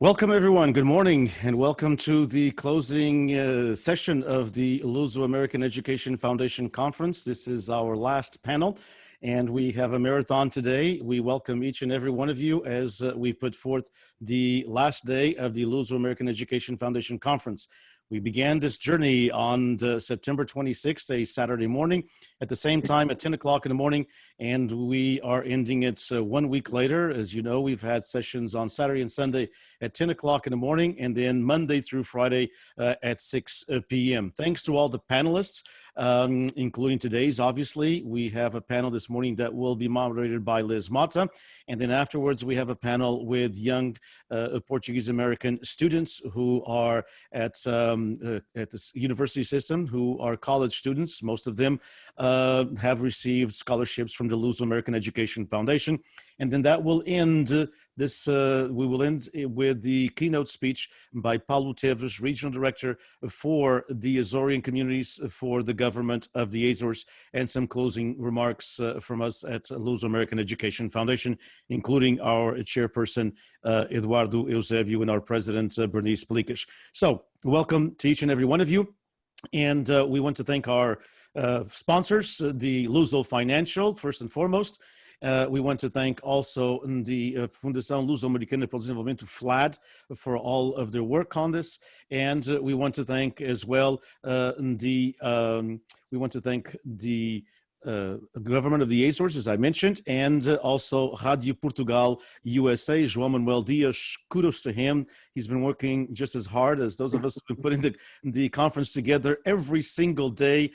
Welcome, everyone. Good morning, and welcome to the closing session of the Luso-American Education Foundation Conference. This is our last panel, and we have a marathon today. We welcome each and every one of you as we put forth the last day of the Luso-American Education Foundation Conference. We began this journey on September 26th, a Saturday morning, at the same time at 10 o'clock in the morning, and we are ending it 1 week later. As you know, we've had sessions on Saturday and Sunday at 10 o'clock in the morning, and then Monday through Friday at 6 p.m. Thanks to all the panelists, including today's, obviously. We have a panel this morning that will be moderated by Liz Mata, and then afterwards we have a panel with young Portuguese-American students who are at this university system, who are college students. Most of them have received scholarships from the Luso-American Education Foundation. And then that will end we will end with the keynote speech by Paulo Teves, Regional Director for the Azorean communities for the government of the Azores, and some closing remarks from us at Luso-American Education Foundation, including our chairperson, Eduardo Eusebio, and our president, Bernice PELICAS. So welcome to each and every one of you. And we want to thank our sponsors, the Luso Financial, first and foremost. We want to thank also the Fundação Luso-Americana para o Desenvolvimento, FLAD, for all of their work on this. And we want to thank as well the government of the Azores, as I mentioned, and also Radio Portugal USA, João Manuel Dias. Kudos to him. He's been working just as hard as those of us who've been putting the conference together every single day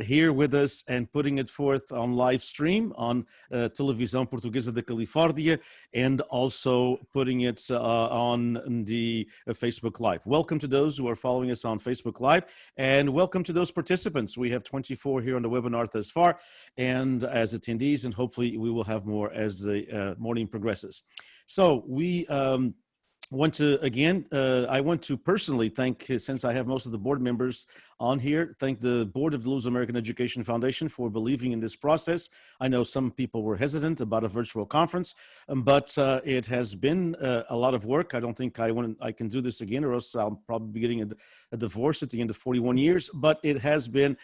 here with us and putting it forth on live stream on Televisão Portuguesa da Califórnia, and also putting it on the Facebook Live. Welcome to those who are following us on Facebook Live, and welcome to those participants. We have 24 here on the webinar thus far, and as attendees, and hopefully we will have more as the morning progresses. So we want to, again, I want to personally thank, since I have most of the board members on here, thank the board of the Luso-American Education Foundation for believing in this process. I know some people were hesitant about a virtual conference, but it has been a lot of work. I don't think I can do this again, or else I'll probably be getting a divorce at the end of 41 years. But it has been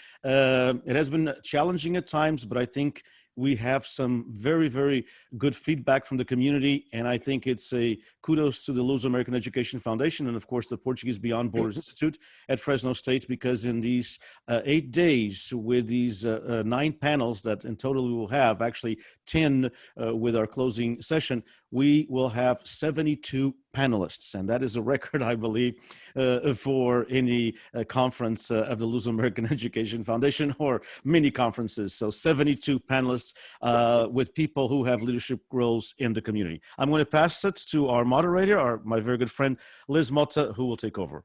challenging at times, but I think we have some very, very good feedback from the community, and I think it's a kudos to the Luso-American Education Foundation and, of course, the Portuguese Beyond Borders Institute at Fresno State, because in these 8 days with these 9 panels that in total we will have, actually 10 with our closing session, we will have 72 panelists, and that is a record, I believe, for any conference of the Luso-American Education Foundation or many conferences. So 72 panelists with people who have leadership roles in the community. I'm going to pass it to our moderator, my very good friend, Liz Mota, who will take over.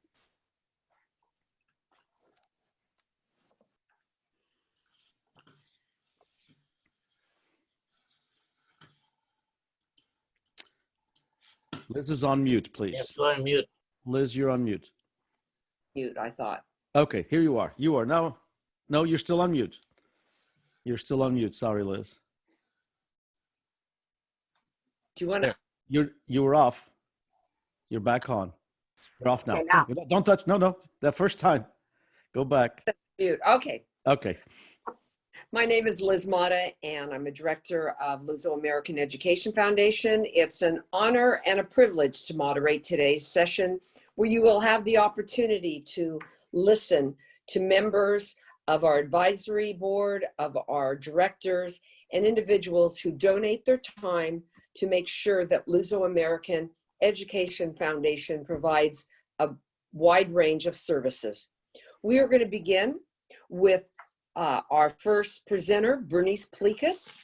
Liz is on mute, please. Yes, you're on mute. Liz, you're on mute. Mute, I thought. Okay, here you are. You are now. No, you're still on mute. You're still on mute. Sorry, Liz. Do you want to? You were off. You're back on. You're off now. Okay, now. Don't touch. No, that first time. Go back. Mute. Okay. Okay. My name is Liz Mata, and I'm a director of Luso-American Education Foundation. It's an honor and a privilege to moderate today's session, where you will have the opportunity to listen to members of our advisory board, of our directors, and individuals who donate their time to make sure that Luso-American Education Foundation provides a wide range of services. We are going to begin with our first presenter, Bernice PELICAS.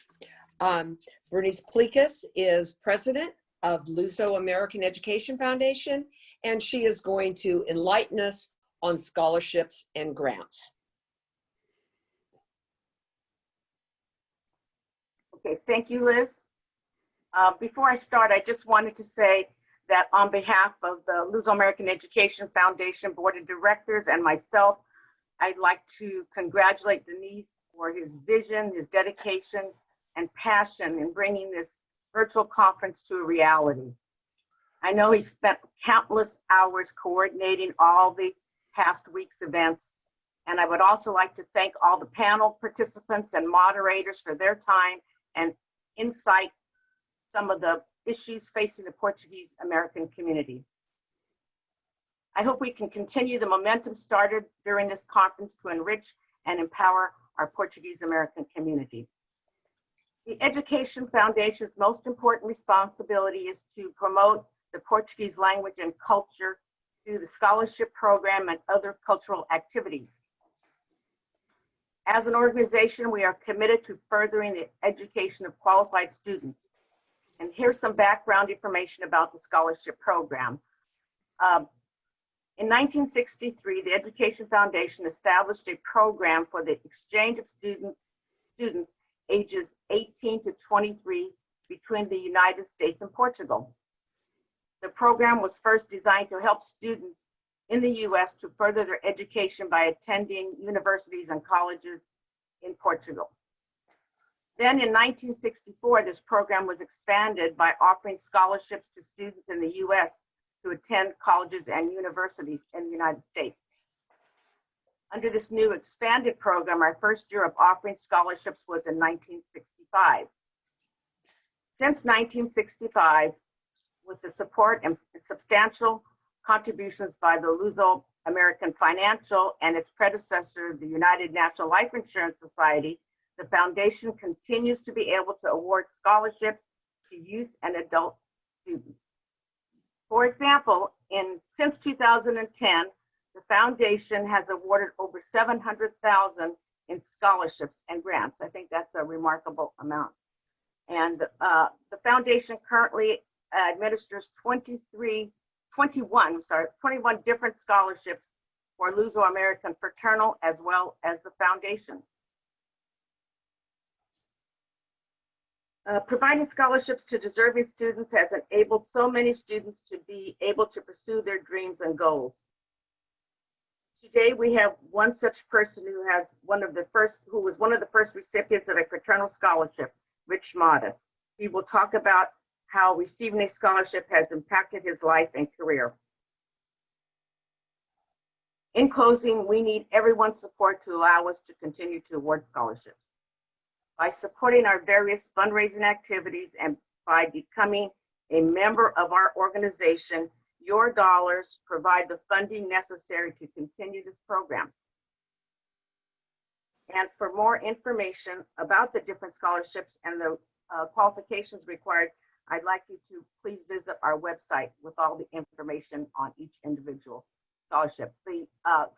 Bernice PELICAS is president of Luso-American Education Foundation, and she is going to enlighten us on scholarships and grants. Okay, thank you, Liz. Before I start, I just wanted to say that on behalf of the Luso-American Education Foundation Board of Directors and myself, I'd like to congratulate Denise for his vision, his dedication, and passion in bringing this virtual conference to a reality. I know he spent countless hours coordinating all the past week's events. And I would also like to thank all the panel participants and moderators for their time and insight some of the issues facing the Portuguese American community. I hope we can continue the momentum started during this conference to enrich and empower our Portuguese American community. The Education Foundation's most important responsibility is to promote the Portuguese language and culture through the scholarship program and other cultural activities. As an organization, we are committed to furthering the education of qualified students. And here's some background information about the scholarship program. In 1963, the Education Foundation established a program for the exchange of students ages 18 to 23 between the United States and Portugal. The program was first designed to help students in the US to further their education by attending universities and colleges in Portugal. Then in 1964, this program was expanded by offering scholarships to students in the US to attend colleges and universities in the United States. Under this new expanded program, our first year of offering scholarships was in 1965. Since 1965, with the support and substantial contributions by the Luso-American Financial and its predecessor, the United National Life Insurance Society, the foundation continues to be able to award scholarships to youth and adult students. For example, since 2010, the foundation has awarded over 700,000 in scholarships and grants. I think that's a remarkable amount. And the foundation currently administers 21 different scholarships for Luso-American fraternal as well as the foundation. Providing scholarships to deserving students has enabled so many students to be able to pursue their dreams and goals. Today, we have one such person who was one of the first recipients of a fraternal scholarship, Rich Mata. He will talk about how receiving a scholarship has impacted his life and career. In closing, we need everyone's support to allow us to continue to award scholarships. By supporting our various fundraising activities and by becoming a member of our organization, your dollars provide the funding necessary to continue this program. And for more information about the different scholarships and the qualifications required, I'd like you to please visit our website with all the information on each individual scholarship. The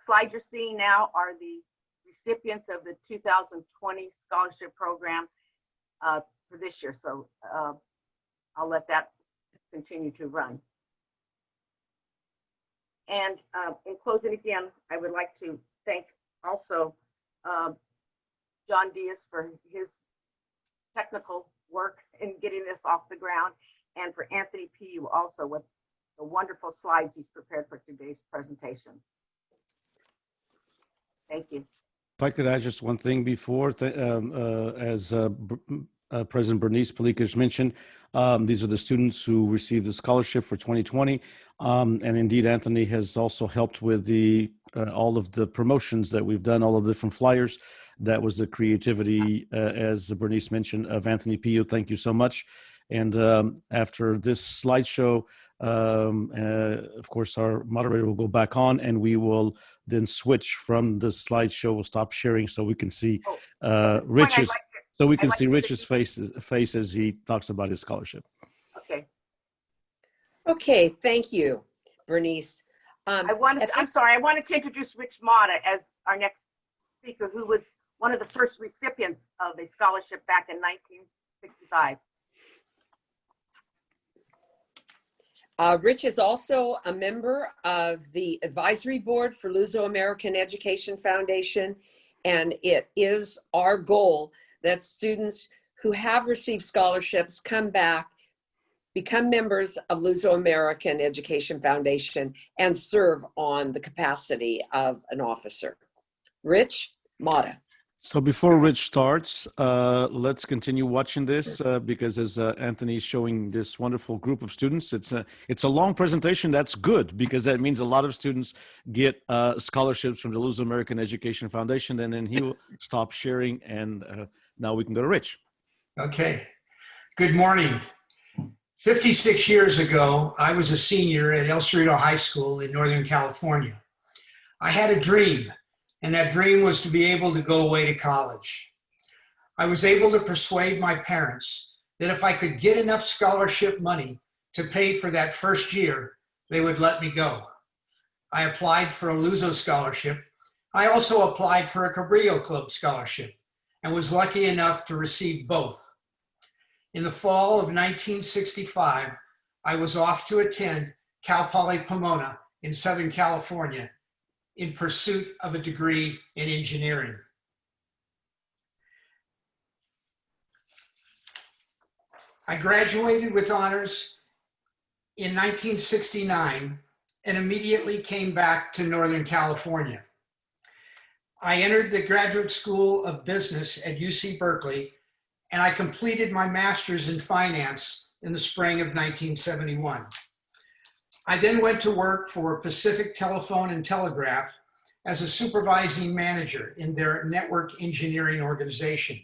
slides you're seeing now are the recipients of the 2020 scholarship program for this year. So I'll let that continue to run. And in closing again, I would like to thank also John Diaz for his technical work in getting this off the ground, and for Anthony Pugh also with the wonderful slides he's prepared for today's presentation. Thank you. If I could add just one thing before, as President Bernice PELICAS mentioned, these are the students who received the scholarship for 2020. And indeed, Anthony has also helped with all of the promotions that we've done, all of the different flyers. That was the creativity, as Bernice mentioned, of Anthony Pio. Thank you so much. And after this slideshow, of course, our moderator will go back on, and we will then switch from the slideshow. We'll stop sharing so we can see Rich's. So we can see Rich's face as he talks about his scholarship. Okay. Okay, thank you, Bernice. I wanted to introduce Rich Mata as our next speaker, who was one of the first recipients of a scholarship back in 1965. Rich is also a member of the advisory board for Luso-American Education Foundation, and it is our goal that students who have received scholarships come back, become members of Luso-American Education Foundation, and serve on the capacity of an officer. Rich Mata. So before Rich starts, let's continue watching this because as Anthony is showing this wonderful group of students, it's a long presentation. That's good because that means a lot of students get scholarships from the Luz American Education Foundation, and then he will stop sharing, and now we can go to Rich. Okay. Good morning. 56 years ago, I was a senior at El Cerrito High School in Northern California. I had a dream, and that dream was to be able to go away to college. I was able to persuade my parents that if I could get enough scholarship money to pay for that first year, they would let me go. I applied for a Luso scholarship. I also applied for a Cabrillo Club scholarship and was lucky enough to receive both. In the fall of 1965, I was off to attend Cal Poly Pomona in Southern California in pursuit of a degree in engineering. I graduated with honors in 1969 and immediately came back to Northern California. I entered the Graduate School of Business at UC Berkeley, and I completed my master's in finance in the spring of 1971. I then went to work for Pacific Telephone and Telegraph as a supervising manager in their network engineering organization.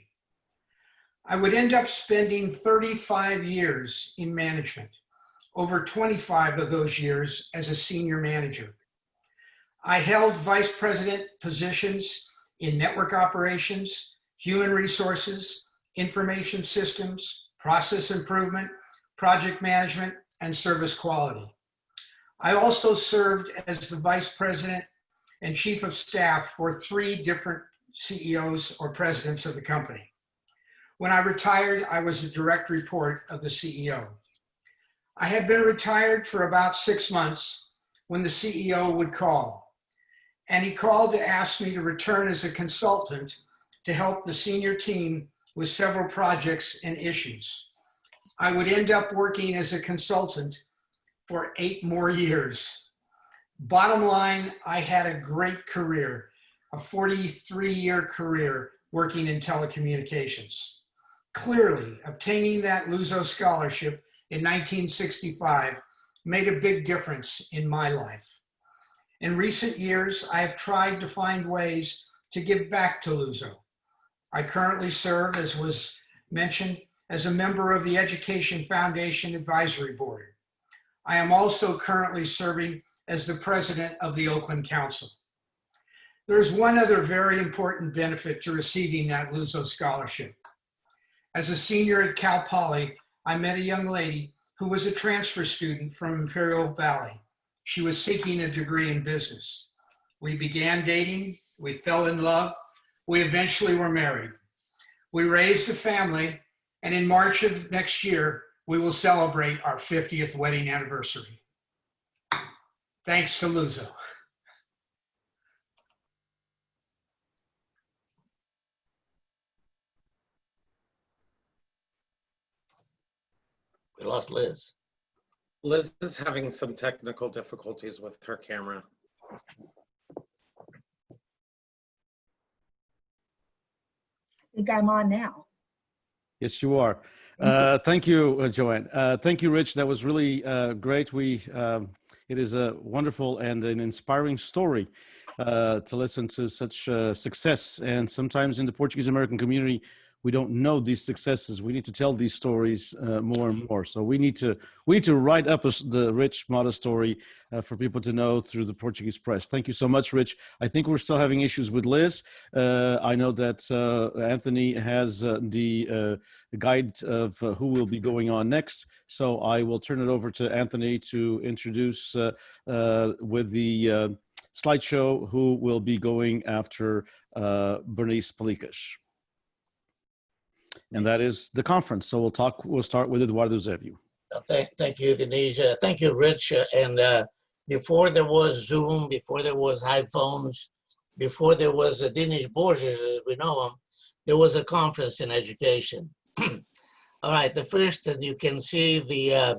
I would end up spending 35 years in management, over 25 of those years as a senior manager. I held vice president positions in network operations, human resources, information systems, process improvement, project management, and service quality. I also served as the vice president and chief of staff for 3 different CEOs or presidents of the company. When I retired, I was a direct report of the CEO. I had been retired for about 6 months when the CEO would call, and he called to ask me to return as a consultant to help the senior team with several projects and issues. I would end up working as a consultant for 8 more years. Bottom line, I had a great career, a 43-year career working in telecommunications. Clearly, obtaining that Luso scholarship in 1965 made a big difference in my life. In recent years, I have tried to find ways to give back to Luso. I currently serve, as was mentioned, as a member of the Education Foundation Advisory Board. I am also currently serving as the president of the Oakland Council. There is one other very important benefit to receiving that Luso scholarship. As a senior at Cal Poly, I met a young lady who was a transfer student from Imperial Valley. She was seeking a degree in business. We began dating, we fell in love, we eventually were married. We raised a family, and in March of next year, we will celebrate our 50th wedding anniversary. Thanks to Luso. We lost Liz. Liz is having some technical difficulties with her camera. I think I'm on now. Yes, you are. Thank you, Joanne. Thank you, Rich. That was really great. It is a wonderful and an inspiring story to listen to such success. And sometimes in the Portuguese American community, we don't know these successes. We need to tell these stories more and more. So we need to write up the Rich Mata story for people to know through the Portuguese press. Thank you so much, Rich. I think we're still having issues with Liz. I know that Anthony has the guide of who will be going on next. So I will turn it over to Anthony to introduce with the slideshow who will be going after Bernice PELICAS. And that is the conference. So we'll start with Eduardo Zébio. Thank you, Denise. Thank you, Rich. And before there was Zoom, before there was iPhones, before there was Denise Borges, as we know him, there was a conference in education. All right, the first, and you can see the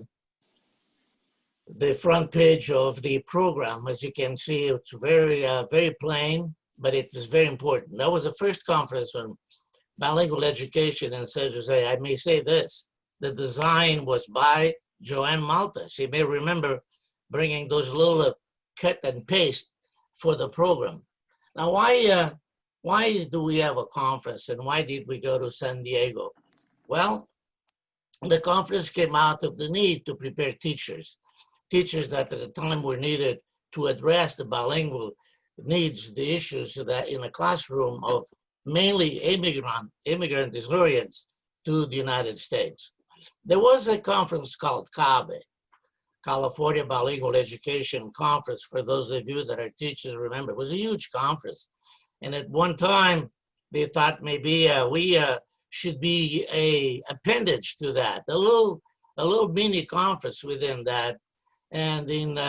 front page of the program. As you can see, it's very, very plain, but it was very important. That was the first conference on bilingual education in San Jose. I may say this, the design was by Joanne Malta. She may remember bringing those little cut and paste for the program. Now, why do we have a conference and why did we go to San Diego? Well, the conference came out of the need to prepare teachers that at the time were needed to address the bilingual needs, the issues that in a classroom of mainly immigrant historians to the United States. There was a conference called CABE, California Bilingual Education Conference. For those of you that are teachers, remember, it was a huge conference. And at one time, they thought maybe we should be a appendage to that, a little mini conference within that. And in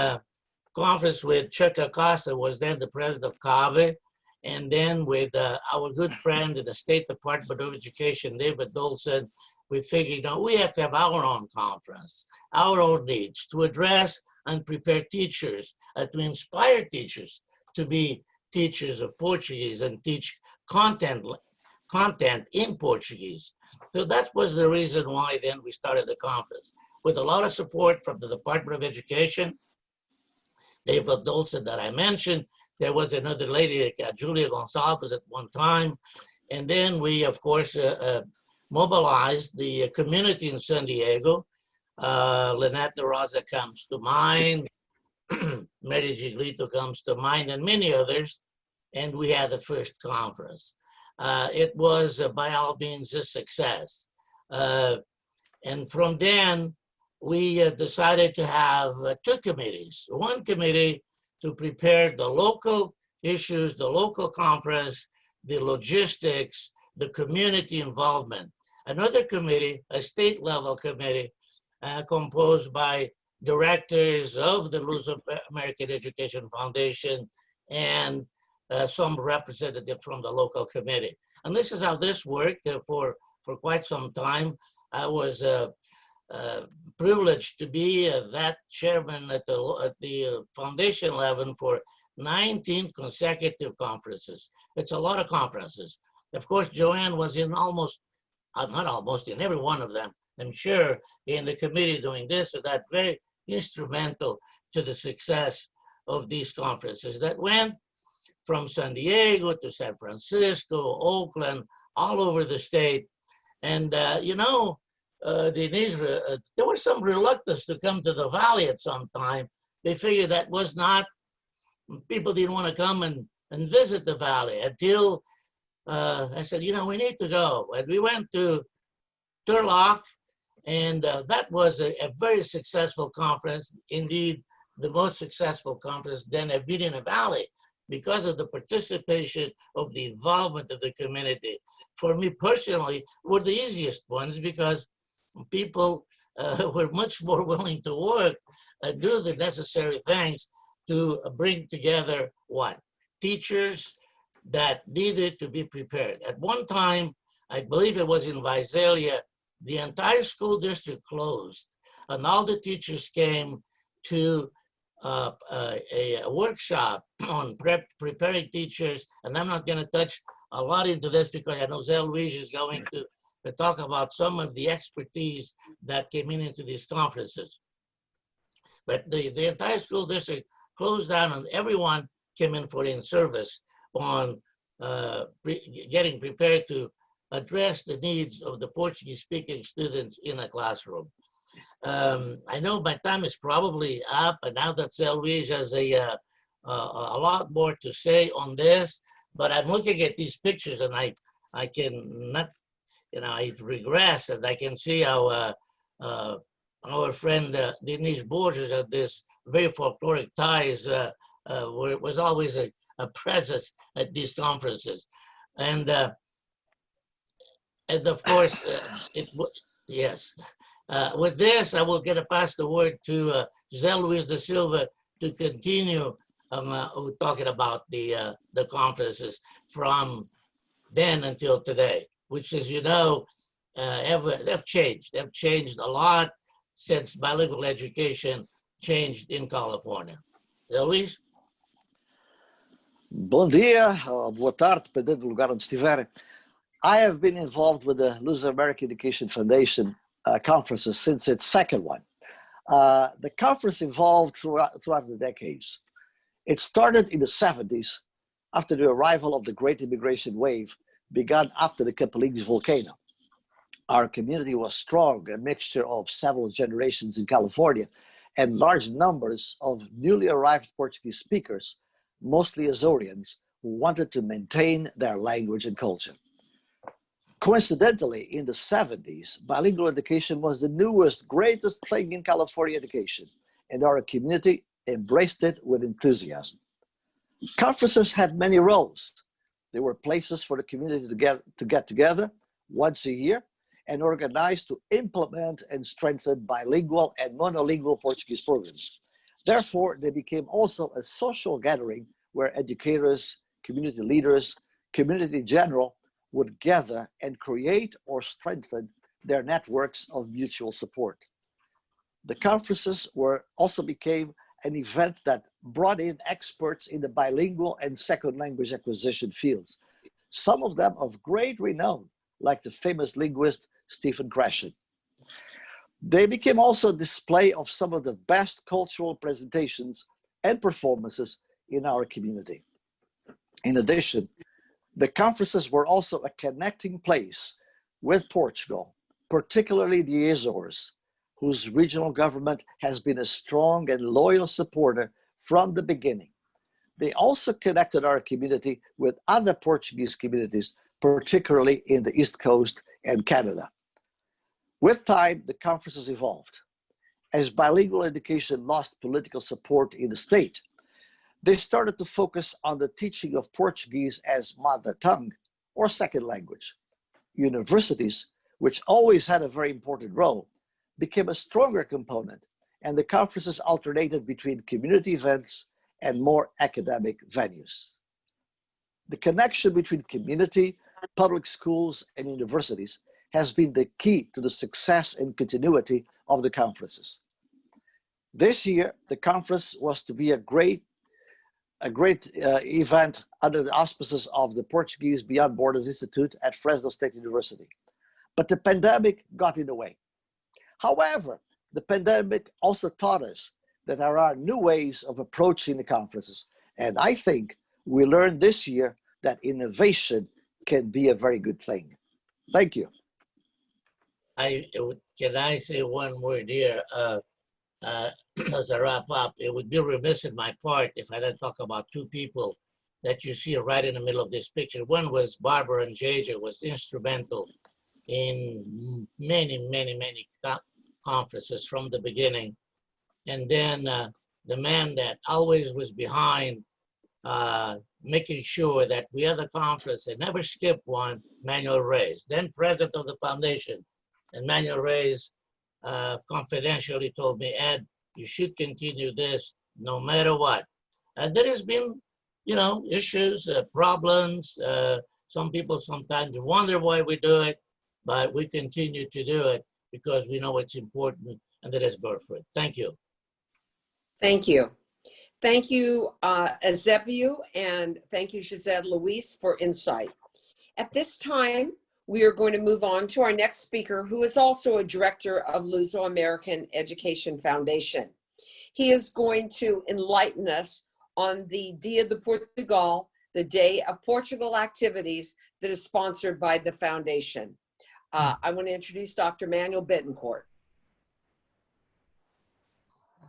conference with Chuck Acosta, was then the president of CABE, and then with our good friend in the State Department of Education, David Dolson, we figured, we have to have our own conference, our own needs to address and prepare teachers, to inspire teachers to be teachers of Portuguese and teach content in Portuguese. So that was the reason why then we started the conference, with a lot of support from the Department of Education, David Dolson that I mentioned. There was another lady, Julia Gonçalves at one time. And then we, of course, mobilized the community in San Diego. Lynette De Rosa comes to mind, Mary Giglito comes to mind, and many others. And we had the first conference. It was, by all means, a success. And from then, we decided to have two committees. One committee to prepare the local issues, the local conference, the logistics, the community involvement. Another committee, a state level committee, composed by directors of the Luso-American Education Foundation and some representative from the local committee. And this is how this worked for quite some time. I was privileged to be that chairman at the foundation level for 19 consecutive conferences. It's a lot of conferences. Of course, Joanne was in almost, not almost, in every one of them, I'm sure, in the committee doing this or that, very instrumental to the success of these conferences that went from San Diego to San Francisco, Oakland, all over the state. And, Denise, there was some reluctance to come to the Valley at some time. They figured that was not, people didn't want to come and visit the Valley until I said, we need to go. And we went to Turlock, and that was a very successful conference. Indeed, the most successful conference then I've been in the Valley because of the participation of the involvement of the community. For me personally, were the easiest ones because people were much more willing to work and do the necessary things to bring together what? Teachers that needed to be prepared. At one time, I believe it was in Visalia, the entire school district closed and all the teachers came to a workshop on preparing teachers. And I'm not gonna touch a lot into this because I know Zé Luis is going to talk about some of the expertise that came into these conferences. But the entire school district closed down and everyone came in for in-service on getting prepared to address the needs of the Portuguese-speaking students in a classroom. I know my time is probably up, and now that Zé Luis has a lot more to say on this, but I'm looking at these pictures and I can not, I regress and I can see how our friend Denise Borges had this very folkloric ties where it was always a presence at these conferences. And of course, yes. With this, I will get to pass the word to José Luis da Silva to continue talking about the conferences from then until today, which, as you know, have changed. They've changed a lot since bilingual education changed in California. José Luis? Bom dia, boa tarde, dependendo do lugar onde estiverem. I have been involved with the Luso-American Education Foundation conferences since its second one. The conference evolved throughout the decades. It started in the 70s after the arrival of the Great Immigration Wave began after the Capelides volcano. Our community was strong, a mixture of several generations in California and large numbers of newly arrived Portuguese speakers, mostly Azorians, who wanted to maintain their language and culture. Coincidentally, in the 70s, bilingual education was the newest, greatest thing in California education, and our community embraced it with enthusiasm. Conferences had many roles. They were places for the community to get together once a year and organized to implement and strengthen bilingual and monolingual Portuguese programs. Therefore, they became also a social gathering where educators, community leaders, community in general would gather and create or strengthen their networks of mutual support. The conferences also became an event that brought in experts in the bilingual and second language acquisition fields, some of them of great renown, like the famous linguist Stephen Krashen. They became also a display of some of the best cultural presentations and performances in our community. In addition, the conferences were also a connecting place with Portugal, particularly the Azores, whose regional government has been a strong and loyal supporter from the beginning. They also connected our community with other Portuguese communities, particularly in the East Coast and Canada. With time, the conferences evolved. As bilingual education lost political support in the state, they started to focus on the teaching of Portuguese as mother tongue or second language. Universities, which always had a very important role, became a stronger component, and the conferences alternated between community events and more academic venues. The connection between community, public schools, and universities has been the key to the success and continuity of the conferences. This year, the conference was to be a great event under the auspices of the Portuguese Beyond Borders Institute at Fresno State University. But the pandemic got in the way. However, the pandemic also taught us that there are new ways of approaching the conferences. And I think we learned this year that innovation can be a very good thing. Thank you. Can I say one word here? As a wrap up, it would be remiss in my part if I didn't talk about two people that you see right in the middle of this picture. One was Barbara and JJ, was instrumental in many conferences from the beginning. And then the man that always was behind making sure that we had a conference and never skip one, Manuel Reyes, then president of the foundation. And Manuel Reyes confidentially told me, Ed, you should continue this no matter what. There has been, issues, problems. Some people sometimes wonder why we do it, but we continue to do it because we know it's important and that it's birthright. Thank you. Thank you. Thank you, Eusebio, and thank you, Giselle Luis, for insight. At this time, we are going to move on to our next speaker, who is also a director of Luso-American Education Foundation. He is going to enlighten us on the Dia de Portugal, the Day of Portugal activities that is sponsored by the foundation. I want to introduce Dr. Manuel Betancourt.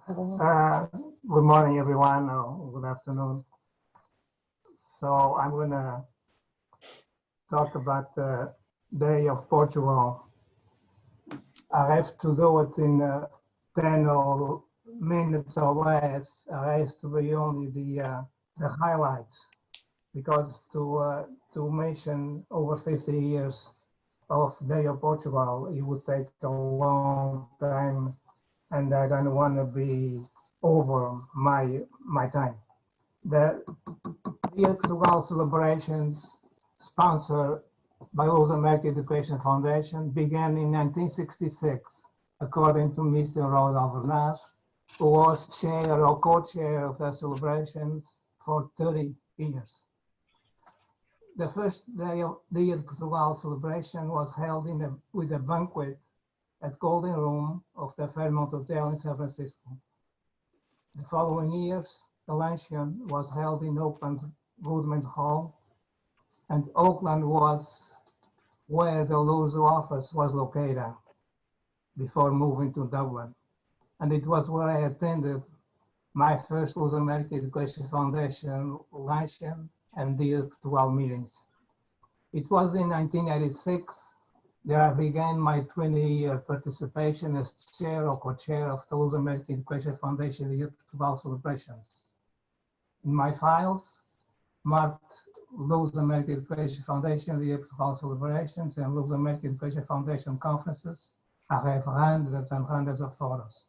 Good morning, everyone, or good afternoon. So I'm going to talk about the Day of Portugal. I have to do it in 10 or minutes or less. I have to be only the highlights, because to mention over 50 years of Day of Portugal, it would take a long time, and I don't want to be over my time. The Dia de Portugal celebrations, sponsored by Luso-American Education Foundation, began in 1966, according to Mr. Rodolfo Vernaz, who was chair or co-chair of the celebrations for 30 years. The first day of Dia de Portugal celebration was held with a banquet at Golden Room of the Fairmont Hotel in San Francisco. The following years, the luncheon was held in Oakland's Goodman's Hall, and Oakland was where the LUSO office was located before moving to Dublin. And it was where I attended my first LUSO American Education Foundation luncheon and Dia de Portugal meetings. It was in 1986 that I began my 20-year participation as chair or co-chair of the LUSO American Education Foundation Dia de Portugal celebrations. In my files, marked LUSO American Education Foundation Dia de Portugal celebrations and LUSO American Education Foundation conferences, I have hundreds and hundreds of photos,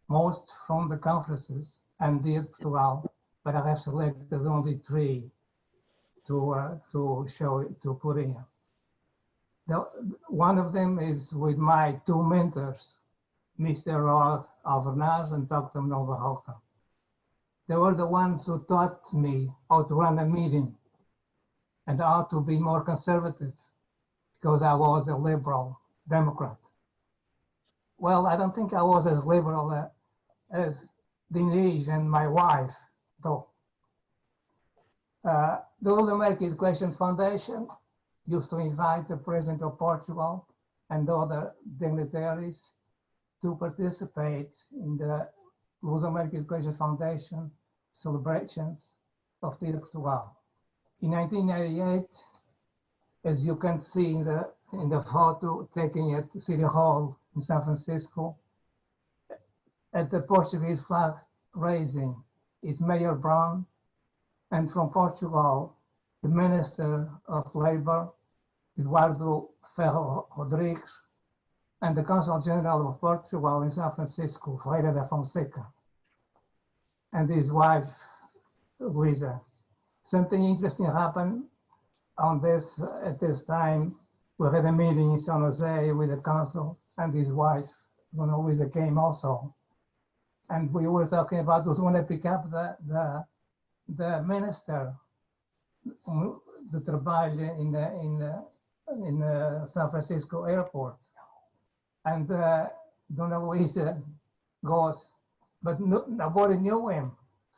most from the conferences and Dia de Portugal, but I have selected only 3 to show, to put in. One of them is with my 2 mentors, Mr. Rod Alvernaz and Dr. Nova Holton. They were the ones who taught me how to run a meeting and how to be more conservative, because I was a liberal Democrat. Well, I don't think I was as liberal as Denise and my wife, though. The LUSO American Education Foundation used to invite the President of Portugal and other dignitaries to participate in the LUSO American Education Foundation celebrations of Dia de Portugal. In 1998, as you can see in the photo taken at City Hall in San Francisco, at the Portuguese flag raising is Mayor Brown, and from Portugal, the Minister of Labor, Eduardo Ferro Rodrigues, and the Consul General of Portugal in San Francisco, Ferreira da Fonseca, and his wife, Luisa. Something interesting happened on this at this time. We had a meeting in San Jose with the consul and his wife, Dona Luisa, came also. And we were talking about who's going to pick up the minister, the trabalho in the San Francisco airport. And Dona Luisa goes, but nobody knew him.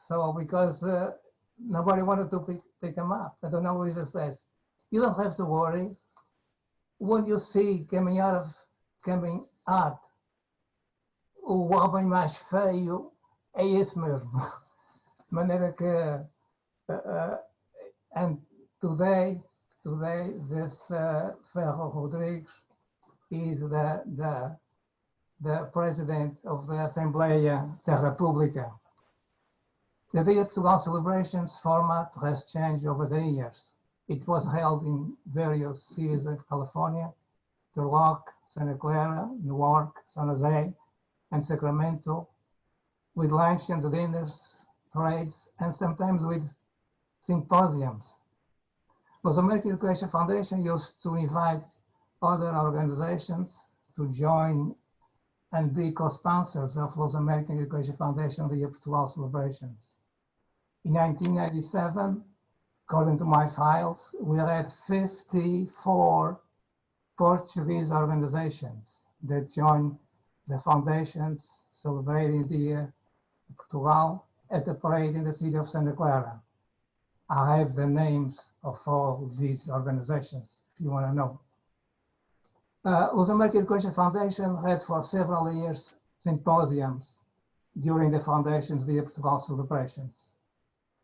So because nobody wanted to pick him up. And Dona Luisa says, you don't have to worry. When you see coming out, o homem mais feio é esse mesmo. De maneira que, and today this Ferro Rodrigues is the president of the Assembleia da República. The Dia de Portugal celebrations format has changed over the years. It was held in various cities of California, Turlock, Santa Clara, Newark, San Jose, and Sacramento, with luncheons, dinners, parades, and sometimes with symposiums. LUSO American Education Foundation used to invite other organizations to join and be co-sponsors of LUSO American Education Foundation Dia de Portugal celebrations. In 1997, according to my files, we had 54 Portuguese organizations that joined the foundations celebrating Dia de Portugal at the parade in the city of Santa Clara. I have the names of all these organizations, if you want to know. LUSO American Education Foundation had for several years symposiums during the foundation's Dia de Portugal celebrations.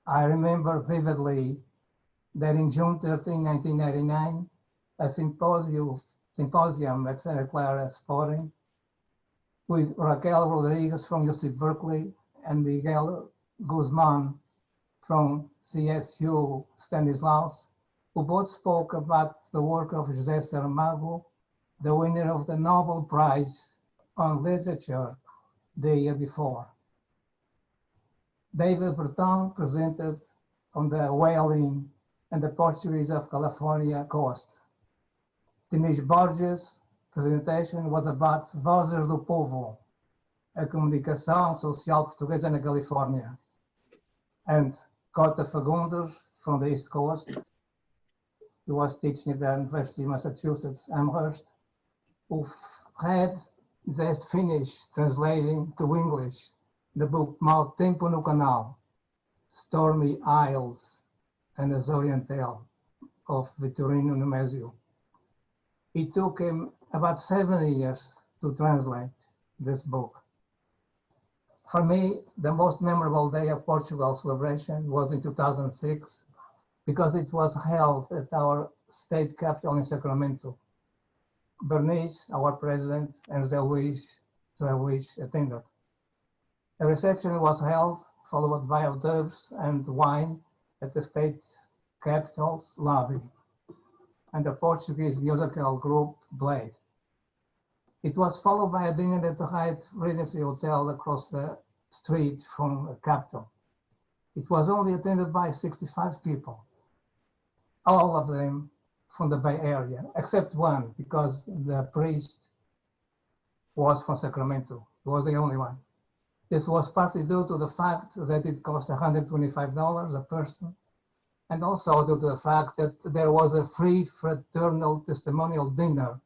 I remember vividly that in June 13, 1999, a symposium at Santa Clara Sporting with Raquel Rodriguez from UC Berkeley and Miguel Guzman from CSU Stanislaus, who both spoke about the work of José Saramago, the winner of the Nobel Prize on Literature the year before. David Breton presented on the whaling and the Portuguese of California coast. Denise Borges' presentation was about Vozes do Povo, a comunicação social portuguesa na Califórnia. And Cota Fagundes from the East Coast. He was teaching at the University of Massachusetts, Amherst, who had just finished translating to English the book Mau Tempo no Canal, Stormy Isles, and Azorian Tale of Vitorino Nemesio. It took him about 7 years to translate this book. For me, the most memorable day of Portugal celebration was in 2006 because it was held at our state capital in Sacramento. Bernice, our president, and Zé Luís attended. A reception was held, followed by hors d'oeuvres and wine at the state capital's lobby, and the Portuguese musical group played. It was followed by a dinner at the Hyatt Regency Hotel across the street from the capital. It was only attended by 65 people, all of them from the Bay Area, except one, because the priest was from Sacramento. He was the only one. This was partly due to the fact that it cost $125 a person, and also due to the fact that there was a free fraternal testimonial dinner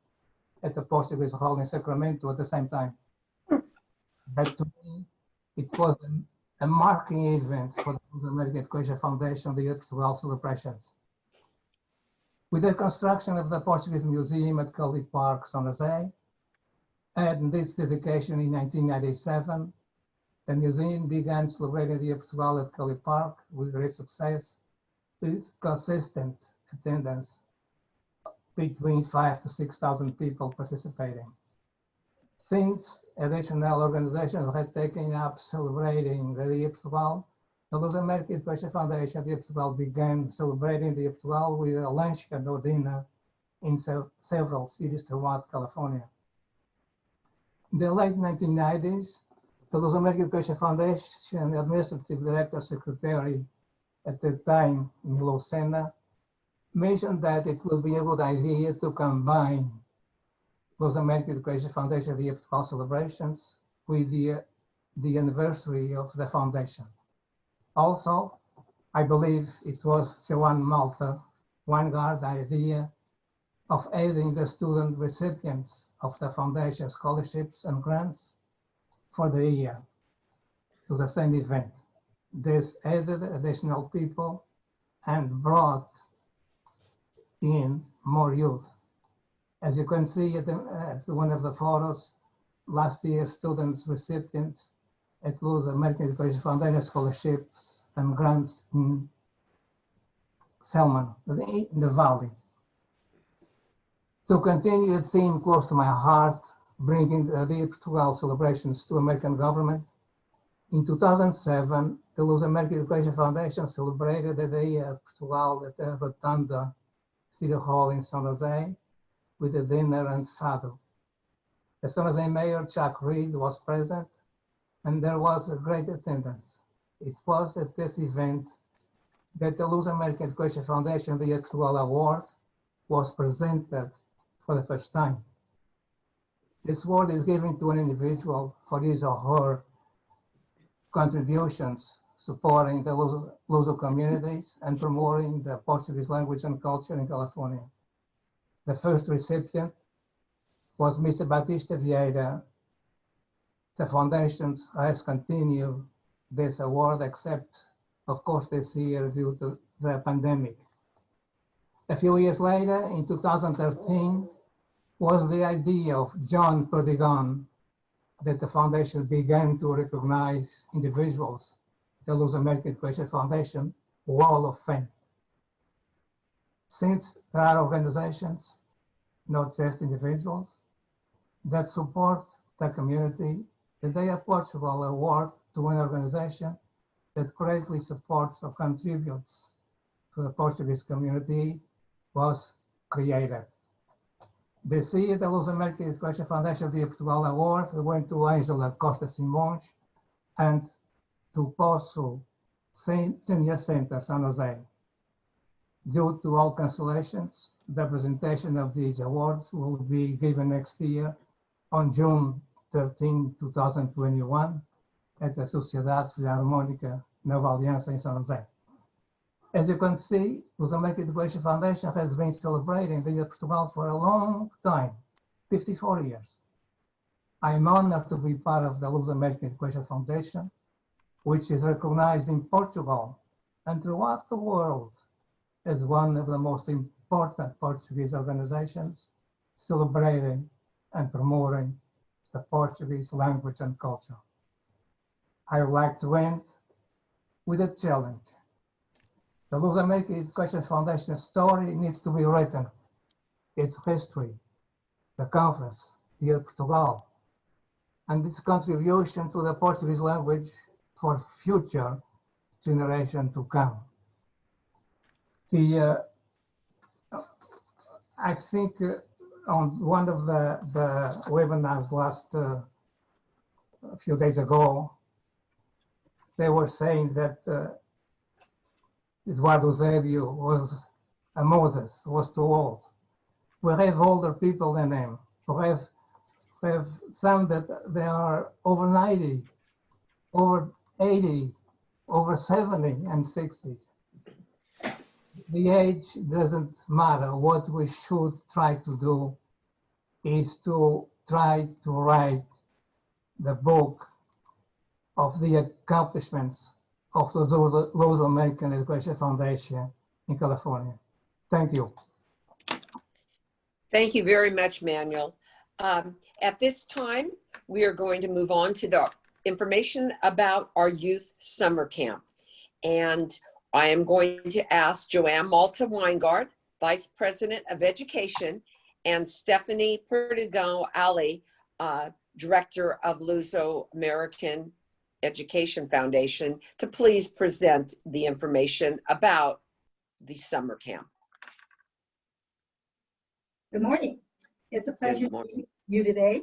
at the Portuguese Hall in Sacramento at the same time. But to me, it was a marking event for the American Education Foundation, the Portugal celebrations. With the construction of the Portuguese Museum at Cully Park, San Jose, and its dedication in 1997, the museum began celebrating the Portugal at Cully Park with great success, with consistent attendance between 5,000 to 6,000 people participating. Since additional organizations had taken up celebrating the Dia Portugal, the Luz America Education Foundation Dia Portugal began celebrating Dia Portugal with a lunch and a dinner in several cities throughout California. In the late 1990s, the Luz America Education Foundation Administrative Director Secretary at the time, Milo Senna, mentioned that it will be a good idea to combine Luz America Education Foundation Dia Portugal celebrations with the anniversary of the foundation. Also, I believe it was Joan Malta Weingart idea of aiding the student recipients of the foundation scholarships and grants for the year to the same event. This added additional people and brought in more youth. As you can see at one of the photos, last year students recipients at Luz American Education Foundation scholarships and grants in Selman, in the Valley. To continue a theme close to my heart, bringing the Dia Portugal celebrations to American government, in 2007, the Luz American Education Foundation celebrated the Dia Portugal at the Rotunda City Hall in San Jose with a dinner and fado. The San Jose Mayor, Chuck Reed, was present, and there was a great attendance. It was at this event that the Luz American Education Foundation Dia Portugal Award was presented for the first time. This award is given to an individual for his or her contributions supporting the Luso communities and promoting the Portuguese language and culture in California. The first recipient was Mr. Batista Vieira. The foundation has continued this award, except, of course, this year due to the pandemic. A few years later, in 2013, was the idea of John Perdigon that the foundation began to recognize individuals, the Luz American Education Foundation Wall of Fame. Since there are organizations, not just individuals, that support the community, the Dia Portugal Award to an organization that greatly supports or contributes to the Portuguese community was created. This year, the Luz American Education Foundation Dia Portugal Award went to Angela Costa Simões and to Poço Senior Center, San Jose. Due to all cancellations, the presentation of these awards will be given next year on June 13, 2021 at the Sociedade Filarmónica Nova Aliança in San Jose. As you can see, Luso-American Education Foundation has been celebrating the year of Portugal for a long time, 54 years. I'm honored to be part of the Luso-American Education Foundation, which is recognized in Portugal and throughout the world as one of the most important Portuguese organizations celebrating and promoting the Portuguese language and culture. I would like to end with a challenge. The Luso-American Education Foundation story needs to be written. Its history, the conference, the year of Portugal, and its contribution to the Portuguese language for future generations to come. I think on one of the webinars a few days ago, they were saying that Eduardo Eusébio was a Moses, was too old. We have older people than him. We have some that they are over 90, over 80, over 70 and 60. The age doesn't matter. What we should try to do is to try to write the book of the accomplishments of the Luso-American Education Foundation in California. Thank you. Thank you very much, Manuel. At this time, we are going to move on to the information about our youth summer camp. And I am going to ask Joanne Malta-Weingart, Vice President of Education, and Stephanie Perdigão-Ali, Director of Luso-American Education Foundation, to please present the information about the summer camp. Good morning. It's a pleasure to be with you today.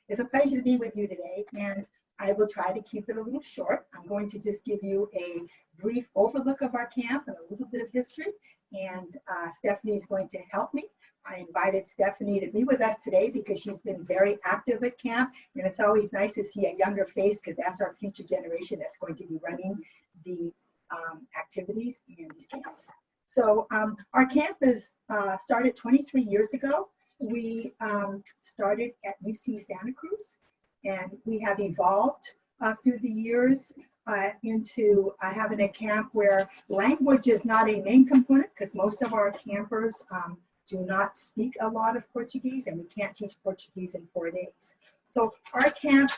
It's a pleasure to be with you today, and I will try to keep it a little short. I'm going to just give you a brief overlook of our camp and a little bit of history, and Stephanie is going to help me. I invited Stephanie to be with us today because she's been very active at camp, and it's always nice to see a younger face because that's our future generation that's going to be running the activities in these camps. So our camp is started 23 years ago. We started at UC Santa Cruz, and we have evolved through the years into having a camp where language is not a main component because most of our campers do not speak a lot of Portuguese, and we can't teach Portuguese in 4 days. So our camp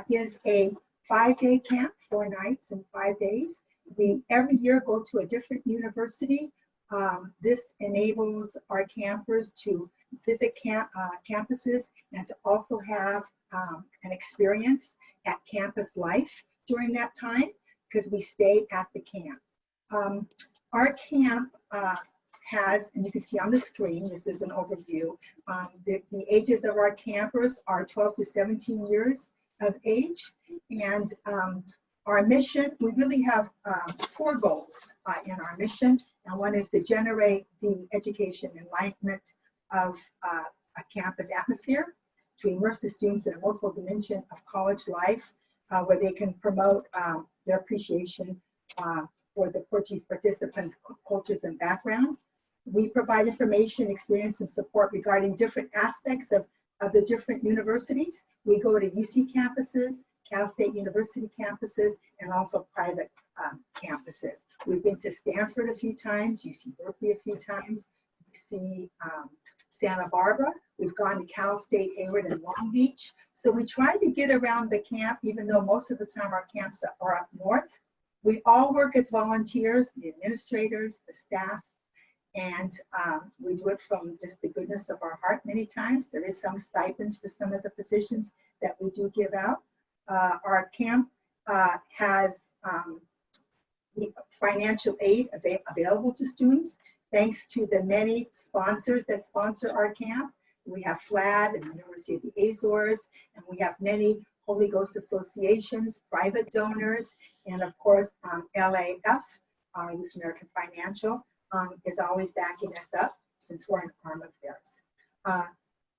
is a 5-day camp, 4 nights and 5 days. We every year go to a different university. This enables our campers to visit campuses and to also have an experience at campus life during that time because we stay at the camp. Our camp has, and you can see on the screen, this is an overview, the ages of our campers are 12 to 17 years of age, and our mission, we really have 4 goals in our mission, and one is to generate the education enlightenment of a campus atmosphere, to immerse the students in a multiple dimension of college life, where they can promote their appreciation for the Portuguese participants' cultures and backgrounds. We provide information, experience, and support regarding different aspects of the different universities. We go to UC campuses, Cal State University campuses, and also private campuses. We've been to Stanford a few times, UC Berkeley a few times, UC Santa Barbara. We've gone to Cal State, Hayward, and Long Beach. So we try to get around the camp, even though most of the time our camps are up north. We all work as volunteers, the administrators, the staff, and we do it from just the goodness of our heart many times. There is some stipends for some of the positions that we do give out. Our camp has financial aid available to students thanks to the many sponsors that sponsor our camp. We have FLAD and the University of the Azores, and we have many Holy Ghost associations, private donors, and of course LAEF, our Luso-American Financial, is always backing us up since we're an arm of theirs.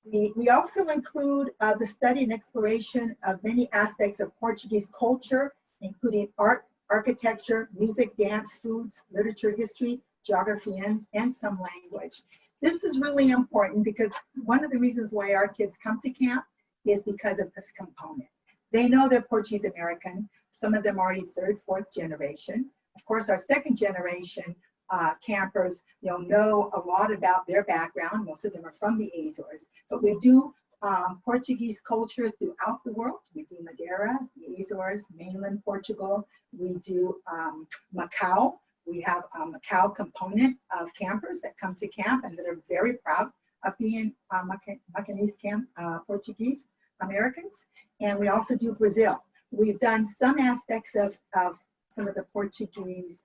We also include the study and exploration of many aspects of Portuguese culture, including art, architecture, music, dance, foods, literature, history, geography, and some language. This is really important because one of the reasons why our kids come to camp is because of this component. They know they're Portuguese American. Some of them are already third, fourth generation. Of course, our second generation campers, know a lot about their background. Most of them are from the Azores, but we do Portuguese culture throughout the world. We do Madeira, the Azores, mainland Portugal. We do Macau. We have a Macau component of campers that come to camp and that are very proud of being Macanese Portuguese Americans. And we also do Brazil. We've done some aspects of some of the Portuguese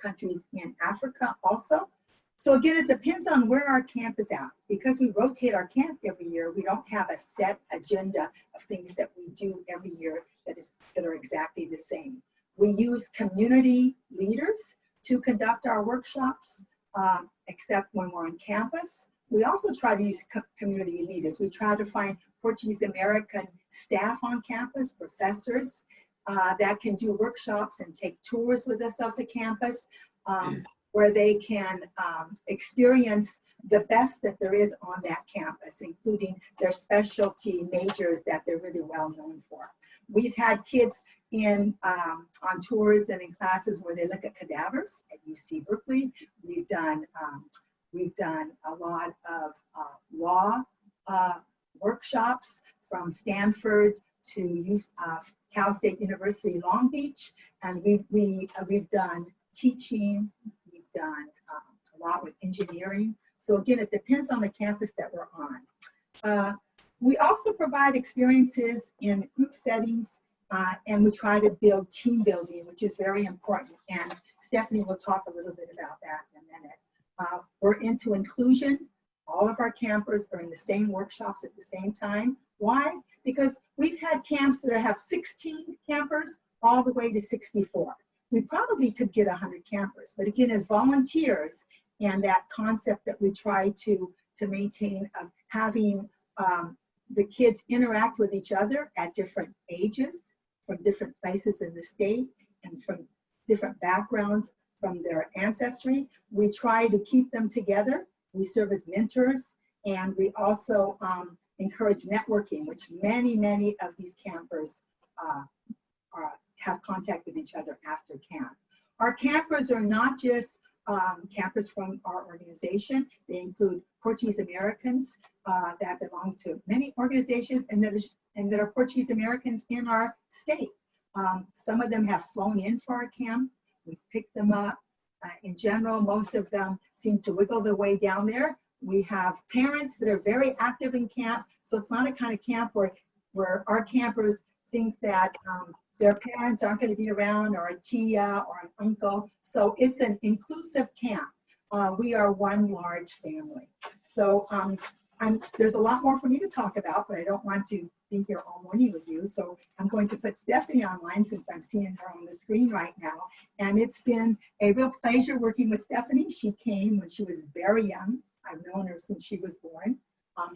countries in Africa also. So again, it depends on where our camp is at. Because we rotate our camp every year, we don't have a set agenda of things that we do every year that are exactly the same. We use community leaders to conduct our workshops, except when we're on campus. We also try to use community leaders. We try to find Portuguese American staff on campus, professors that can do workshops and take tours with us of the campus, where they can experience the best that there is on that campus, including their specialty majors that they're really well known for. We've had kids on tours and in classes where they look at cadavers at UC Berkeley. We've done a lot of law workshops from Stanford to Cal State University Long Beach, and we've done teaching. We've done a lot with engineering. So again, it depends on the campus that we're on. We also provide experiences in group settings, and we try to build team building, which is very important. And Stephanie will talk a little bit about that in a minute. We're into inclusion. All of our campers are in the same workshops at the same time. Why? Because we've had camps that have 16 campers all the way to 64. We probably could get 100 campers, but again, as volunteers, and that concept that we try to maintain of having the kids interact with each other at different ages, from different places in the state, and from different backgrounds from their ancestry. We try to keep them together. We serve as mentors, and we also encourage networking, which many of these campers have contact with each other after camp. Our campers are not just campers from our organization. They include Portuguese Americans that belong to many organizations and that are Portuguese Americans in our state. Some of them have flown in for our camp. We picked them up. In general, most of them seem to wiggle their way down there. We have parents that are very active in camp, so it's not a kind of camp where our campers think that their parents aren't going to be around, or a tia or an uncle. So it's an inclusive camp. We are one large family. So there's a lot more for me to talk about, but I don't want to be here all morning with you. So I'm going to put Stephanie online since I'm seeing her on the screen right now. And it's been a real pleasure working with Stephanie. She came when she was very young. I've known her since she was born.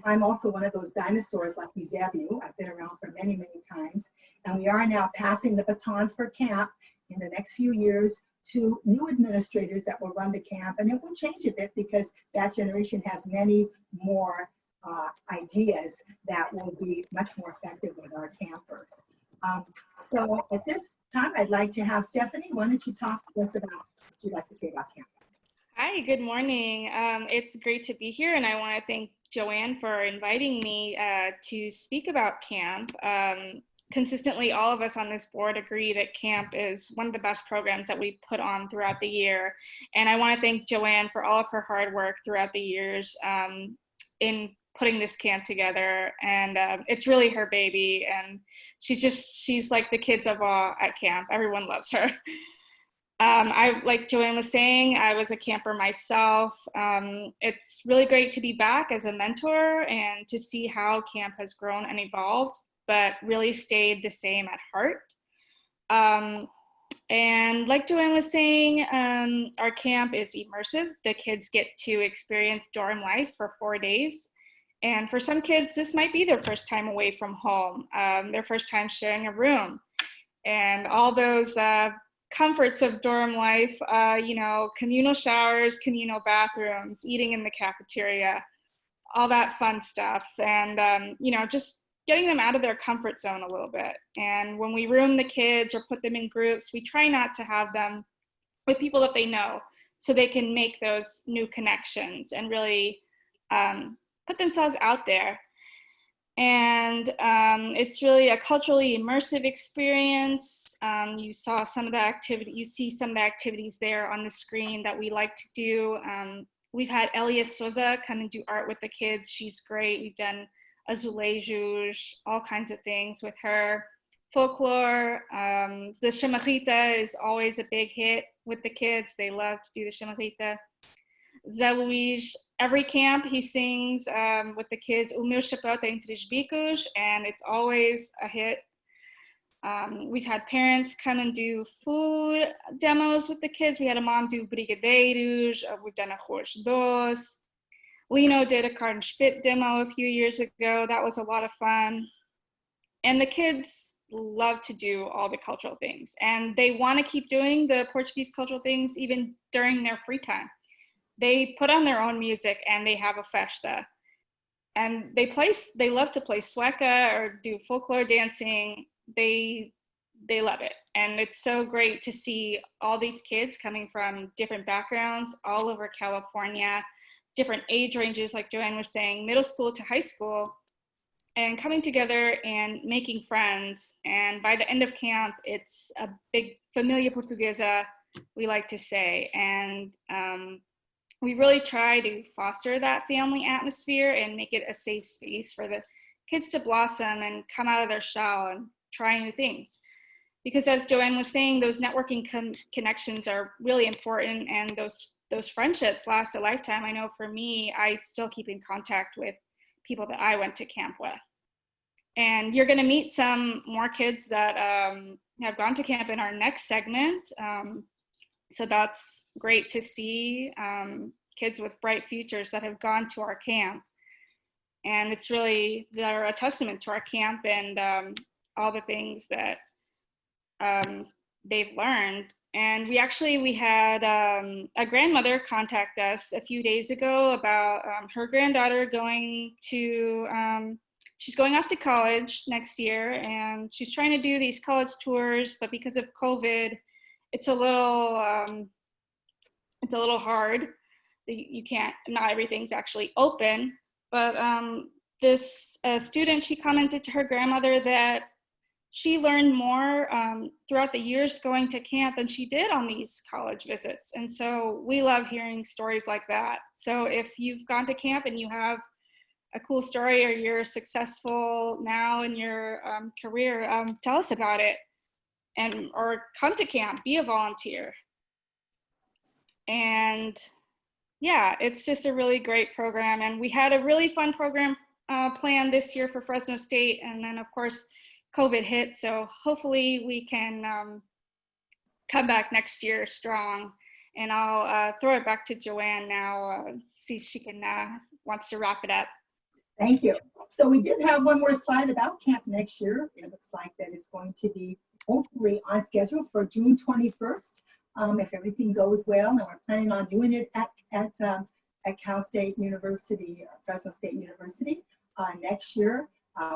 I'm also one of those dinosaurs like Eusebio. I've been around for many times. And we are now passing the baton for camp in the next few years to new administrators that will run the camp. And it will change a bit because that generation has many more ideas that will be much more effective with our campers. So at this time, I'd like to have Stephanie. Why don't you talk to us about what you'd like to say about camp? Hi, good morning. It's great to be here, and I want to thank Joanne for inviting me to speak about camp. Consistently, all of us on this board agree that camp is one of the best programs that we put on throughout the year. And I want to thank Joanne for all of her hard work throughout the years in putting this camp together. And it's really her baby. And she's like the kids of all at camp. Everyone loves her. Like Joanne was saying, I was a camper myself. It's really great to be back as a mentor and to see how camp has grown and evolved, but really stayed the same at heart. And like Joanne was saying, our camp is immersive. The kids get to experience dorm life for 4 days. And for some kids, this might be their first time away from home, their first time sharing a room. And all those comforts of dorm life, you know, communal showers, communal bathrooms, eating in the cafeteria, all that fun stuff. And, you know, just getting them out of their comfort zone a little bit. And when we room the kids or put them in groups, we try not to have them with people that they know, so they can make those new connections and really put themselves out there. And it's really a culturally immersive experience. You saw some of the activity, you see some of the activities there on the screen that we like to do. We've had Elia Souza come and do art with the kids. She's great. We've done azulejos, all kinds of things with her. Folklore, the chamarrita is always a big hit with the kids. They love to do the chamarrita. Zé Luís, every camp he sings with the kids, O meu chapéu tá entre os bicos, and it's always a hit. We've had parents come and do food demos with the kids. We had a mom do brigadeiros. We've done arroz doce. Lino did a carne spit demo a few years ago. That was a lot of fun. And the kids love to do all the cultural things, and they want to keep doing the Portuguese cultural things even during their free time. They put on their own music and they have a festa, and they love to play sueca or do folklore dancing. They love it, and it's so great to see all these kids coming from different backgrounds all over California, different age ranges, like Joanne was saying, middle school to high school, and coming together and making friends. And by the end of camp, it's a big familia portuguesa, we like to say. And we really try to foster that family atmosphere and make it a safe space for the kids to blossom and come out of their shell and try new things. Because as Joanne was saying, those networking connections are really important, and those friendships last a lifetime. I know for me, I still keep in contact with people that I went to camp with. And you're gonna meet some more kids that have gone to camp in our next segment. So that's great to see, kids with bright futures that have gone to our camp. And it's really, they're a testament to our camp and all the things that they've learned. And we had a grandmother contact us a few days ago about her granddaughter going to, she's going off to college next year, and she's trying to do these college tours, but because of COVID, it's a little hard. You can't, not everything's actually open, but this student, she commented to her grandmother that she learned more throughout the years going to camp than she did on these college visits. And so we love hearing stories like that. So if you've gone to camp and you have a cool story, or you're successful now in your career, tell us about it. Or come to camp, be a volunteer. And yeah, it's just a really great program. And we had a really fun program planned this year for Fresno State. And then of course, COVID hit. So hopefully we can come back next year strong. And I'll throw it back to Joanne now, see if she can, wants to wrap it up. Thank you. So we did have one more slide about camp next year. It looks like that it's going to be hopefully on schedule for June 21st. If everything goes well, and we're planning on doing it at Cal State University, Fresno State University next year.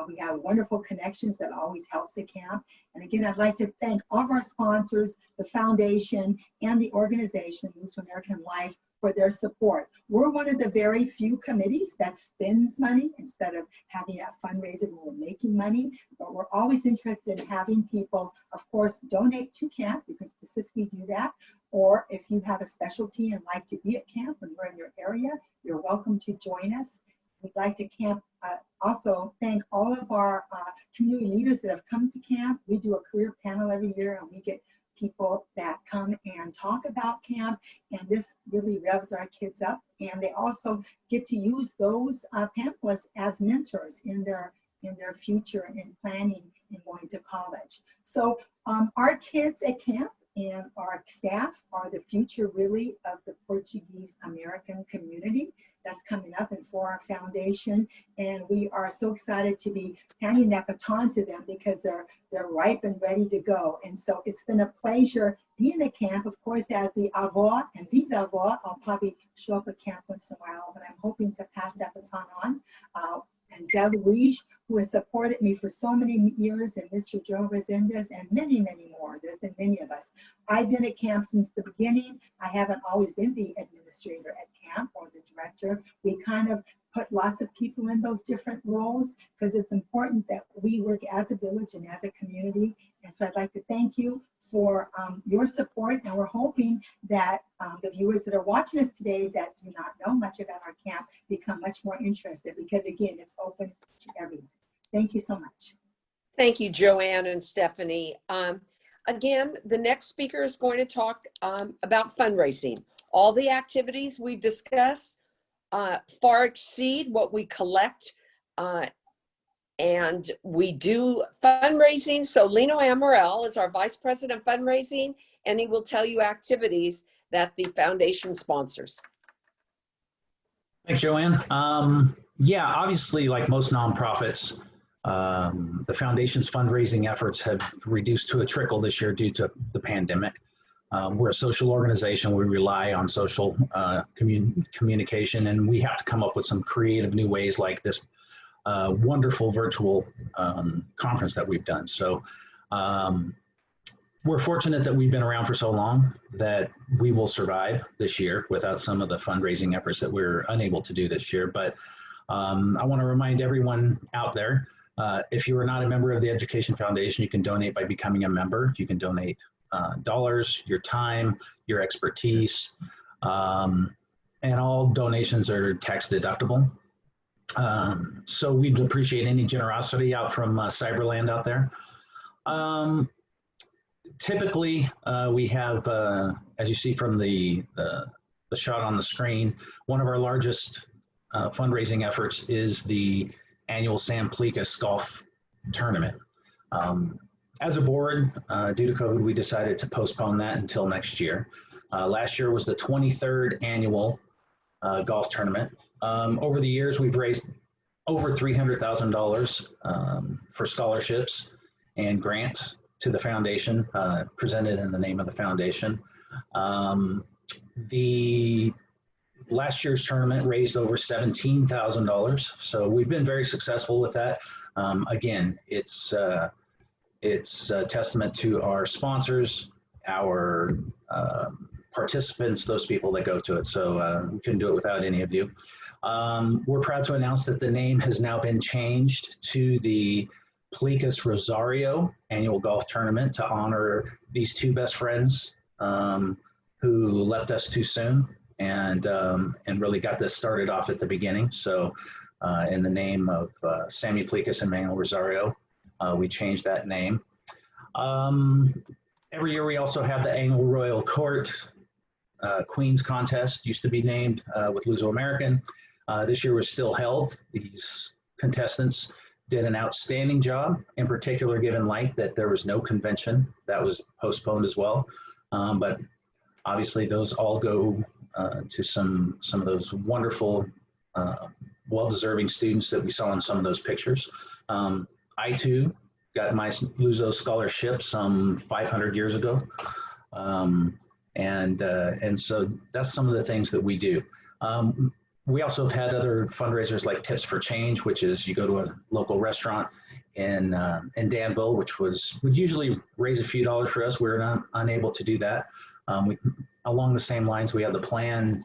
We have wonderful connections that always helps at camp. And again, I'd like to thank all of our sponsors, the foundation, and the organization, Luso American Life, for their support. We're one of the very few committees that spends money instead of having a fundraiser where we're making money, but we're always interested in having people, of course, donate to camp. You can specifically do that. Or if you have a specialty and like to be at camp and we're in your area, you're welcome to join us. We'd like to also thank all of our community leaders that have come to camp. We do a career panel every year, and we get people that come and talk about camp, and this really revs our kids up. And they also get to use those panelists as mentors in their future in planning and going to college. So our kids at camp and our staff are the future, really, of the Portuguese American community that's coming up and for our foundation. And we are so excited to be handing that baton to them because they're ripe and ready to go. And so it's been a pleasure being at camp. Of course, as the avó and vis-avó, I'll probably show up at camp once in a while, but I'm hoping to pass that baton on. And Zé Luís, who has supported me for so many years, and Mr. Joe Resendez, and many, many more. There's been many of us. I've been at camp since the beginning. I haven't always been the administrator at camp or the director. We kind of put lots of people in those different roles because it's important that we work as a village and as a community. And so I'd like to thank you for your support, and we're hoping that the viewers that are watching us today that do not know much about our camp become much more interested, because again, it's open to everyone. Thank you so much. Thank you, Joanne and Stephanie. Again, the next speaker is going to talk about fundraising. All the activities we discuss far exceed what we collect, and we do fundraising. So Lino Amaral is our Vice President of Fundraising, and he will tell you activities that the foundation sponsors. Thanks, Joanne. Yeah, obviously, like most nonprofits, the foundation's fundraising efforts have reduced to a trickle this year due to the pandemic. We're a social organization. We rely on social communication, and we have to come up with some creative new ways like this wonderful virtual conference that we've done. So we're fortunate that we've been around for so long that we will survive this year without some of the fundraising efforts that we're unable to do this year. But I want to remind everyone out there, if you are not a member of the Education Foundation, you can donate by becoming a member. You can donate dollars, your time, your expertise, and all donations are tax deductible. So we'd appreciate any generosity out from Cyberland out there. Typically, we have, as you see from the shot on the screen, one of our largest fundraising efforts is the annual San PELICAS golf tournament. As a board, due to COVID, we decided to postpone that until next year. Last year was the 23rd annual golf tournament. Over the years, we've raised over $300,000 for scholarships and grants to the foundation, presented in the name of the foundation. The last year's tournament raised over $17,000, so we've been very successful with that. Again, it's a testament to our sponsors, our participants, those people that go to it. So we couldn't do it without any of you. We're proud to announce that the name has now been changed to the PELICAS Rosario Annual Golf Tournament to honor these two best friends who left us too soon and really got this started off at the beginning. So in the name of Sammy PELICAS and Manuel Rosario, we changed that name. Every year we also have the annual Royal Court Queens Contest, used to be named with Luso American. This year was still held. These contestants did an outstanding job, in particular given light that there was no convention. That was postponed as well. But obviously those all go to some of those wonderful, well-deserving students that we saw in some of those pictures. I too got my Luso scholarship some 500 years ago. And so that's some of the things that we do. We also have had other fundraisers like Tips for Change, which is you go to a local restaurant in Danville, which would usually raise a few dollars for us. We're unable to do that. Along the same lines, we have the plan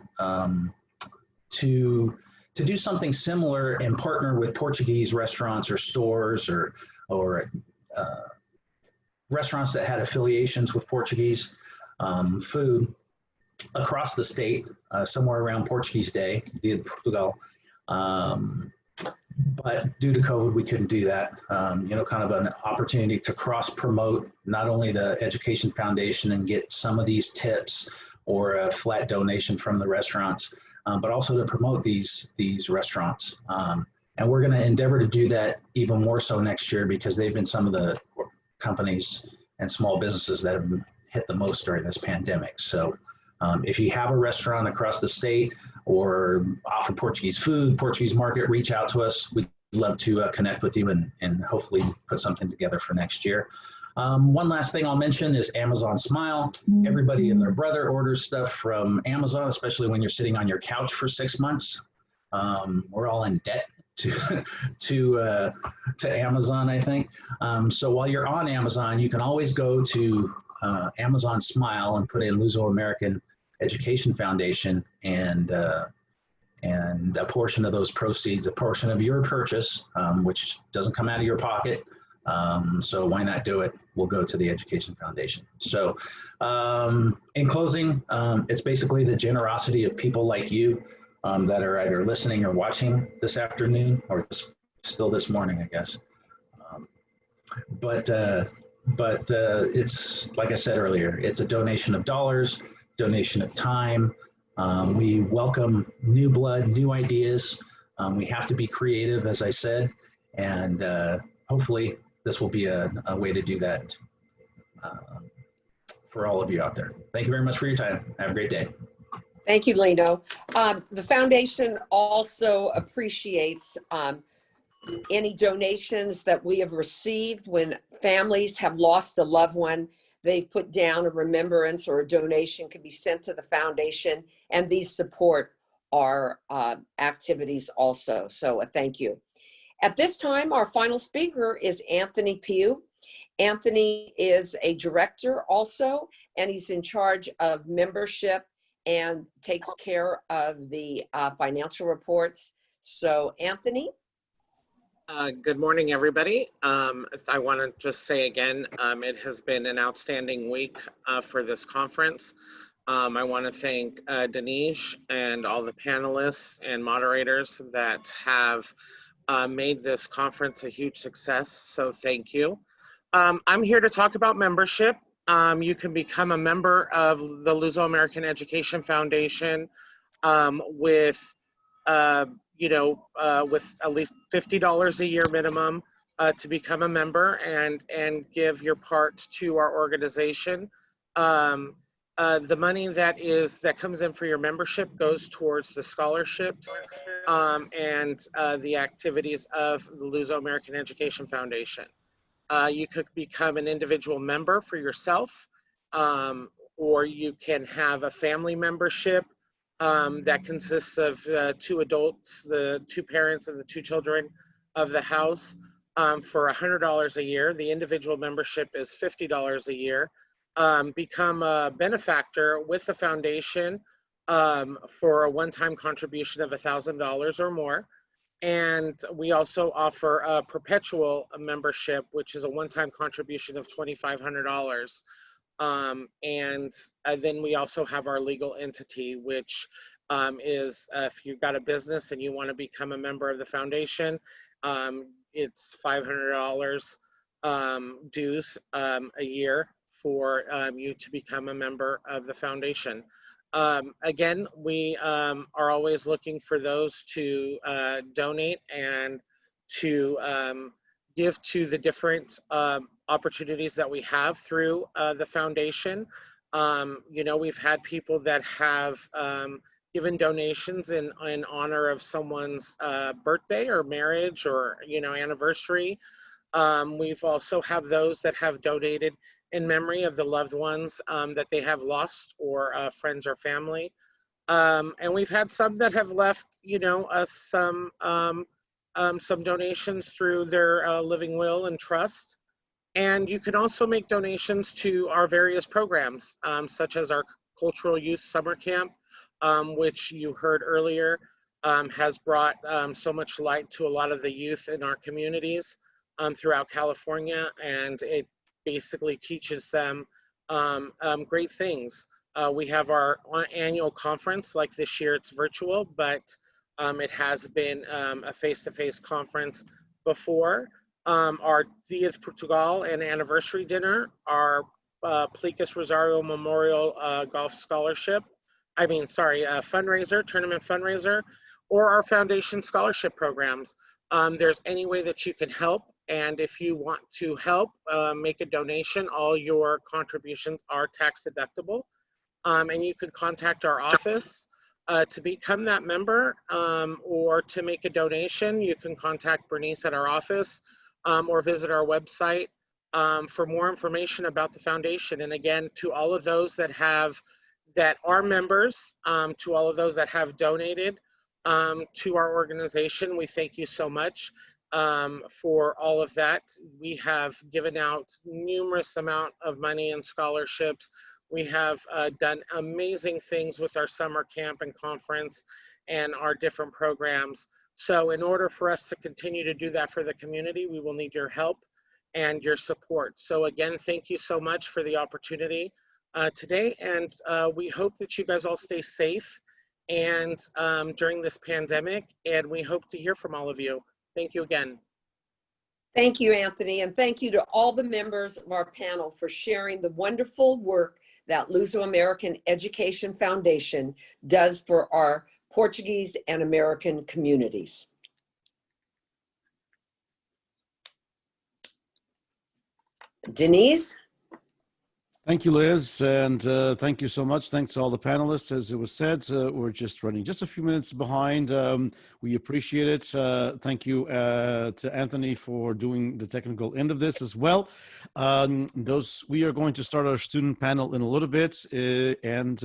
to do something similar and partner with Portuguese restaurants or stores or restaurants that had affiliations with Portuguese food across the state, somewhere around Portuguese Day, Dia de Portugal. But due to COVID, we couldn't do that. Kind of an opportunity to cross-promote not only the Education Foundation and get some of these tips or a flat donation from the restaurants, but also to promote these restaurants. And we're going to endeavor to do that even more so next year because they've been some of the companies and small businesses that have hit the most during this pandemic. So if you have a restaurant across the state or offer Portuguese food, Portuguese market, reach out to us. We'd love to connect with you and hopefully put something together for next year. One last thing I'll mention is Amazon Smile. Everybody and their brother orders stuff from Amazon, especially when you're sitting on your couch for 6 months. We're all in debt to Amazon, I think. So while you're on Amazon, you can always go to Amazon Smile and put in Luso American Education Foundation, and a portion of those proceeds, a portion of your purchase, which doesn't come out of your pocket. So why not do it? We'll go to the Education Foundation. So in closing, it's basically the generosity of people like you that are either listening or watching this afternoon, or still this morning, I guess. But it's, like I said earlier, it's a donation of dollars, donation of time. We welcome new blood, new ideas. We have to be creative, as I said, and hopefully this will be a way to do that for all of you out there. Thank you very much for your time. Have a great day. Thank you, Lino. The foundation also appreciates any donations that we have received when families have lost a loved one. They put down a remembrance or a donation can be sent to the foundation, and these support our activities also. So thank you. At this time, our final speaker is Anthony Pugh. Anthony is a director also, and he's in charge of membership and takes care of the financial reports. So Anthony. Good morning, everybody. I want to just say again, it has been an outstanding week for this conference. I want to thank Denise and all the panelists and moderators that have made this conference a huge success, so thank you. I'm here to talk about membership. You can become a member of the Luso American Education Foundation with at least $50 a year minimum to become a member and give your part to our organization. The money that comes in for your membership goes towards the scholarships and the activities of the Luso American Education Foundation. You could become an individual member for yourself, or you can have a family membership that consists of 2 adults, the 2 parents and the 2 children of the house for $100 a year. The individual membership is $50 a year. Become a benefactor with the foundation for a one-time contribution of $1,000 or more. And we also offer a perpetual membership, which is a one-time contribution of $2,500. And then we also have our legal entity, which is if you've got a business and you want to become a member of the foundation, it's $500 dues a year for you to become a member of the foundation. Again, we are always looking for those to donate and to give to the different opportunities that we have through the foundation. We've had people that have given donations in honor of someone's birthday or marriage or anniversary. We've also have those that have donated in memory of the loved ones that they have lost, or friends or family. And we've had some that have left, us some donations through their living will and trust. And you can also make donations to our various programs, such as our Cultural Youth Summer Camp, which you heard earlier, has brought so much light to a lot of the youth in our communities throughout California, and it basically teaches them great things. We have our annual conference. Like this year it's virtual, but it has been a face-to-face conference before. Our Dia de Portugal and anniversary dinner, our PELICAS Rosario Memorial Golf Scholarship, fundraiser, tournament fundraiser, or our foundation scholarship programs. There's any way that you can help And if you want to help make a donation, all your contributions are tax deductible. And you can contact our office to become that member or to make a donation. You can contact Bernice at our office or visit our website for more information about the foundation. And again, to all of those that are members, to all of those that have donated to our organization, we thank you so much for all of that. We have given out numerous amount of money and scholarships. We have done amazing things with our summer camp and conference and our different programs. So in order for us to continue to do that for the community, we will need your help and your support. So again, thank you so much for the opportunity today. And we hope that you guys all stay safe and during this pandemic, and we hope to hear from all of you. Thank you again. Thank you, Anthony, and thank you to all the members of our panel for sharing the wonderful work that Luso-American Education Foundation does for our Portuguese and American communities. Denise? Thank you, Liz, and thank you so much. Thanks to all the panelists. As it was said, we're just running just a few minutes behind. We appreciate it. Thank you to Anthony for doing the technical end of this as well. We are going to start our student panel in a little bit, and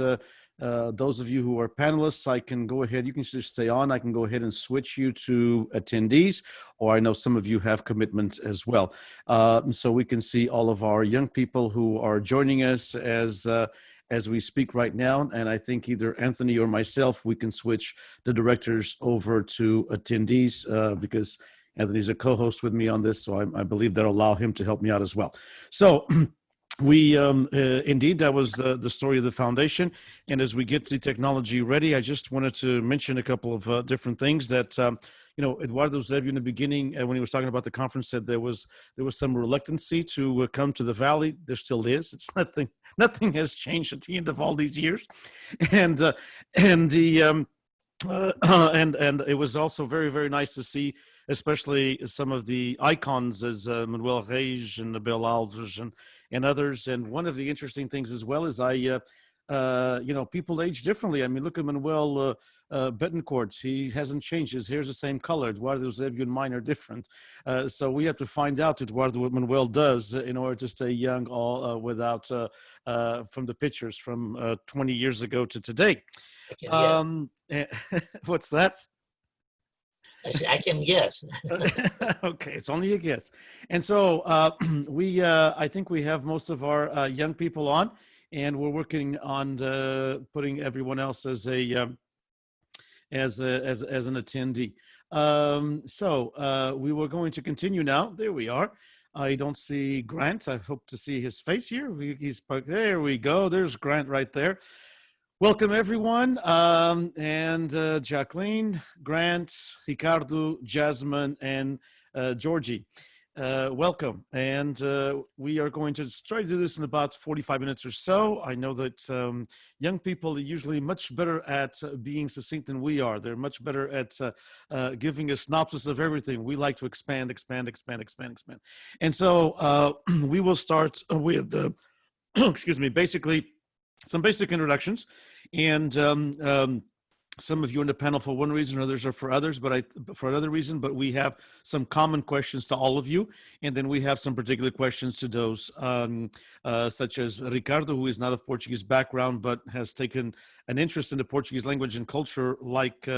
those of you who are panelists, I can go ahead, you can just stay on. I can go ahead and switch you to attendees, or I know some of you have commitments as well. So we can see all of our young people who are joining us as we speak right now. And I think either Anthony or myself, we can switch the directors over to attendees because Anthony's a co-host with me on this. So I believe that'll allow him to help me out as well. So we indeed, that was the story of the foundation. And as we get the technology ready, I just wanted to mention a couple of different things that, Eduardo Zebio in the beginning, when he was talking about the conference, said there was some reluctancy to come to the Valley. There still is. It's nothing has changed at the end of all these years. And it was also very, very nice to see, especially some of the icons as Manuel Reis and Abel Alves and others. And one of the interesting things as well is people age differently. I mean, look at Manuel Betancourt. He hasn't changed. His hair's the same color. Eduardo Zebio and mine are different. So we have to find out, Eduardo, what Manuel does in order to stay young without from the pictures from 20 years ago to today. What's that? I can guess. Okay, it's only a guess. And so I think we have most of our young people on, and we're working on putting everyone else as an attendee. So we were going to continue now. There we are. I don't see Grant. I hope to see his face here. There we go. There's Grant right there. Welcome, everyone. And Jacqueline, Grant, Ricardo, Jasmine, and Georgie. Welcome. And we are going to try to do this in about 45 minutes or so. I know that young people are usually much better at being succinct than we are. They're much better at giving a synopsis of everything. We like to expand. And so we will start with, basically some basic introductions. And some of you on the panel for one reason, others are for others, for another reason, but we have some common questions to all of you. And then we have some particular questions to those, such as Ricardo, who is not of Portuguese background, but has taken an interest in the Portuguese language and culture, like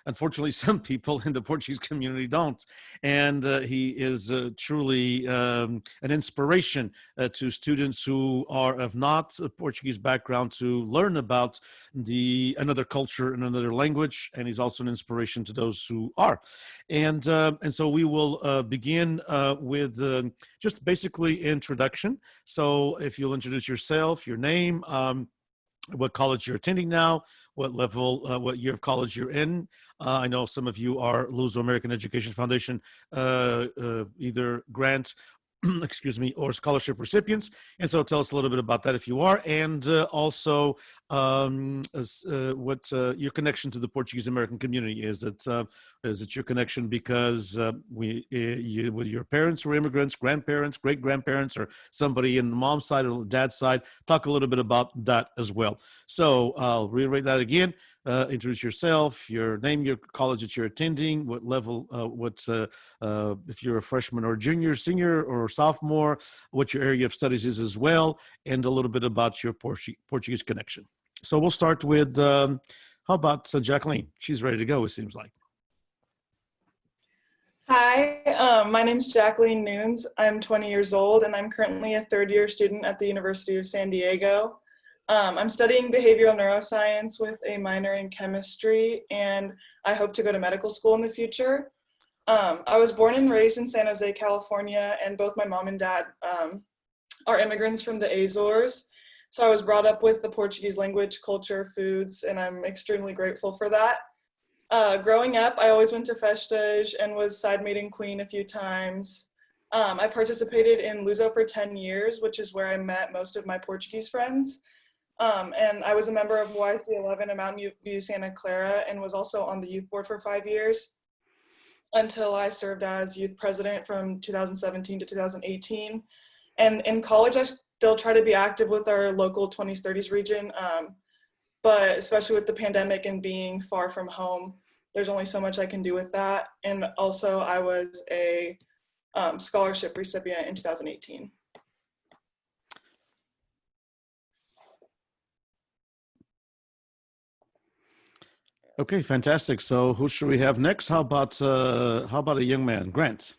unfortunately some people in the Portuguese community don't. And he is truly an inspiration to students who are of not a Portuguese background to learn about another culture and another language. And he's also an inspiration to those who are. And so we will begin with just basically introduction. So if you'll introduce yourself, your name, what college you're attending now, what level, what year of college you're in. I know some of you are Luso-American Education Foundation, either grant, or scholarship recipients. And so tell us a little bit about that if you are. And also what your connection to the Portuguese American community is. Is it your connection because with your parents were immigrants, grandparents, great grandparents, or somebody in the mom's side or dad's side? Talk a little bit about that as well. So I'll reiterate that again. Introduce yourself, your name, your college that you're attending, what level, if you're a freshman or junior, senior, or sophomore, what your area of studies is as well, and a little bit about your Portuguese connection. So we'll start with, how about Jacqueline? She's ready to go, it seems like. Hi, my name's Jacqueline Nunes. I'm 20 years old and I'm currently a third-year student at the University of San Diego. I'm studying behavioral neuroscience with a minor in chemistry, and I hope to go to medical school in the future. I was born and raised in San Jose, California, and both my mom and dad are immigrants from the Azores. So I was brought up with the Portuguese language, culture, foods, and I'm extremely grateful for that. Growing up, I always went to festas and was side maiden queen a few times. I participated in Luso for 10 years, which is where I met most of my Portuguese friends. And I was a member of YC11 at Mountain View, Santa Clara, and was also on the youth board for 5 years until I served as youth president from 2017 to 2018. And in college, I still try to be active with our local 20s, 30s region, but especially with the pandemic and being far from home, there's only so much I can do with that. And also I was a scholarship recipient in 2018. Okay, fantastic. So who should we have next? How about a young man, Grant?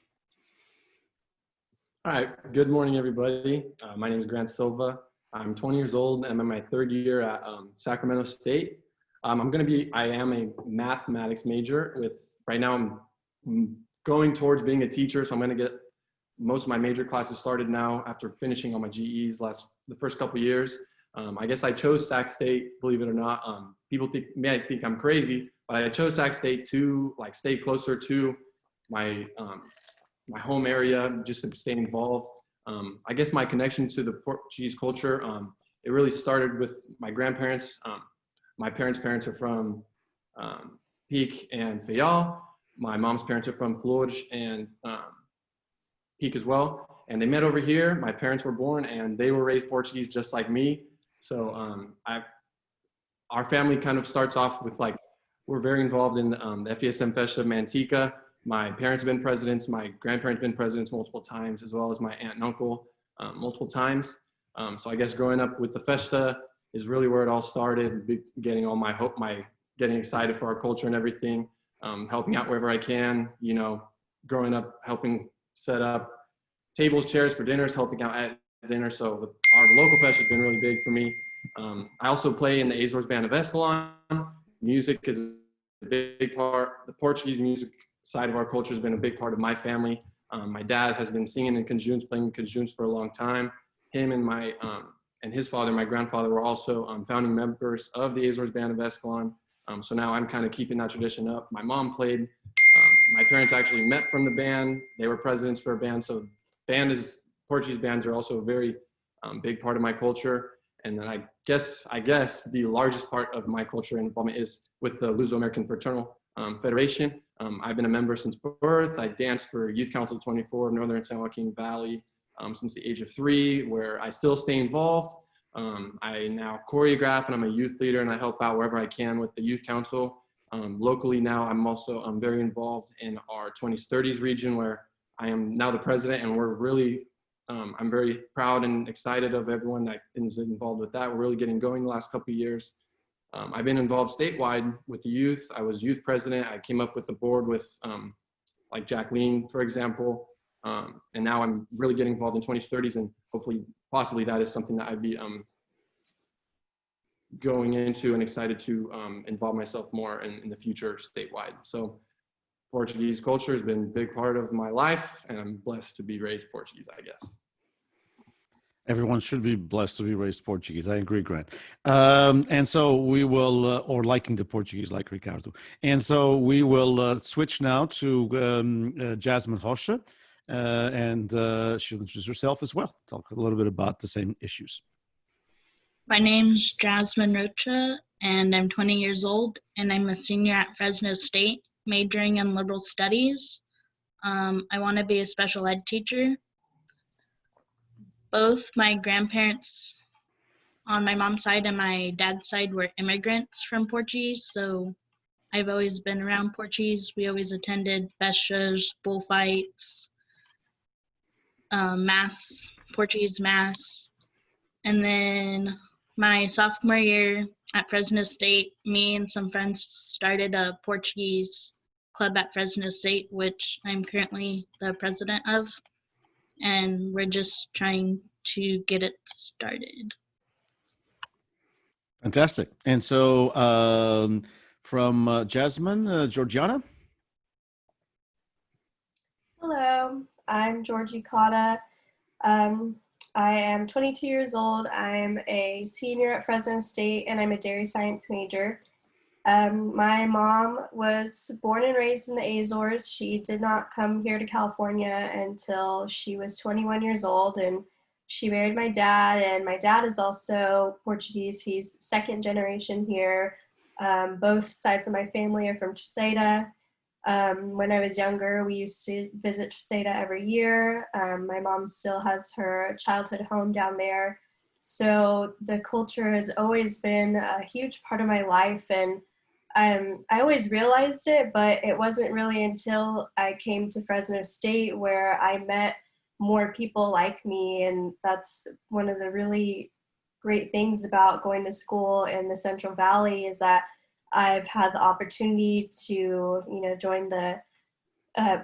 All right. Good morning, everybody. My name is Grant Silva. I'm 20 years old and I'm in my third year at Sacramento State. I am a mathematics major right now I'm going towards being a teacher. So I'm going to get most of my major classes started now after finishing all my GEs the first couple of years. I guess I chose Sac State, believe it or not. People may think I'm crazy, but I chose Sac State to stay closer to my home area, just to stay involved. I guess my connection to the Portuguese culture, it really started with my grandparents. My parents are from Peak and Fayal. My mom's parents are from Flores and Peak as well. And they met over here. My parents were born and they were raised Portuguese just like me. So our family kind of starts off with we're very involved in the FESM Festa Manteca. My parents have been presidents, my grandparents have been presidents multiple times, as well as my aunt and uncle multiple times. So I guess growing up with the Festa is really where it all started, getting all getting excited for our culture and everything, helping out wherever I can, growing up, helping set up tables, chairs for dinners, helping out at dinner. So our local Festa has been really big for me. I also play in the Azores Band of Escalon. Music is a big part. The Portuguese music side of our culture has been a big part of my family. My dad has been singing in conjunts, playing in conjunts for a long time. Him and his father, my grandfather, were also founding members of the Azores Band of Escalon. So now I'm kind of keeping that tradition up. My mom played. My parents actually met from the band. They were presidents for a band. So Portuguese bands are also a very big part of my culture. And then I guess the largest part of my culture and involvement is with the Luso-American Fraternal Federation. I've been a member since birth. I danced for Youth Council 24 of Northern San Joaquin Valley since the age of 3, where I still stay involved. I now choreograph and I'm a youth leader and I help out wherever I can with the Youth Council. Locally now, I'm also very involved in our 20s, 30s region, where I am now the president, and we're really, I'm very proud and excited of everyone that is involved with that. We're really getting going the last couple of years. I've been involved statewide with the youth. I was youth president. I came up with the board with like Jacqueline, for example. And now I'm really getting involved in 20s, 30s, and hopefully, possibly that is something that I'd be going into and excited to involve myself more in the future statewide. So Portuguese culture has been a big part of my life, and I'm blessed to be raised Portuguese, I guess. Everyone should be blessed to be raised Portuguese. I agree, Grant. And so we will, or liking the Portuguese like Ricardo. And so we will switch now to Jasmine Rocha, and she'll introduce herself as well. Talk a little bit about the same issues. My name's Jasmine Rocha, and I'm 20 years old, and I'm a senior at Fresno State, majoring in liberal studies. I want to be a special ed teacher. Both my grandparents on my mom's side and my dad's side were immigrants from Portuguese, so I've always been around Portuguese. We always attended festas, bullfights, mass, Portuguese mass. And then my sophomore year at Fresno State, me and some friends started a Portuguese club at Fresno State, which I'm currently the president of. And we're just trying to get it started. Fantastic. And so from Jasmine, Georgiana? Hello, I'm Georgie Cotta. I am 22 years old. I'm a senior at Fresno State, and I'm a dairy science major. My mom was born and raised in the Azores. She did not come here to California until she was 21 years old, and she married my dad, and my dad is also Portuguese. He's second generation here. Both sides of my family are from Treseda. When I was younger, we used to visit Treseda every year. My mom still has her childhood home down there. So the culture has always been a huge part of my life, and I always realized it, but it wasn't really until I came to Fresno State where I met more people like me, and that's one of the really great things about going to school in the Central Valley is that I've had the opportunity to, join the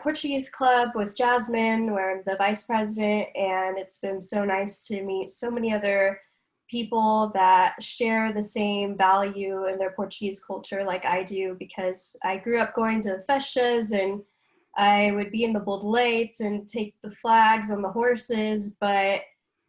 Portuguese club with Jasmine, where I'm the vice president, and it's been so nice to meet so many other people that share the same value in their Portuguese culture like I do, because I grew up going to the festas, and I would be in the Boldelates and take the flags on the horses, but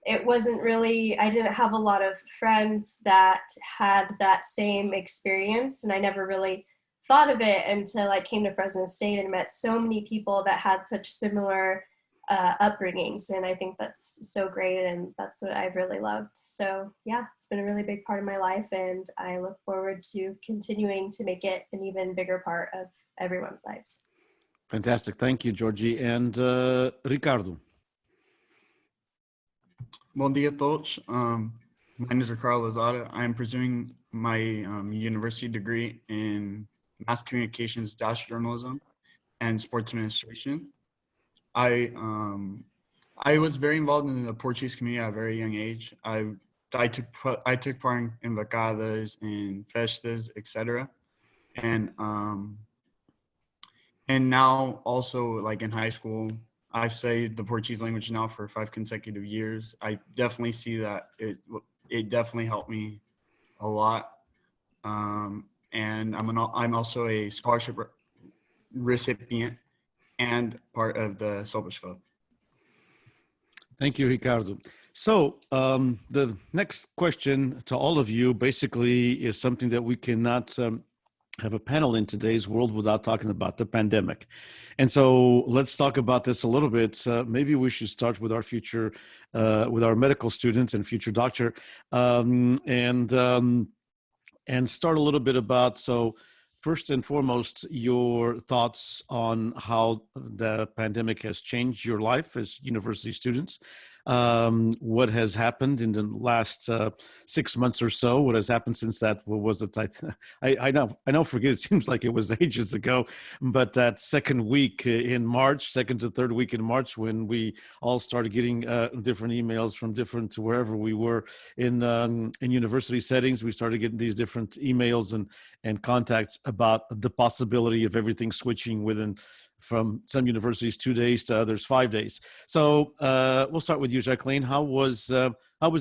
it wasn't really, I didn't have a lot of friends that had that same experience, and I never really thought of it until I came to Fresno State and met so many people that had such similar upbringings, and I think that's so great, and that's what I've really loved. So yeah, it's been a really big part of my life, and I look forward to continuing to make it an even bigger part of everyone's life. Fantastic. Thank you, Georgie. And Ricardo. Bom dia a todos. My name is Ricardo Lozada. I am pursuing my university degree in mass communications, journalism, and sports administration. I was very involved in the Portuguese community at a very young age. I took part in vacadas and festas, etc. And now also, like in high school, I've studied the Portuguese language now for 5 consecutive years. I definitely see that it definitely helped me a lot. And I'm also a scholarship recipient and part of the Sopas Club. Thank you, Ricardo. So the next question to all of you basically is something that we cannot have a panel in today's world without talking about the pandemic. And so let's talk about this a little bit. Maybe we should start with our future, with our medical students and future doctor, and start a little bit about, so first and foremost, your thoughts on how the pandemic has changed your life as university students. What has happened in the last 6 months or so? What has happened since that? What was it? I now forget. It seems like it was ages ago, but that second week in March, second to third week in March, when we all started getting different emails from different, wherever we were in university settings, we started getting these different emails and contacts about the possibility of everything switching within, from some universities 2 days to others 5 days. So we'll start with you, Jacqueline. How was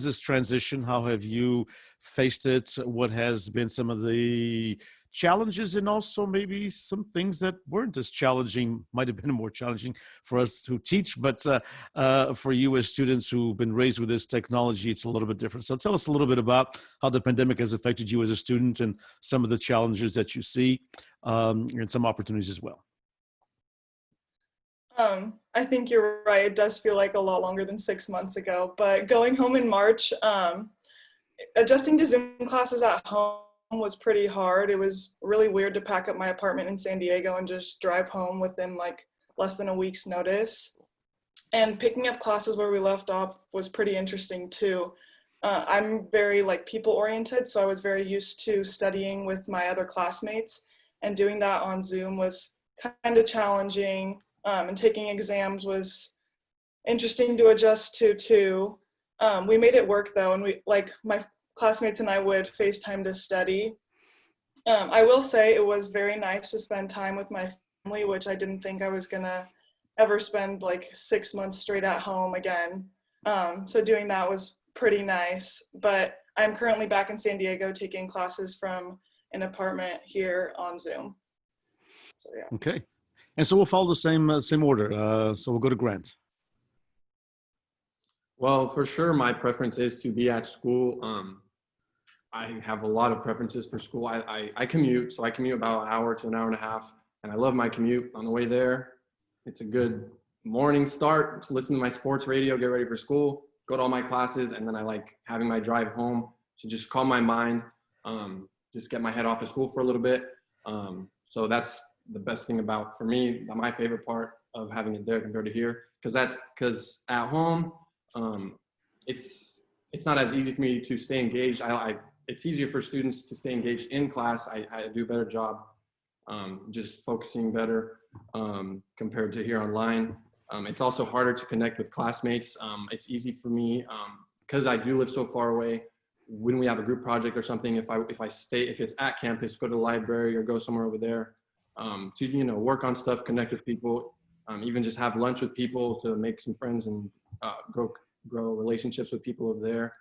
this transition? How have you faced it? What has been some of the challenges, and also maybe some things that weren't as challenging, might have been more challenging for us who teach, but for you as students who've been raised with this technology, it's a little bit different. So tell us a little bit about how the pandemic has affected you as a student and some of the challenges that you see, and some opportunities as well. I think you're right. It does feel like a lot longer than 6 months ago, but going home in March, adjusting to Zoom classes at home was pretty hard. It was really weird to pack up my apartment in San Diego and just drive home within like less than a week's notice. And picking up classes where we left off was pretty interesting too. I'm very like people oriented, so I was very used to studying with my other classmates, and doing that on Zoom was kind of challenging, and taking exams was interesting to adjust to too. We made it work though, and we like my classmates and I would FaceTime to study. I will say it was very nice to spend time with my family, which I didn't think I was gonna ever spend like 6 months straight at home again. So doing that was pretty nice, but I'm currently back in San Diego taking classes from an apartment here on Zoom. So yeah. Okay. And so we'll follow the same order. So we'll go to Grant. Well, for sure, my preference is to be at school. I have a lot of preferences for school. I commute, so I commute about an hour to an hour and a half, and I love my commute. On the way there, it's a good morning start to listen to my sports radio, get ready for school, go to all my classes, and then I like having my drive home to just calm my mind, just get my head off of school for a little bit. So that's the best thing about, for me, my favorite part of having it there compared to here, because at home, it's not as easy for me to stay engaged. It's easier for students to stay engaged in class. I do a better job just focusing better compared to here online. It's also harder to connect with classmates. It's easy for me because I do live so far away. When we have a group project or something, if it's at campus, go to the library or go somewhere over there to work on stuff, connect with people, even just have lunch with people to make some friends and grow relationships with people over there.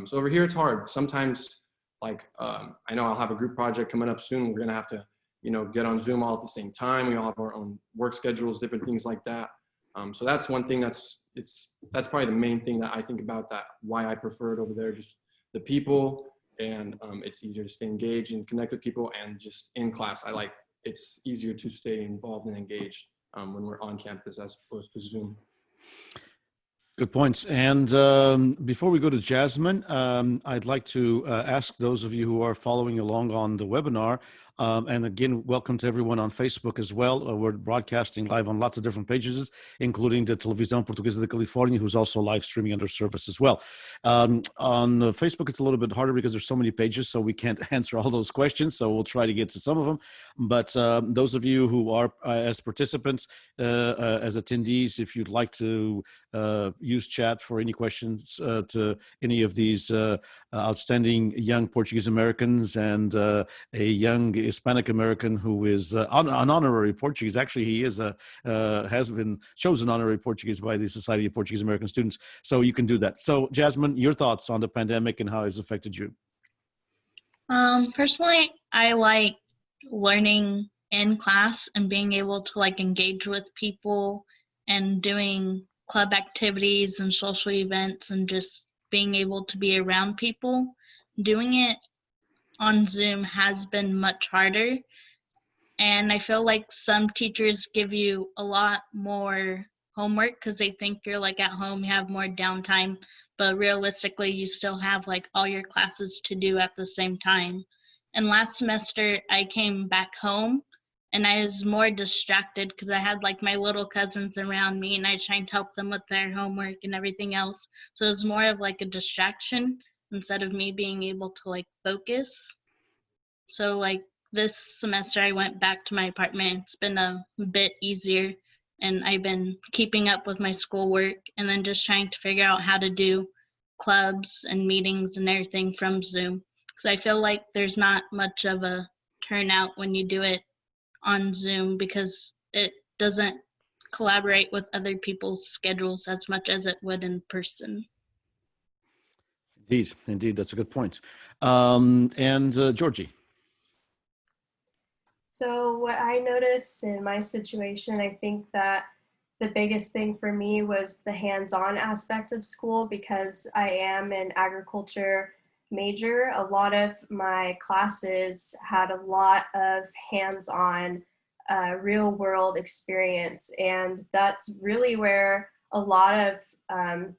So over here it's hard. Sometimes, like I know I'll have a group project coming up soon. We're gonna have to get on Zoom all at the same time. We all have our own work schedules, different things like that. So that's one thing that's probably the main thing that I think about, that why I prefer it over there, just the people, and it's easier to stay engaged and connect with people, and just in class, it's easier to stay involved and engaged when we're on campus as opposed to Zoom. Good points. And before we go to Jasmine, I'd like to ask those of you who are following along on the webinar, and again, welcome to everyone on Facebook as well. We're broadcasting live on lots of different pages, including the Televisão Portuguesa de California, who's also live streaming under service as well. On Facebook, it's a little bit harder because there's so many pages, so we can't answer all those questions. So we'll try to get to some of them. But those of you who are as participants, as attendees, if you'd like to use chat for any questions to any of these outstanding young Portuguese Americans and a young Hispanic American who is an honorary Portuguese. Actually, he is has been chosen honorary Portuguese by the Society of Portuguese American Students. So you can do that. So Jasmine, your thoughts on the pandemic and how it's affected you? Personally, I like learning in class and being able to engage with people and doing club activities and social events and just being able to be around people. Doing it on Zoom has been much harder, and I feel like some teachers give you a lot more homework because they think you're at home, you have more downtime, but realistically you still have all your classes to do at the same time. And last semester I came back home and I was more distracted because I had my little cousins around me and I was trying to help them with their homework and everything else. So it was more of a distraction instead of me being able to focus. So this semester I went back to my apartment. It's been a bit easier and I've been keeping up with my schoolwork and then just trying to figure out how to do clubs and meetings and everything from Zoom. Because I feel like there's not much of a turnout when you do it on Zoom because it doesn't collaborate with other people's schedules as much as it would in person. Indeed, that's a good point. And Georgie. So what I noticed in my situation, I think that the biggest thing for me was the hands-on aspect of school because I am an agriculture major. A lot of my classes had a lot of hands-on real-world experience, and that's really where a lot of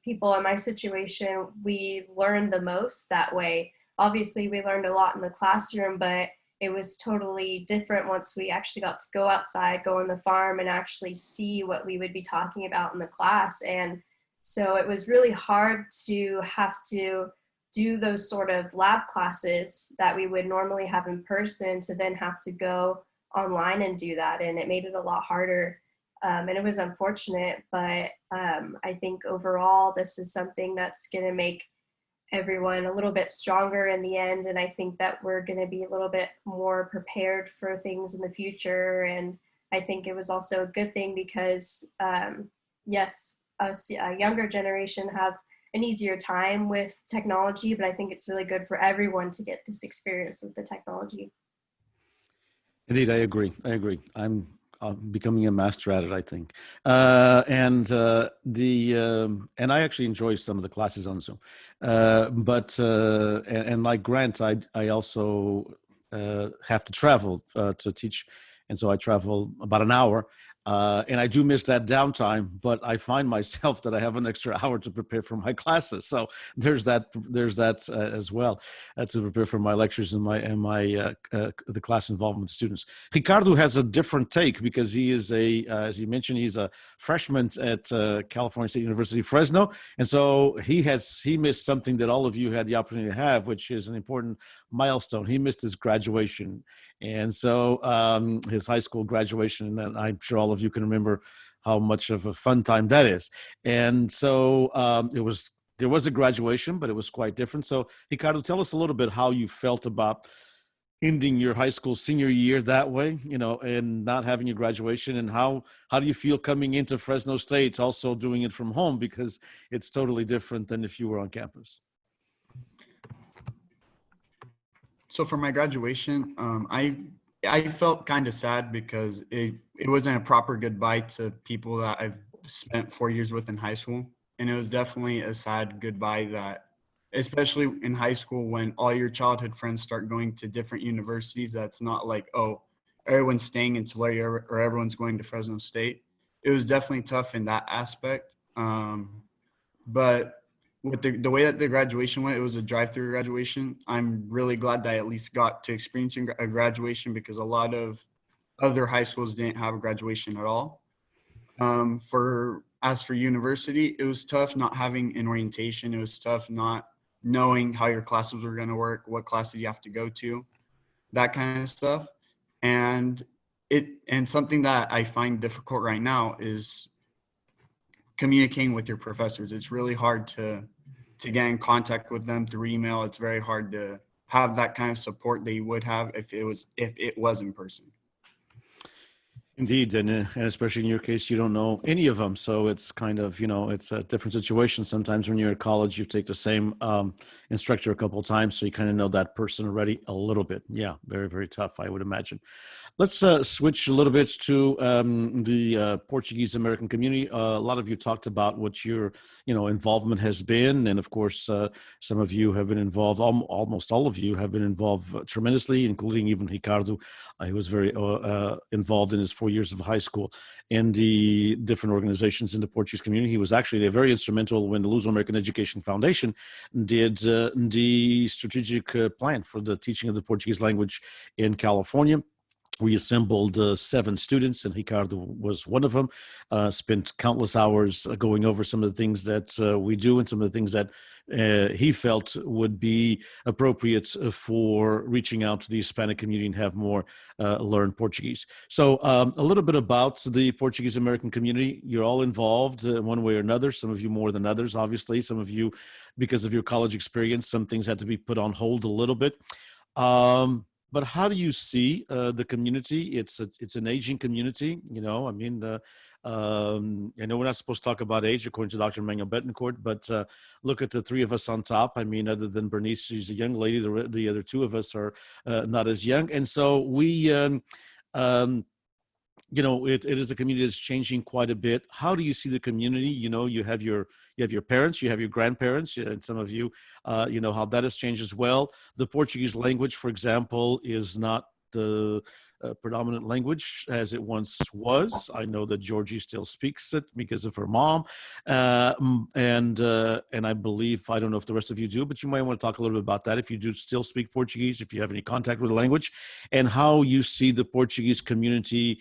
people in my situation, we learned the most that way. Obviously, we learned a lot in the classroom, but it was totally different once we actually got to go outside, go on the farm, and actually see what we would be talking about in the class. And so it was really hard to have to do those sort of lab classes that we would normally have in person to then have to go online and do that. And it made it a lot harder. And it was unfortunate, but I think overall this is something that's going to make everyone a little bit stronger in the end. And I think that we're going to be a little bit more prepared for things in the future. And I think it was also a good thing because, yes, us, a younger generation have an easier time with technology, but I think it's really good for everyone to get this experience with the technology. Indeed, I agree. I'm becoming a master at it, I think. And I actually enjoy some of the classes on Zoom. But like Grant, I also have to travel to teach. And so I travel about an hour. And I do miss that downtime, but I find myself that I have an extra hour to prepare for my classes. So there's that as well to prepare for my lectures and the class involvement with students. Ricardo has a different take because he is as you mentioned, he's a freshman at California State University, Fresno, and so he missed something that all of you had the opportunity to have, which is an important milestone. He missed his graduation. And so his high school graduation, and I'm sure all of you can remember how much of a fun time that is. And so there was a graduation, but it was quite different. So Ricardo, tell us a little bit how you felt about ending your high school senior year that way, and not having your graduation, and how do you feel coming into Fresno State, also doing it from home, because it's totally different than if you were on campus. So for my graduation, I felt kind of sad because it wasn't a proper goodbye to people that I've spent 4 years with in high school. And it was definitely a sad goodbye that, especially in high school, when all your childhood friends start going to different universities, that's not like, oh, everyone's staying in Tulare or everyone's going to Fresno State. It was definitely tough in that aspect. But with the way that the graduation went, it was a drive-through graduation. I'm really glad that I at least got to experience a graduation, because a lot of other high schools didn't have a graduation at all. As for university, it was tough not having an orientation. It was tough not knowing how your classes were going to work, what classes you have to go to, that kind of stuff. And something that I find difficult right now is communicating with your professors. It's really hard to get in contact with them through email. It's very hard to have that kind of support that you would have if it was in person. Indeed, and especially in your case, you don't know any of them, so it's kind of, it's a different situation. Sometimes when you're at college, you take the same instructor a couple of times, so you kind of know that person already a little bit. Yeah, very, very tough, I would imagine. Let's switch a little bit to the Portuguese American community. A lot of you talked about what your, involvement has been, and of course, some of you have been involved. Almost all of you have been involved tremendously, including even Ricardo. He was very involved in his 4 years of high school in the different organizations in the Portuguese community. He was actually very instrumental when the Luso-American Education Foundation did the strategic plan for the teaching of the Portuguese language in California. We assembled 7 students, and Ricardo was one of them. Spent countless hours going over some of the things that we do and some of the things that he felt would be appropriate for reaching out to the Hispanic community and have more learn Portuguese. So a little bit about the Portuguese American community. You're all involved one way or another, some of you more than others, obviously. Some of you, because of your college experience, some things had to be put on hold a little bit. But how do you see the community? It's an aging community, I know we're not supposed to talk about age according to Dr. Manuel Betancourt, but look at the 3 of us on top. I mean, other than Bernice, she's a young lady. The other 2 of us are not as young. And so we, it is a community that's changing quite a bit. How do you see the community? You have your parents, you have your grandparents, and some of you, how that has changed as well. The Portuguese language, for example, is not predominant language as it once was. I know that Georgie still speaks it because of her mom, and I believe, I don't know if the rest of you do, but you might want to talk a little bit about that if you do still speak Portuguese, if you have any contact with the language, and how you see the Portuguese community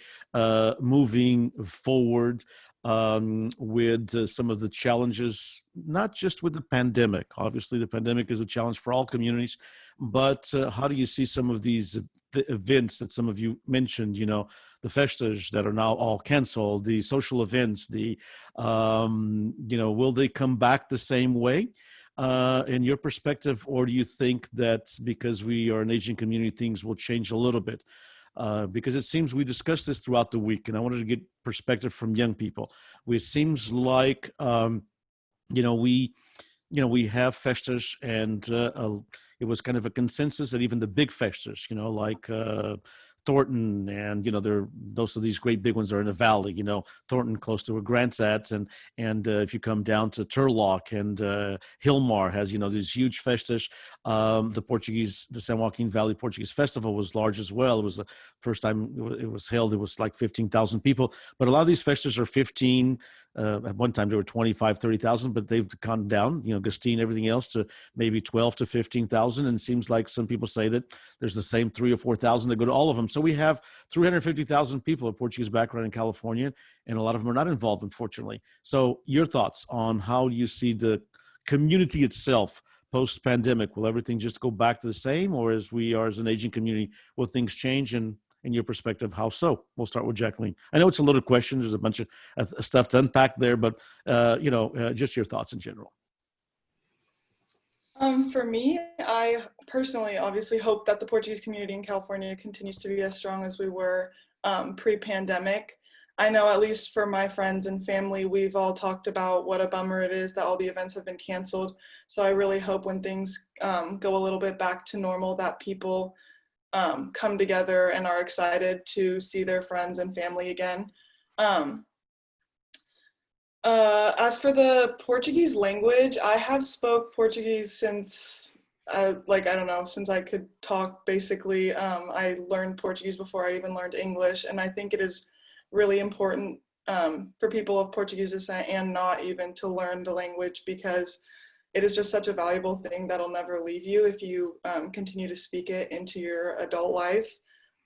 moving forward with some of the challenges, not just with the pandemic. Obviously, the pandemic is a challenge for all communities, but how do you see some of these the events that some of you mentioned, you know, the festas that are now all canceled, the social events, the, you know, will they come back the same way in your perspective, or do you think that because we are an Asian community, things will change a little bit? Because it seems we discussed this throughout the week, and I wanted to get perspective from young people. It seems like, you know, we have festas, and it was kind of a consensus that even the big festas, you know, like Thornton, and you know, those of these great big ones are in the valley. You know, Thornton close to where Grant's at, and if you come down to Turlock, and Hillmar has, you know, these huge festas. The San Joaquin Valley Portuguese Festival was large as well. It was the first time it was held. It was like 15,000 people, but a lot of these festas are 15. At one time there were 25, 30,000, but they've gone down, you know, Gustine, everything else, to maybe 12 to 15,000. And it seems like some people say that there's the same 3,000 or 4,000 that go to all of them. So we have 350,000 people of Portuguese background in California, and a lot of them are not involved, unfortunately. So your thoughts on how you see the community itself post-pandemic? Will everything just go back to the same, or as we are as an Asian community, will things change? And in your perspective, how so? We'll start with Jacqueline. I know it's a loaded question. There's a bunch of stuff to unpack there, but you know, just your thoughts in general. For me, I personally obviously hope that the Portuguese community in California continues to be as strong as we were pre-pandemic. I know, at least for my friends and family, we've all talked about what a bummer it is that all the events have been canceled. So I really hope when things go a little bit back to normal, that people come together and are excited to see their friends and family again. As for the Portuguese language, I have spoke Portuguese since, since I could talk, basically. I learned Portuguese before I even learned English, and I think it is really important for people of Portuguese descent and not even to learn the language, because it is just such a valuable thing that'll never leave you if you continue to speak it into your adult life.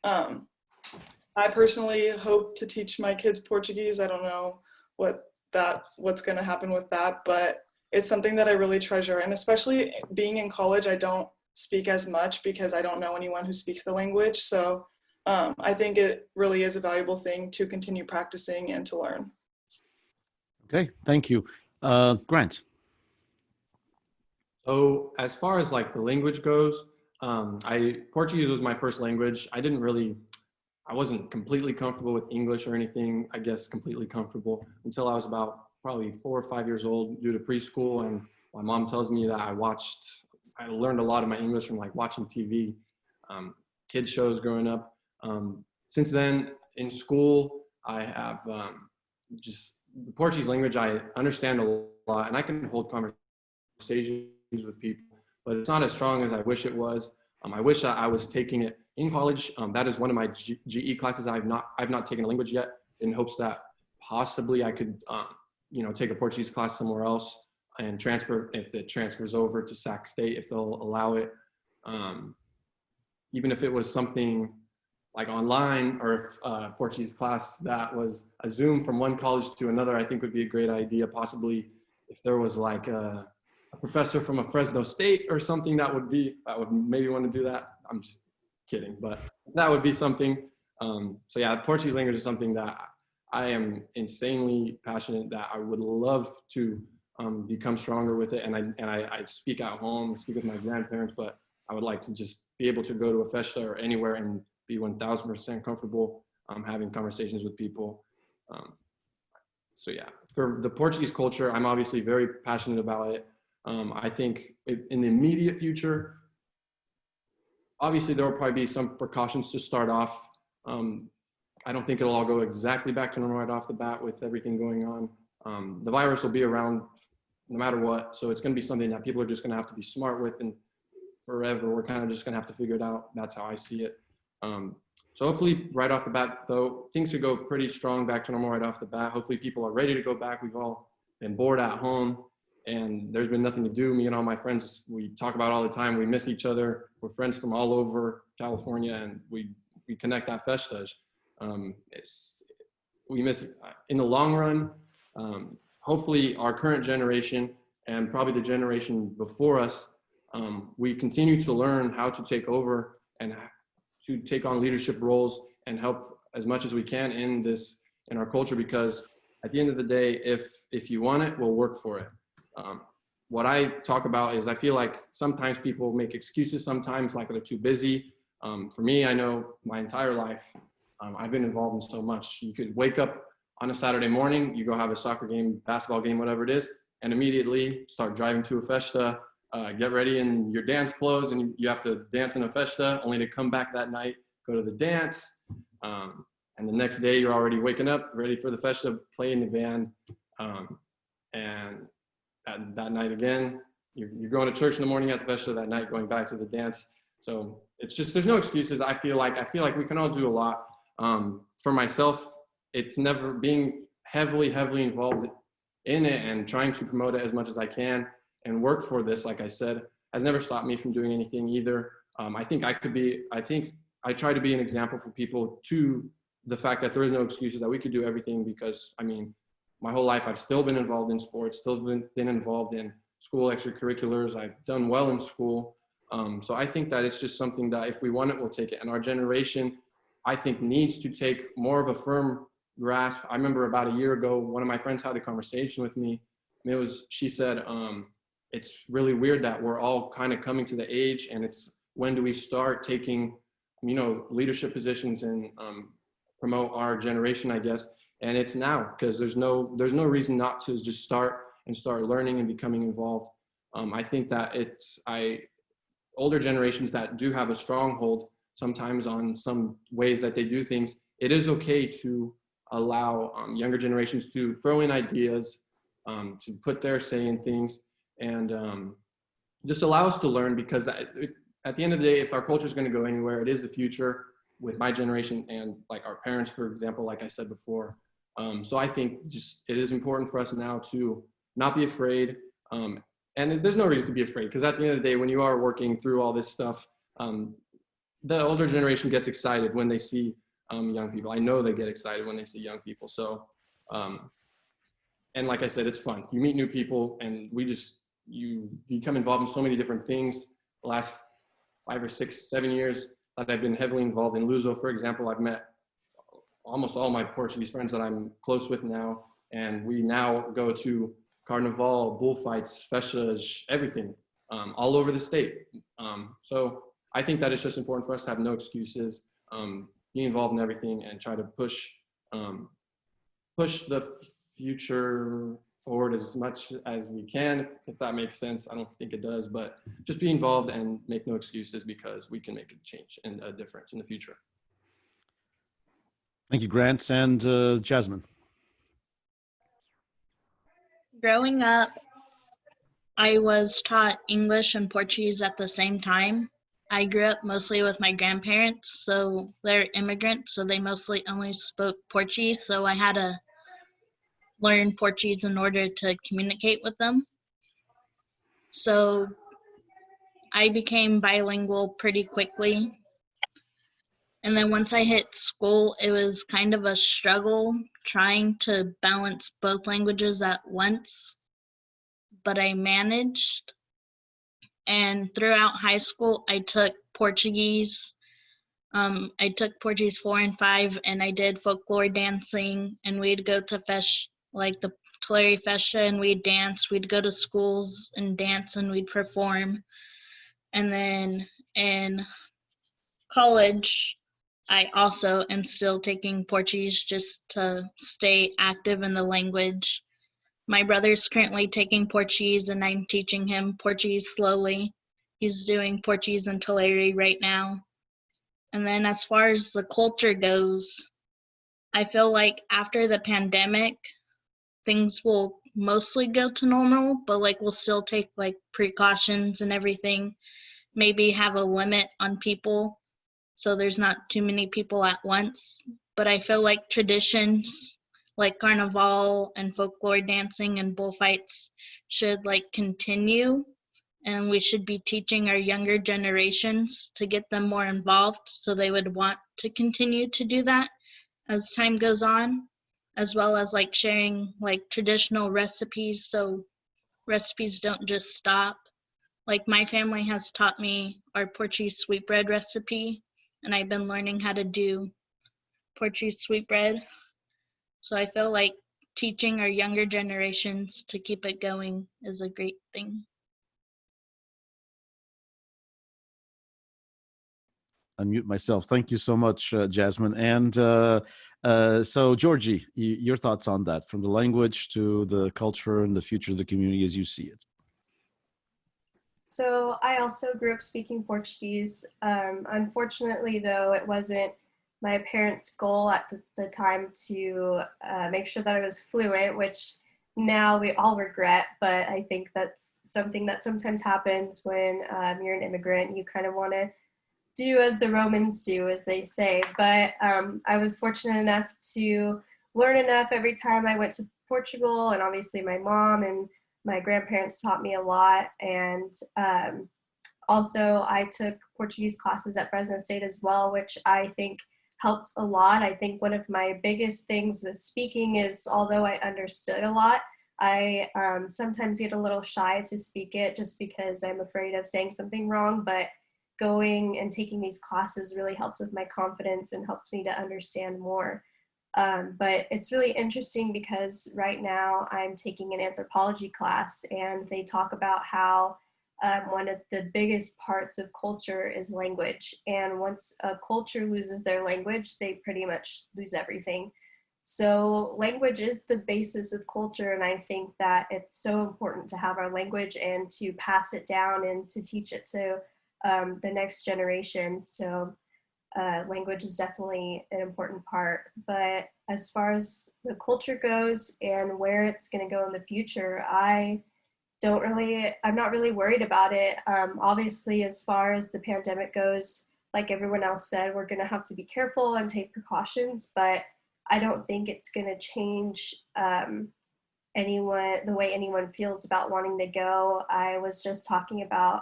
I personally hope to teach my kids Portuguese. I don't know what's going to happen with that, but it's something that I really treasure. And especially being in college, I don't speak as much because I don't know anyone who speaks the language. So I think it really is a valuable thing to continue practicing and to learn. Okay, thank you. Grant. So as far as like the language goes, Portuguese was my first language. I wasn't completely comfortable with English or anything, I guess completely comfortable, until I was about probably 4 or 5 years old due to preschool. And my mom tells me that I learned a lot of my English from like watching TV, kids shows growing up. Since then in school, I have just the Portuguese language I understand a lot, and I can hold conversations with people, but it's not as strong as I wish it was. I wish I was taking it in college. That is one of my GE classes. I've not taken a language yet, in hopes that possibly I could, take a Portuguese class somewhere else and transfer, if it transfers over to Sac State, if they'll allow it. Even if it was something like online, or if a Portuguese class that was a Zoom from one college to another, I think would be a great idea. Possibly if there was like a professor from a Fresno State or something, I would maybe want to do that. I'm just kidding, but that would be something. So yeah, Portuguese language is something that I am insanely passionate, that I would love to become stronger with it. And I speak at home, speak with my grandparents, but I would like to just be able to go to a festa or anywhere and be 1000% comfortable having conversations with people. So yeah, for the Portuguese culture, I'm obviously very passionate about it. I think in the immediate future, obviously there will probably be some precautions to start off. I don't think it'll all go exactly back to normal right off the bat with everything going on. The virus will be around no matter what, so it's going to be something that people are just going to have to be smart with, and forever we're kind of just going to have to figure it out. That's how I see it. So hopefully right off the bat, though, things could go pretty strong back to normal right off the bat. Hopefully people are ready to go back. We've all been bored at home and there's been nothing to do. Me and all my friends, we talk about all the time. We miss each other. We're friends from all over California and we connect at festas. We miss in the long run. Hopefully our current generation and probably the generation before us, we continue to learn how to take over and to take on leadership roles and help as much as we can in our culture, because at the end of the day, if you want it, we'll work for it. What I talk about is I feel like sometimes people make excuses sometimes, like they're too busy. For me, I know my entire life, I've been involved in so much. You could wake up on a Saturday morning, you go have a soccer game, basketball game, whatever it is, and immediately start driving to a festa, get ready in your dance clothes, and you have to dance in a festa, only to come back that night, go to the dance, and the next day you're already waking up, ready for the festa, play in the band, and that night again, you're going to church in the morning at the festa, that night going back to the dance. So it's just, there's no excuses. I feel like we can all do a lot. For myself, it's never being heavily involved in it and trying to promote it as much as I can and work for this, like I said, has never stopped me from doing anything either. I think I try to be an example for people to the fact that there is no excuses, that we could do everything, because I mean, my whole life I've still been involved in sports, still been involved in school extracurriculars. I've done well in school. So I think that it's just something that if we want it, we'll take it. And our generation, I think, needs to take more of a firm grasp. I remember about a year ago, one of my friends had a conversation with me. And she said, it's really weird that we're all kind of coming to the age, and it's when do we start taking, leadership positions and promote our generation, I guess. And it's now, because there's no reason not to just start learning and becoming involved. I think that older generations that do have a stronghold sometimes on some ways that they do things, it is okay to allow younger generations to throw in ideas, to put their say in things, and just allow us to learn, because at the end of the day, if our culture is going to go anywhere, it is the future with my generation and like our parents, for example, like I said before. So I think just it is important for us now to not be afraid. And there's no reason to be afraid, because at the end of the day, when you are working through all this stuff, the older generation gets excited when they see young people. I know they get excited when they see young people. So, and like I said, it's fun. You meet new people, and you become involved in so many different things. The last 5 or 6, 7 years that I've been heavily involved in Luso, for example, I've met almost all my Portuguese friends that I'm close with now, and we now go to Carnival, bullfights, festas, everything, all over the state. So I think that it's just important for us to have no excuses, be involved in everything, and try to push the future forward as much as we can, if that makes sense. I don't think it does, but just be involved and make no excuses, because we can make a change and a difference in the future. Thank you, Grant. And Jasmine. Growing up, I was taught English and Portuguese at the same time. I grew up mostly with my grandparents, so they're immigrants, so they mostly only spoke Portuguese, so I had to learn Portuguese in order to communicate with them. So I became bilingual pretty quickly. And then once I hit school, it was kind of a struggle trying to balance both languages at once, but I managed. And throughout high school, I took Portuguese. I took Portuguese 4 and 5, and I did folklore dancing, and we'd go to like the Tulare Festa, and we'd dance. We'd go to schools and dance, and we'd perform. And then in college, I also am still taking Portuguese just to stay active in the language. My brother's currently taking Portuguese, and I'm teaching him Portuguese slowly. He's doing Portuguese in Tulare right now. And then as far as the culture goes, I feel like after the pandemic, things will mostly go to normal, but like we'll still take like precautions and everything, maybe have a limit on people. so there's not too many people at once. But I feel like traditions like carnival and folklore dancing and bullfights should like continue, and we should be teaching our younger generations to get them more involved so they would want to continue to do that as time goes on, as well as like sharing like traditional recipes so recipes don't just stop. Like my family has taught me our Portuguese sweetbread recipe, and I've been learning how to do Portuguese sweetbread. So I feel like teaching our younger generations to keep it going is a great thing. Unmute myself. Thank you so much, Jasmine. And so, Georgie, your thoughts on that, from the language to the culture and the future of the community as you see it. So I also grew up speaking Portuguese. Unfortunately, though, it wasn't my parents' goal at the time to make sure that I was fluent, which now we all regret, but I think that's something that sometimes happens when you're an immigrant. You kind of want to do as the Romans do, as they say. But I was fortunate enough to learn enough every time I went to Portugal, and obviously my mom and my grandparents taught me a lot. And also I took Portuguese classes at Fresno State as well, which I think helped a lot. I think one of my biggest things with speaking is, although I understood a lot, I sometimes get a little shy to speak it just because I'm afraid of saying something wrong. But going and taking these classes really helped with my confidence and helped me to understand more. But it's really interesting because right now I'm taking an anthropology class, and they talk about how one of the biggest parts of culture is language. And once a culture loses their language, they pretty much lose everything. So language is the basis of culture, and I think that it's so important to have our language and to pass it down and to teach it to the next generation. So language is definitely an important part. But as far as the culture goes and where it's going to go in the future, I'm not really worried about it. Obviously, as far as the pandemic goes, like everyone else said, we're going to have to be careful and take precautions, but I don't think it's going to change the way anyone feels about wanting to go. I was just talking about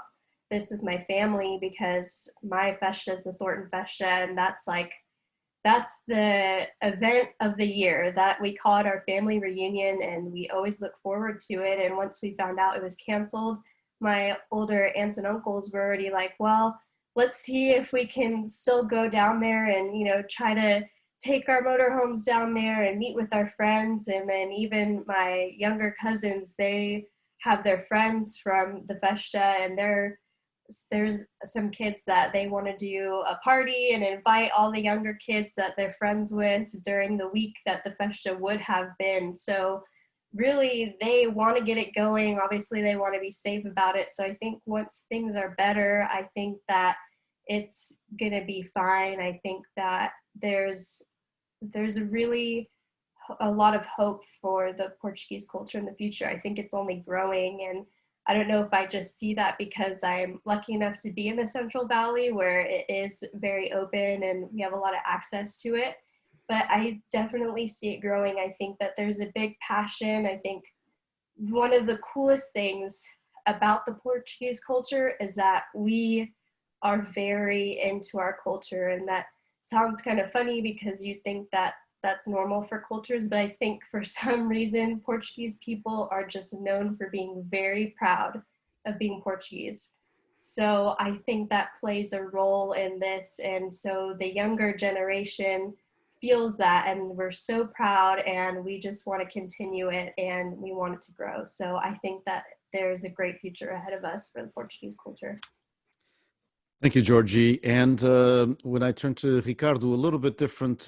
this with my family because my festa is the Thornton Festa, and that's the event of the year that we call it our family reunion, and we always look forward to it. And once we found out it was canceled, my older aunts and uncles were already like, well, let's see if we can still go down there and, try to take our motorhomes down there and meet with our friends. And then even my younger cousins, they have their friends from the festa, and there's some kids that they want to do a party and invite all the younger kids that they're friends with during the week that the festa would have been. So really, they want to get it going. Obviously, they want to be safe about it. So I think once things are better, I think that it's going to be fine. I think that there's really a lot of hope for the Portuguese culture in the future. I think it's only growing, and I don't know if I just see that because I'm lucky enough to be in the Central Valley where it is very open and we have a lot of access to it, but I definitely see it growing. I think that there's a big passion. I think one of the coolest things about the Portuguese culture is that we are very into our culture, and that sounds kind of funny because you think that that's normal for cultures, but I think for some reason, Portuguese people are just known for being very proud of being Portuguese. So I think that plays a role in this. And so the younger generation feels that, and we're so proud, and we just want to continue it, and we want it to grow. So I think that there's a great future ahead of us for the Portuguese culture. Thank you, Georgie. And when I turn to Ricardo, a little bit different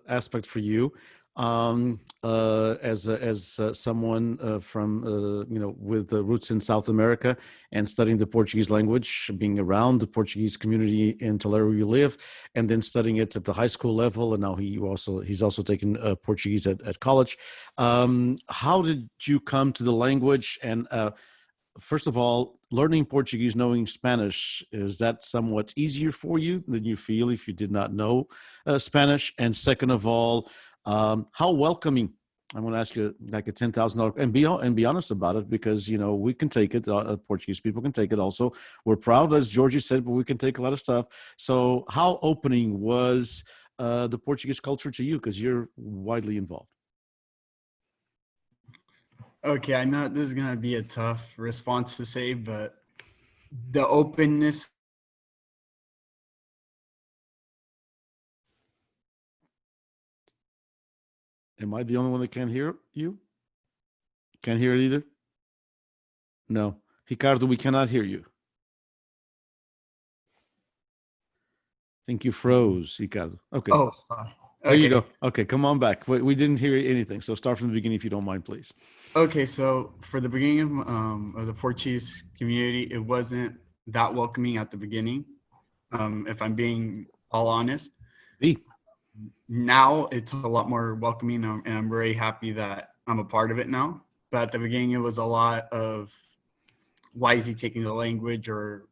aspect for you, as someone from with roots in South America and studying the Portuguese language, being around the Portuguese community in Tulare where you live, and then studying it at the high school level, and now he's also taken Portuguese at college. How did you come to the language, and first of all, learning Portuguese, knowing Spanish, is that somewhat easier for you than you feel if you did not know Spanish? And second of all, how welcoming? I'm going to ask you like a $10,000 and be honest about it, because we can take it. Portuguese people can take it. Also, we're proud, as Georgie said, but we can take a lot of stuff. So, how opening was the Portuguese culture to you? Because you're widely involved. Okay, I know this is gonna be a tough response to say, but the openness. Am I the only one that can't hear you? Can't hear it either? No. Ricardo, we cannot hear you. I think you froze, Ricardo. Okay. Oh, sorry. There you go. Okay, come on back. We didn't hear anything, so start from the beginning if you don't mind, please. Okay, so for the beginning of the Portuguese community, it wasn't that welcoming at the beginning, if I'm being all honest. Now it's a lot more welcoming, and I'm very happy that I'm a part of it now. But at the beginning, it was a lot of, why is he taking the language, or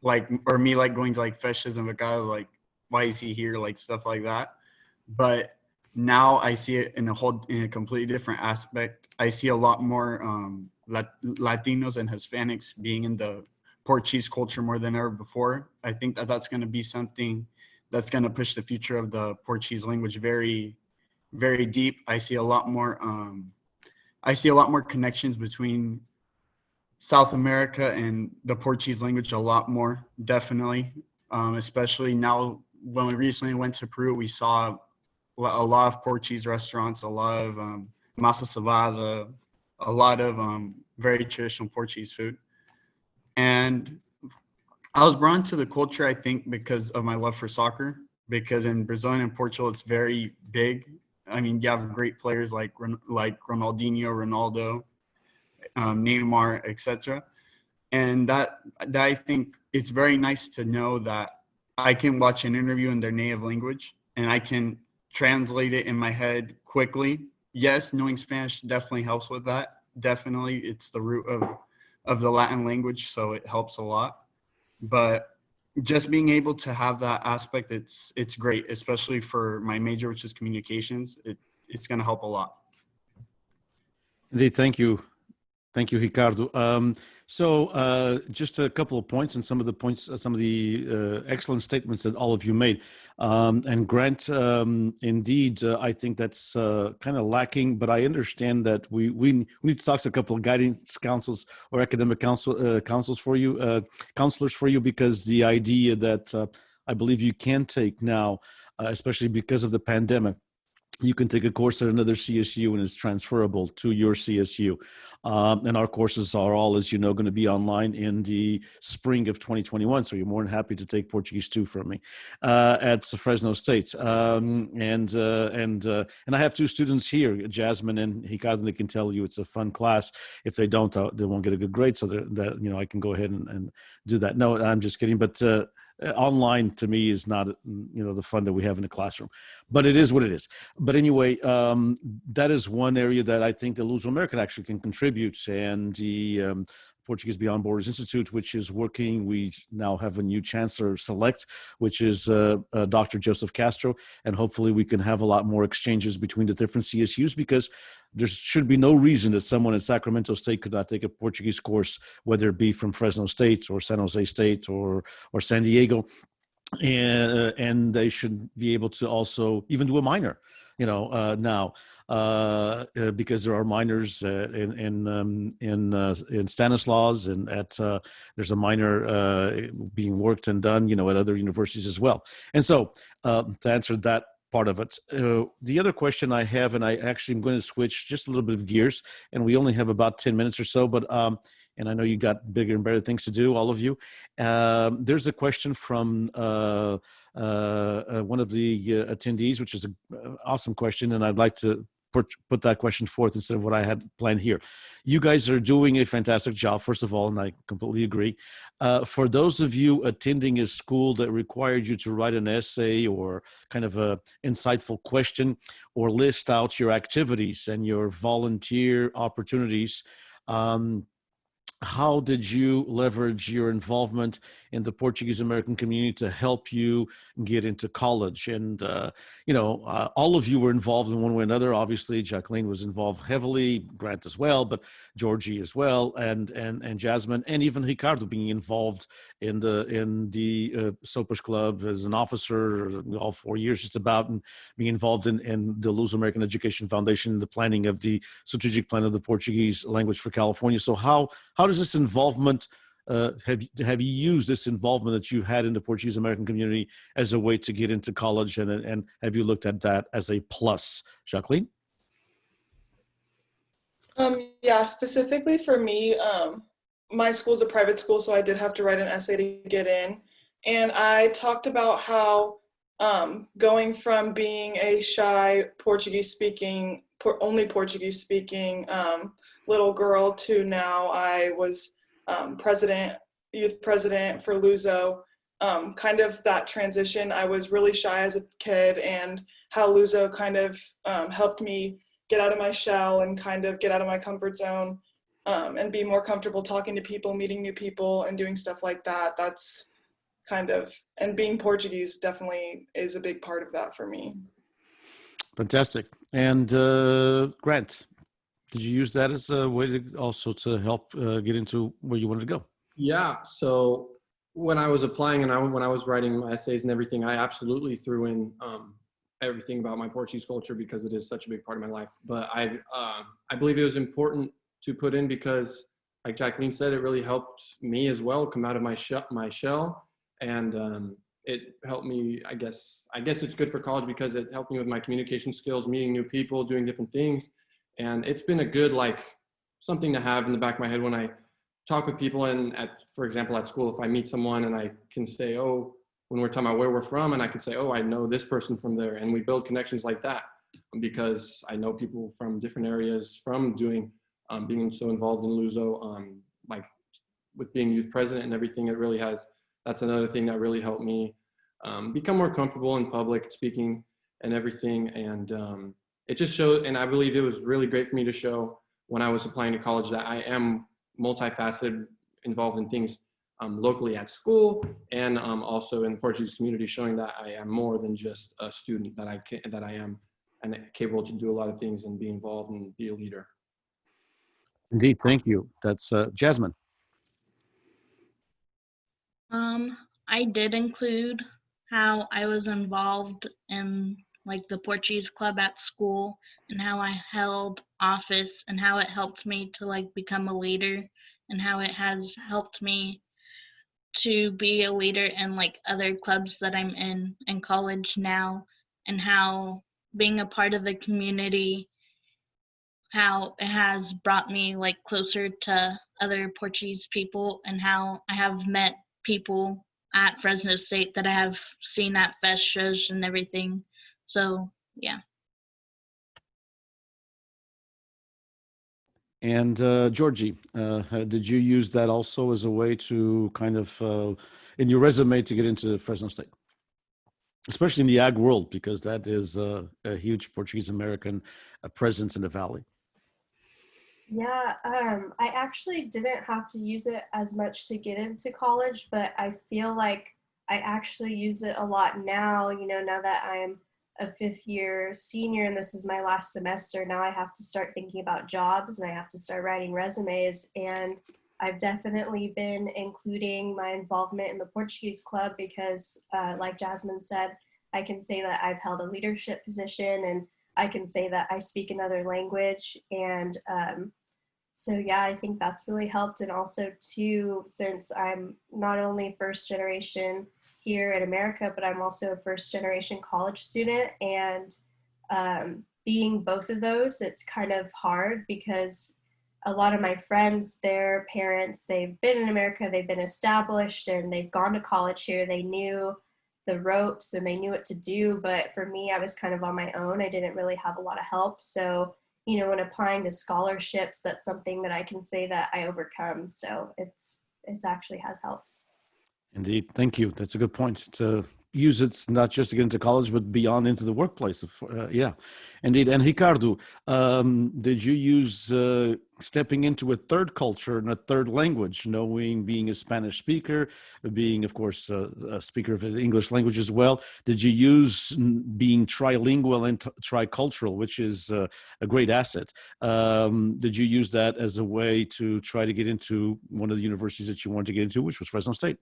me like going to like festas and vacadas, like, why is he here, like stuff like that. But now I see it in a completely different aspect. I see a lot more Latinos and Hispanics being in the Portuguese culture more than ever before. I think that that's going to be something that's going to push the future of the Portuguese language very, very deep. I see a lot more connections between South America and the Portuguese language, a lot more, definitely. Especially now, when we recently went to Peru, we saw a lot of Portuguese restaurants, a lot of massa salada, a lot of very traditional Portuguese food. And I was drawn to the culture, I think, because of my love for soccer, because in Brazil and in Portugal, it's very big. I mean, you have great players like Ronaldinho, Ronaldo, Neymar, etc. And that I think it's very nice to know that I can watch an interview in their native language and I can translate it in my head quickly. Yes, knowing Spanish definitely helps with that. Definitely, it's the root of the Latin language, so it helps a lot. But just being able to have that aspect, it's great, especially for my major, which is communications. It's going to help a lot. Indeed, thank you. Thank you, Ricardo. So just a couple of points, and some of the excellent statements that all of you made. And Grant, indeed, I think that's kind of lacking, but I understand that we need to talk to a couple of guidance councils or academic counselors for you, because the idea that I believe you can take now, especially because of the pandemic, you can take a course at another CSU and it's transferable to your CSU. And our courses are all, as you know, going to be online in the spring of 2021. So you're more than happy to take Portuguese 2 from me at Fresno State. And I have two students here, Jasmine and Ricardo, and they can tell you it's a fun class. If they don't, they won't get a good grade. So that I can go ahead and do that. No, I'm just kidding. But online to me is not the fun that we have in the classroom, but it is what it is. But anyway, that is one area that I think the Luso-American actually can contribute, and the Portuguese Beyond Borders Institute, which is working. We now have a new chancellor select, which is Dr. Joseph Castro, and hopefully we can have a lot more exchanges between the different CSUs, because there should be no reason that someone in Sacramento State could not take a Portuguese course, whether it be from Fresno State or San Jose State or San Diego, and they should be able to also even do a minor, now. Because there are minors in Stanislaus, and there's a minor being worked and done, at other universities as well. And so to answer that part of it, the other question I have, and I actually am going to switch just a little bit of gears, and we only have about 10 minutes or so, but and I know you got bigger and better things to do, all of you. There's a question from one of the attendees, which is an awesome question, and I'd like to put that question forth instead of what I had planned here. You guys are doing a fantastic job, first of all, and I completely agree. For those of you attending a school that required you to write an essay or kind of a insightful question, or list out your activities and your volunteer opportunities, how did you leverage your involvement in the Portuguese American community to help you get into college? And, all of you were involved in one way or another. Obviously, Jacqueline was involved heavily, Grant as well, but Georgie as well, and Jasmine, and even Ricardo being involved in the Sopas Club as an officer all 4 years just about, and being involved in the Luso American Education Foundation, the planning of the strategic plan of the Portuguese language for California. So how does this involvement, have you used this involvement that you've had in the Portuguese American community as a way to get into college, and have you looked at that as a plus? Jacqueline? Yeah, specifically for me, my school's a private school, so I did have to write an essay to get in. And I talked about how going from being a shy only Portuguese speaking little girl to now I was youth president for Luso, kind of that transition. I was really shy as a kid, and how Luso kind of helped me get out of my shell and kind of get out of my comfort zone, and be more comfortable talking to people, meeting new people, and doing stuff like that. That's kind of, and being Portuguese definitely is a big part of that for me. Fantastic. And Grant, did you use that as a way to also to help get into where you wanted to go? Yeah. So when I was applying and when I was writing my essays and everything, I absolutely threw in everything about my Portuguese culture because it is such a big part of my life. But I believe it was important to put in because, like Jacqueline said, it really helped me as well come out of my shell, and it helped me. I guess it's good for college because it helped me with my communication skills, meeting new people, doing different things, and it's been a good something to have in the back of my head when I talk with people. And for example, at school, if I meet someone and I can say, oh, when we're talking about where we're from, and I can say, oh, I know this person from there, and we build connections like that because I know people from different areas from doing being so involved in Luso, like with being youth president and everything. It really has. That's another thing that really helped me become more comfortable in public speaking and everything. And it just showed, and I believe it was really great for me to show when I was applying to college that I am multifaceted, involved in things locally at school and also in the Portuguese community, showing that I am more than just a student, that I am and capable to do a lot of things and be involved and be a leader. Indeed, thank you. That's Jasmine. I did include how I was involved in the Portuguese club at school and how I held office and how it helped me to become a leader and how it has helped me to be a leader in other clubs that I'm in college now, and how being a part of the community, how it has brought me closer to other Portuguese people, and how I have met people at Fresno State that I have seen at fest shows and everything. So yeah. And Georgie, did you use that also as a way to kind of in your resume to get into Fresno State, especially in the ag world, because that is a huge Portuguese American presence in the Valley? Yeah, I actually didn't have to use it as much to get into college, but I feel like I actually use it a lot now, now that I'm a fifth-year senior and this is my last semester. Now I have to start thinking about jobs and I have to start writing resumes, and I've definitely been including my involvement in the Portuguese club because, like Jasmine said, I can say that I've held a leadership position, and I can say that I speak another language. And so yeah, I think that's really helped. And also too, since I'm not only first generation here in America, but I'm also a first generation college student, and being both of those, it's kind of hard because a lot of my friends, their parents, they've been in America, they've been established, and they've gone to college here. They knew the ropes and they knew what to do. But for me, I was kind of on my own. I didn't really have a lot of help. So, when applying to scholarships, that's something that I can say that I overcome. So it actually has helped. Indeed. Thank you. That's a good point. use it not just to get into college, but beyond into the workplace. Yeah, indeed. And Ricardo, did you use stepping into a third culture and a third language, knowing being a Spanish speaker, being, of course, a speaker of the English language as well? Did you use being trilingual and tricultural, which is a great asset? Did you use that as a way to try to get into one of the universities that you wanted to get into, which was Fresno State?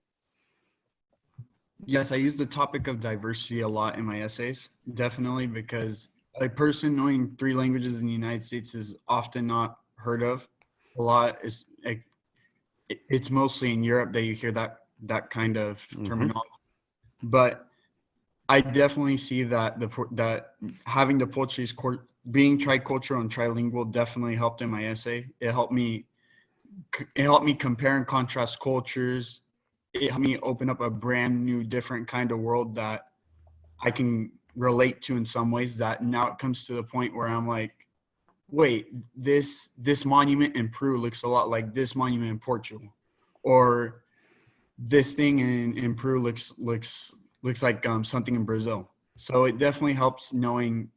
Yes, I use the topic of diversity a lot in my essays, definitely, because a person knowing 3 languages in the United States is often not heard of. A lot is it's mostly in Europe that you hear that kind of terminology. But I definitely see that that having the Portuguese being tricultural and trilingual definitely helped in my essay. It helped me compare and contrast cultures. It helped me open up a brand new, different kind of world that I can relate to in some ways. That now it comes to the point where I'm like, wait, this monument in Peru looks a lot like this monument in Portugal, or this thing in Peru looks like something in Brazil. So it definitely helps knowing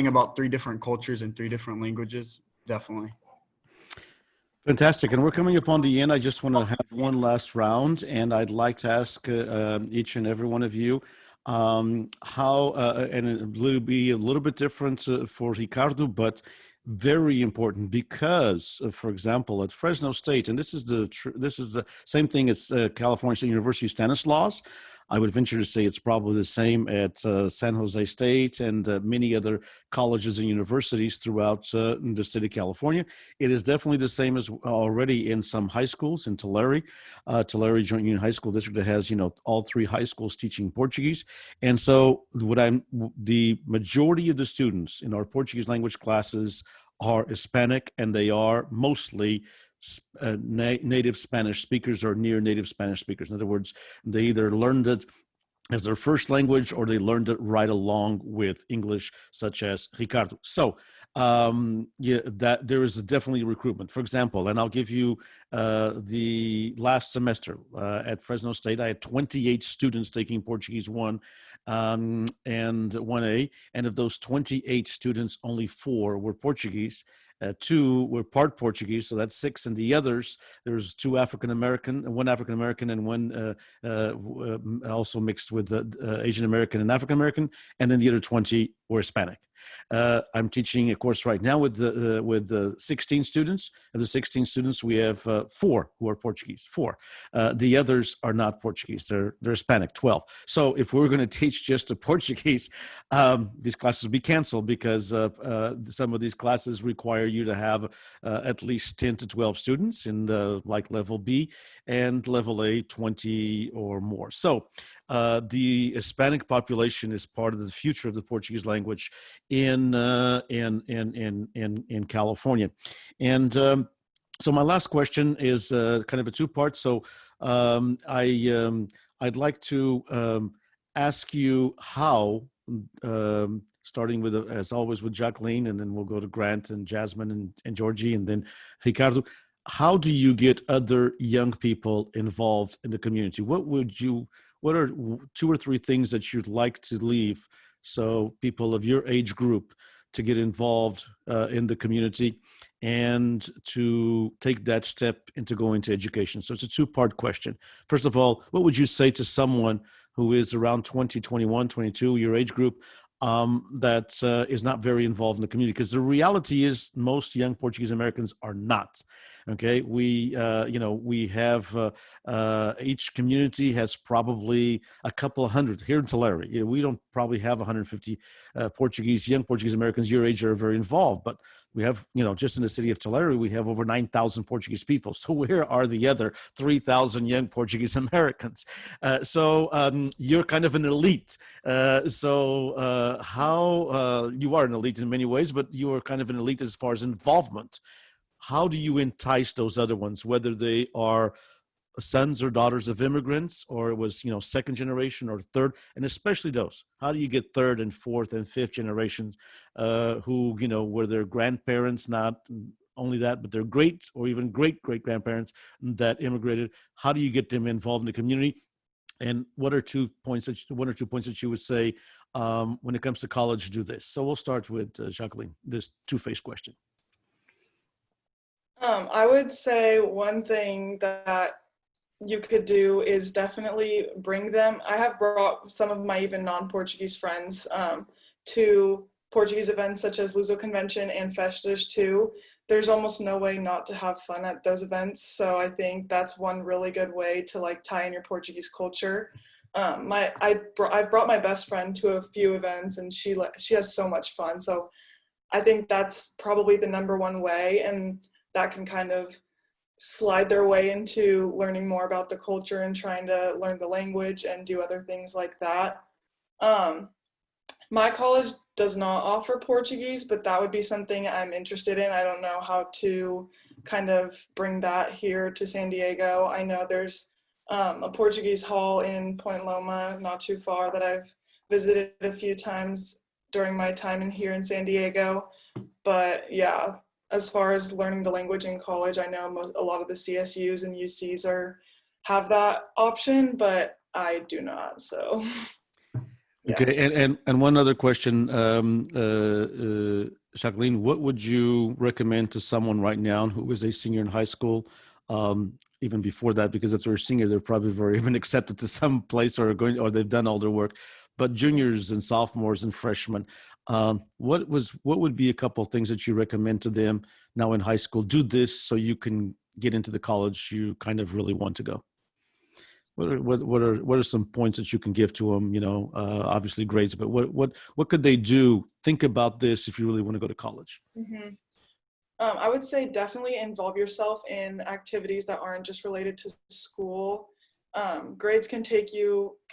about 3 different cultures and 3 different languages. Definitely. Fantastic. And we're coming upon the end. I just want to have one last round, and I'd like to ask each and every one of you how, and it will be a little bit different for Ricardo, but very important because, for example, at Fresno State, and this is the same thing as California State University Stanislaus. I would venture to say it's probably the same at San Jose State and many other colleges and universities throughout the state of California. It is definitely the same as already in some high schools in Tulare. Tulare Joint Union High School District that has, all 3 high schools teaching Portuguese. And so the majority of the students in our Portuguese language classes are Hispanic, and they are mostly native Spanish speakers or near native Spanish speakers. In other words, they either learned it as their first language or they learned it right along with English, such as Ricardo. So that there is definitely recruitment. For example, and I'll give you the last semester at Fresno State, I had 28 students taking Portuguese 1 and 1A, and of those 28 students, only 4 were Portuguese. 2 were part Portuguese, so that's 6, and the others, there's 2 1 African American, and 1 also mixed with Asian American and African American, and then the other 20 were Hispanic. I'm teaching a course right now with 16 students. Of the 16 students, we have 4 who are Portuguese. 4. The others are not Portuguese. They're Hispanic. 12. So if we're going to teach just the Portuguese, these classes will be canceled because some of these classes require you to have at least 10 to 12 students in like level B, and level A 20 or more. So the Hispanic population is part of the future of the Portuguese language in California. And so my last question is kind of a 2-part. So I'd like to ask you how, starting with, as always, with Jacqueline, and then we'll go to Grant and Jasmine and Georgie, and then Ricardo. How do you get other young people involved in the community? What are 2 or 3 things that you'd like to leave so people of your age group to get involved in the community and to take that step into going to education? So it's a 2-part question. First of all, what would you say to someone who is around 20, 21, 22, your age group, that is not very involved in the community? Because the reality is most young Portuguese Americans are not. Okay, we have each community has probably a couple of hundred here in Tulare. We don't probably have 150 young Portuguese Americans your age are very involved, but we have, just in the city of Tulare, we have over 9,000 Portuguese people. So where are the other 3,000 young Portuguese Americans? So you're kind of an elite. How you are an elite in many ways, but you are kind of an elite as far as involvement. How do you entice those other ones, whether they are sons or daughters of immigrants, or it was, second generation or third, and especially those? How do you get third and fourth and fifth generations who, were their grandparents, not only that, but their great or even great grandparents that immigrated? How do you get them involved in the community? And what are one or two points that you would say when it comes to college, do this? So we'll start with Jacqueline, this two-faced question. I would say one thing that you could do is definitely bring them. I have brought some of my even non-Portuguese friends to Portuguese events such as Luso Convention and Festas too. There's almost no way not to have fun at those events. So I think that's one really good way to like tie in your Portuguese culture. I've brought my best friend to a few events and she has so much fun. So I think that's probably the number one way, and that can kind of slide their way into learning more about the culture and trying to learn the language and do other things like that. My college does not offer Portuguese, but that would be something I'm interested in. I don't know how to kind of bring that here to San Diego. I know there's a Portuguese hall in Point Loma, not too far, that I've visited a few times during my time here in San Diego. But yeah, as far as learning the language in college, I know a lot of the CSUs and UCs have that option, but I do not, so. Okay, and one other question, Jacqueline, what would you recommend to someone right now who is a senior in high school? Even before that, because if they're a senior, they're probably already been accepted to some place or they've done all their work. But juniors and sophomores and freshmen, what would be a couple of things that you recommend to them now in high school? Do this so you can get into the college you kind of really want to go. What are some points that you can give to them? You know, obviously grades, but what could they do? Think about this if you really want to go to college. Mm-hmm. I would say definitely involve yourself in activities that aren't just related to school. Grades can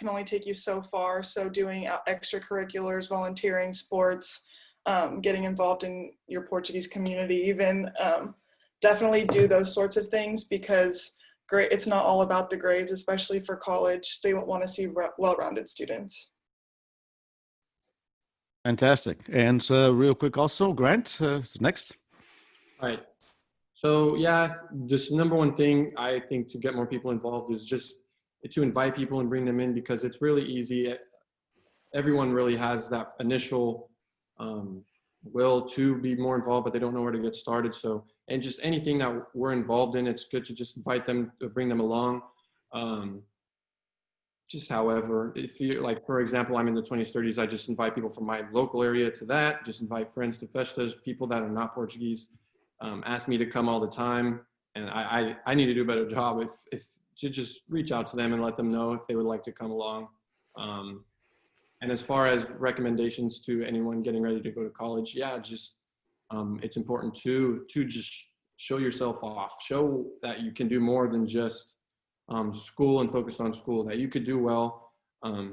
only take you so far. So doing extracurriculars, volunteering, sports, getting involved in your Portuguese community, even definitely do those sorts of things, because it's not all about the grades, especially for college. They want to see well-rounded students. Fantastic. And real quick also, Grant, next. All right. So yeah, this number one thing I think to get more people involved is just to invite people and bring them in, because it's really easy. Everyone really has that initial will to be more involved, but they don't know where to get started. So, and just anything that we're involved in, it's good to just invite them, to bring them along. Just however, if you like, for example, I'm in the 20s, 30s, I just invite people from my local area to that, just invite friends to festas, people that are not Portuguese. Ask me to come all the time, and I need to do a better job if to just reach out to them and let them know if they would like to come along. And as far as recommendations to anyone getting ready to go to college, yeah, just it's important to just show yourself off, show that you can do more than just school and focus on school, that you could do well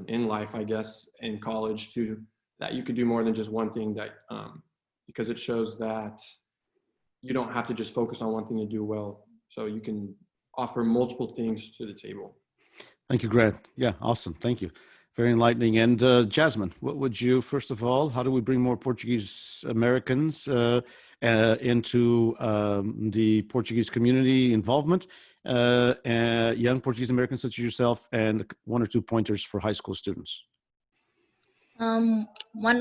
in life, I guess, in college too, that you could do more than just one thing, that because it shows that you don't have to just focus on one thing to do well. So you can offer multiple things to the table. Thank you, Grant. Yeah, awesome. Thank you. Very enlightening. And Jasmine, what would you, first of all, how do we bring more Portuguese Americans into the Portuguese community involvement? Young Portuguese Americans such as yourself, and one or two pointers for high school students. One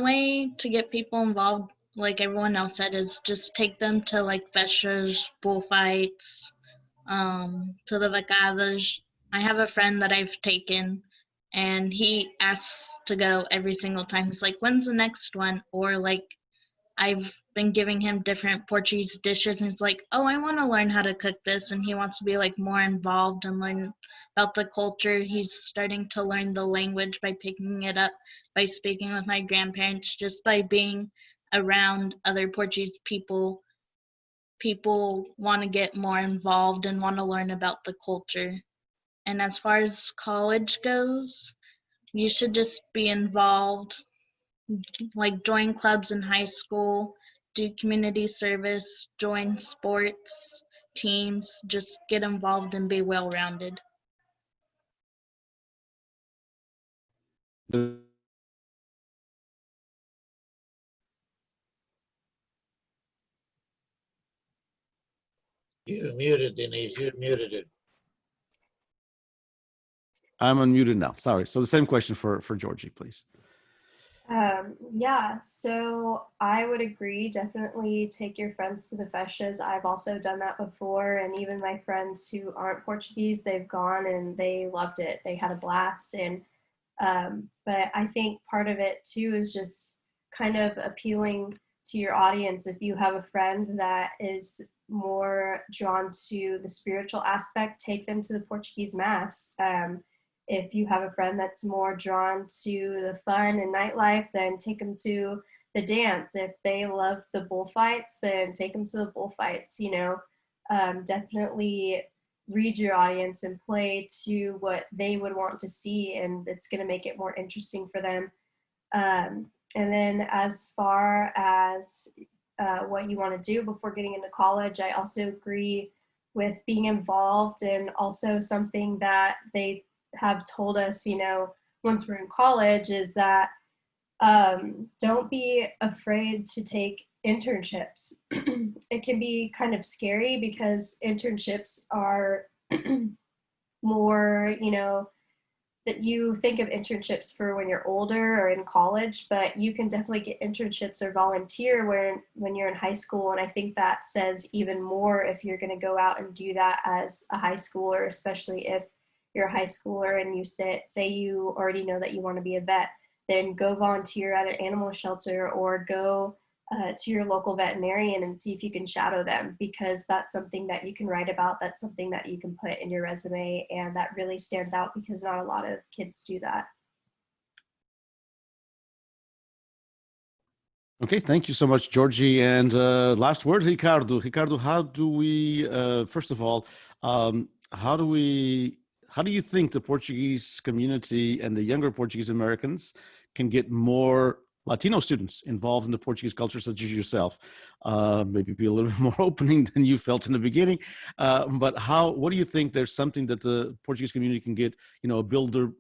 way to get people involved, like everyone else said, is just take them to like festas, bullfights, to the vacadas. I have a friend that I've taken, and he asks to go every single time. He's like, when's the next one? Or like, I've been giving him different Portuguese dishes, and he's like, oh, I want to learn how to cook this, and he wants to be like more involved and learn about the culture. He's starting to learn the language by picking it up, by speaking with my grandparents, just by being around other Portuguese people. People want to get more involved and want to learn about the culture. And as far as college goes, you should just be involved, like join clubs in high school, do community service, join sports teams, just get involved and be well-rounded. You're muted, Denise. You're muted. I'm unmuted now. Sorry. So the same question for Georgie, please. Yeah, so I would agree. Definitely take your friends to the fechas. I've also done that before, and even my friends who aren't Portuguese, they've gone and they loved it. They had a blast, and but I think part of it too is just kind of appealing to your audience. If you have a friend that is more drawn to the spiritual aspect, take them to the Portuguese Mass. If you have a friend that's more drawn to the fun and nightlife, then take them to the dance. If they love the bullfights, then take them to the bullfights. You know, definitely read your audience and play to what they would want to see, and it's going to make it more interesting for them. And then as far as what you want to do before getting into college, I also agree with being involved, and also something that they have told us, you know, once we're in college, is that don't be afraid to take internships. It can be kind of scary because internships are more, you know, that you think of internships for when you're older or in college, but you can definitely get internships or volunteer when you're in high school. And I think that says even more if you're going to go out and do that as a high schooler, especially if you're a high schooler and you say you already know that you want to be a vet, then go volunteer at an animal shelter or go to your local veterinarian and see if you can shadow them, because that's something that you can write about. That's something that you can put in your resume, and that really stands out because not a lot of kids do that. Okay, thank you so much, Georgie. And last word, Ricardo. Ricardo, how do we, first of all, how do you think the Portuguese community and the younger Portuguese Americans can get more Latino students involved in the Portuguese culture, such as yourself? Maybe be a little bit more opening than you felt in the beginning. But what do you think there's something that the Portuguese community can get, you know, build a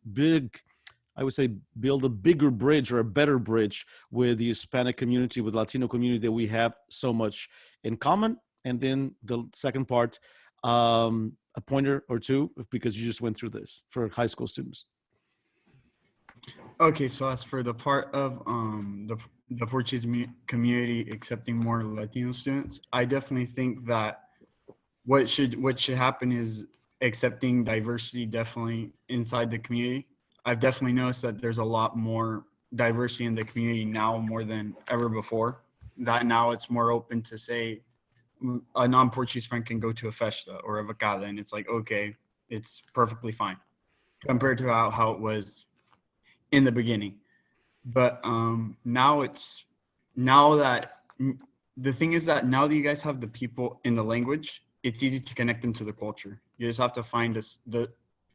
bigger bridge or a better bridge with the Hispanic community, with Latino community that we have so much in common? And then the second part, a pointer or two, because you just went through this for high school students. Okay, so as for the part of the Portuguese community accepting more Latino students, I definitely think that what should happen is accepting diversity definitely inside the community. I've definitely noticed that there's a lot more diversity in the community now more than ever before. That now it's more open to say a non-Portuguese friend can go to a festa or a vacada, and it's like, okay, it's perfectly fine compared to how it was in the beginning. But now that the thing is that now that you guys have the people in the language, it's easy to connect them to the culture. You just have to find as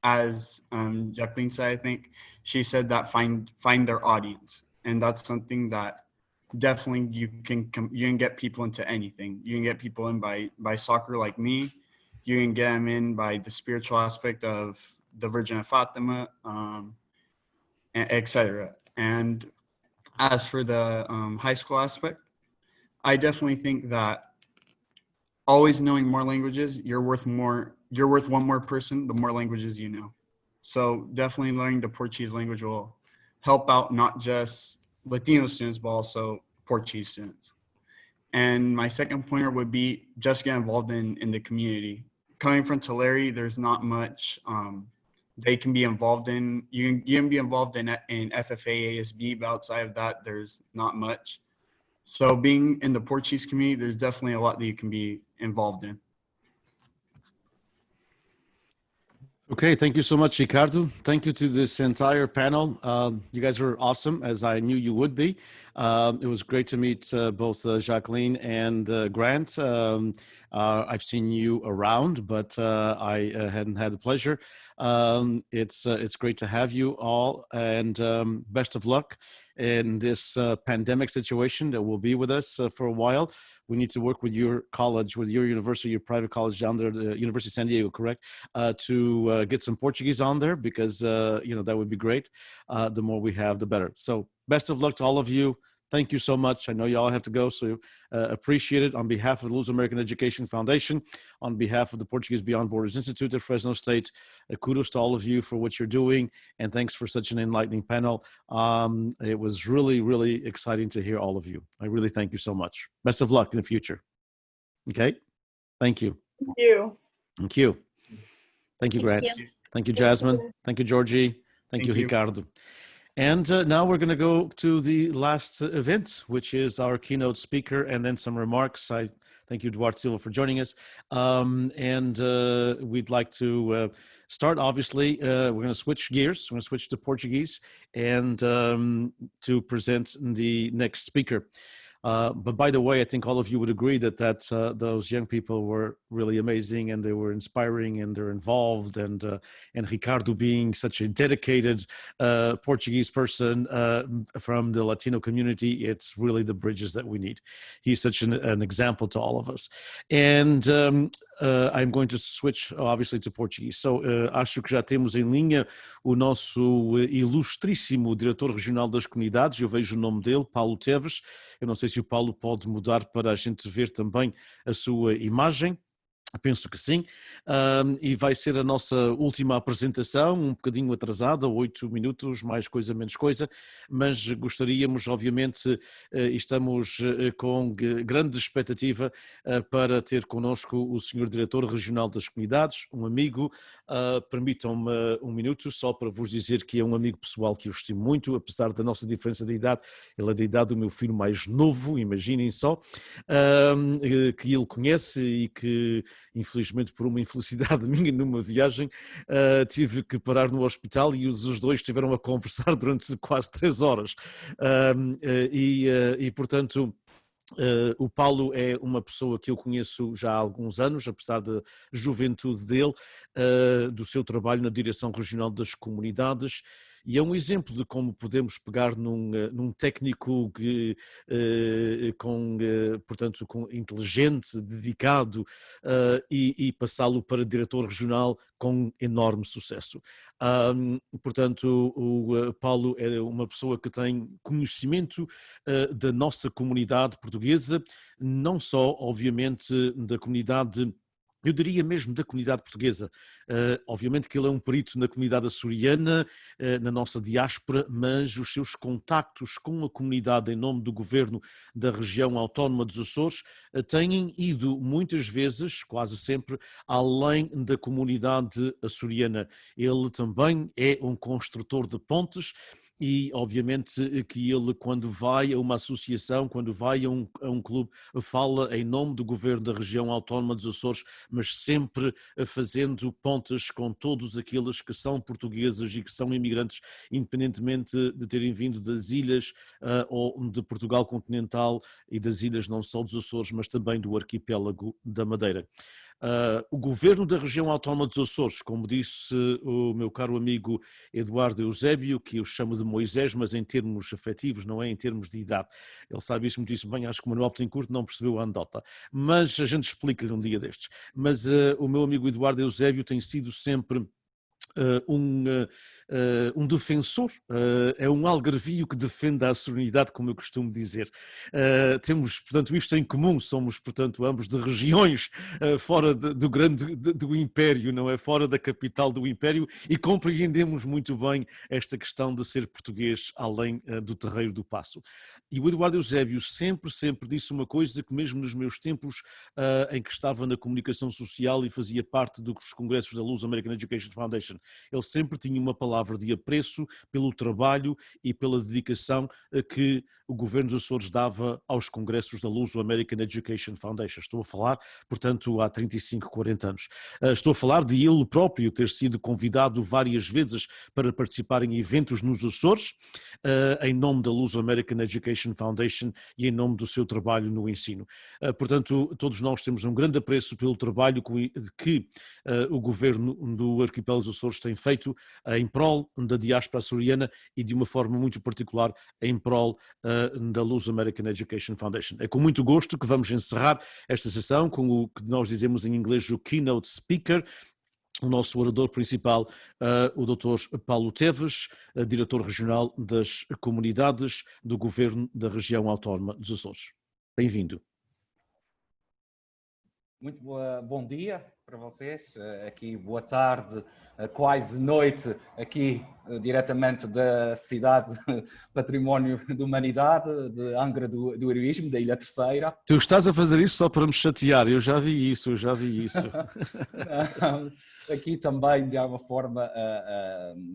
Jacqueline said, I think she said that find their audience, and that's something that definitely you can get people into anything. You can get people in by soccer like me. You can get them in by the spiritual aspect of the Virgin of Fatima, etc. And as for the high school aspect, I definitely think that always knowing more languages, you're worth one more person the more languages you know. So definitely learning the Portuguese language will help out not just Latino students, but also Portuguese students. And my second pointer would be just get involved in the community. Coming from Tulare, there's not much they can be involved in. You can be involved in FFA, ASB, but outside of that, there's not much. So being in the Portuguese community, there's definitely a lot that you can be involved in. Okay, thank you so much, Ricardo. Thank you to this entire panel. You guys are awesome, as I knew you would be. It was great to meet both Jacqueline and Grant. I've seen you around, but I hadn't had the pleasure. It's great to have you all, and best of luck in this pandemic situation that will be with us for a while. We need to work with your college, with your university, your private college down there, the University of San Diego, correct? To get some Portuguese on there, because that would be great. The more we have, the better. So best of luck to all of you. Thank you so much. I know you all have to go, so appreciate it. On behalf of the Luz American Education Foundation, on behalf of the Portuguese Beyond Borders Institute at Fresno State, kudos to all of you for what you're doing, and thanks for such an enlightening panel. It was really, really exciting to hear all of you. I really thank you so much. Best of luck in the future. Okay? Thank you. Thank you. Thank you. Thank you, Grant. you. Thank you, Jasmine. Thank you, Georgie. Thank you, Ricardo. And now we're going to go to the last event, which is our keynote speaker, and then some remarks. I thank you, Duarte Silva, for joining us. We'd like to start, obviously, we're going to switch gears. We're going to switch to Portuguese and to present the next speaker. But by the way, I think all of you would agree that those young people were really amazing, and they were inspiring, and they're involved. And Ricardo, being such a dedicated Portuguese person from the Latino community, it's really the bridges that we need. He's such an example to all of us. And I'm going to switch, obviously, to Portuguese. So, acho que já temos em linha o nosso ilustríssimo diretor regional das comunidades. Eu vejo o nome dele, Paulo Teves. Eu não sei se o Paulo pode mudar para a gente ver também a sua imagem. Penso que sim, e vai ser a nossa última apresentação, um bocadinho atrasada, 8 minutos, mais coisa, menos coisa, mas gostaríamos, obviamente, estamos com grande expectativa para ter connosco o Sr. Diretor Regional das Comunidades, um amigo. Permitam-me um minuto só para vos dizer que é um amigo pessoal que eu estimo muito, apesar da nossa diferença de idade. Ele é da idade do meu filho mais novo, imaginem só, que ele conhece e que, infelizmente, por uma infelicidade minha numa viagem, tive que parar no hospital e os dois estiveram a conversar durante quase 3 horas. Portanto, o Paulo é uma pessoa que eu conheço já há alguns anos, apesar da juventude dele, do seu trabalho na Direção Regional das Comunidades, e é um exemplo de como podemos pegar num técnico portanto, inteligente, dedicado, e passá-lo para diretor regional com enorme sucesso. Portanto, o Paulo é uma pessoa que tem conhecimento da nossa comunidade portuguesa, não só, obviamente, da comunidade, eu diria mesmo da comunidade portuguesa. Obviamente que ele é um perito na comunidade açoriana, na nossa diáspora, mas os seus contactos com a comunidade em nome do governo da região autónoma dos Açores têm ido muitas vezes, quase sempre, além da comunidade açoriana. Ele também é um construtor de pontes. E obviamente que ele, quando vai a uma associação, quando vai a um clube, fala em nome do governo da região autónoma dos Açores, mas sempre fazendo pontes com todos aqueles que são portugueses e que são imigrantes, independentemente de terem vindo das ilhas ou de Portugal continental e das ilhas não só dos Açores, mas também do arquipélago da Madeira. O governo da região autónoma dos Açores, como disse o meu caro amigo Eduardo Eusébio, que eu chamo de Moisés, mas em termos afetivos, não é em termos de idade. Ele sabe isso muito bem, acho que o Manuel Betancourt não percebeu a anedota, mas a gente explica-lhe um dia destes. Mas o meu amigo Eduardo Eusébio tem sido sempre um defensor, é um algarvio que defende a açorianidade, como eu costumo dizer. Temos, portanto, isto em comum, somos, portanto, ambos de regiões fora do Império, não é? Fora da capital do Império, e compreendemos muito bem esta questão de ser português além do Terreiro do Paço. E o Eduardo Eusébio sempre disse uma coisa que mesmo nos meus tempos em que estava na comunicação social e fazia parte dos congressos da Luz American Education Foundation, ele sempre tinha uma palavra de apreço pelo trabalho e pela dedicação que o governo dos Açores dava aos congressos da Luz American Education Foundation. Estou a falar, portanto, há 35, 40 anos. Estou a falar de ele próprio ter sido convidado várias vezes para participar em eventos nos Açores, em nome da Luz American Education Foundation e em nome do seu trabalho no ensino. Portanto, todos nós temos um grande apreço pelo trabalho que o governo do arquipélago dos Açores tem feito em prol da diáspora açoriana e de uma forma muito particular em prol da Luz American Education Foundation. É com muito gosto que vamos encerrar esta sessão com o que nós dizemos em inglês o keynote speaker. o nosso orador principal, o Dr. Paulo Teves, diretor regional das comunidades do Governo da Região Autónoma dos Açores. Bem-vindo. Muito bom dia para vocês, aqui boa tarde, quase noite, aqui diretamente da cidade Património da Humanidade, de Angra do Heroísmo, da Ilha Terceira. Tu estás a fazer isso só para me chatear, eu já vi isso. Não, aqui também, de alguma forma,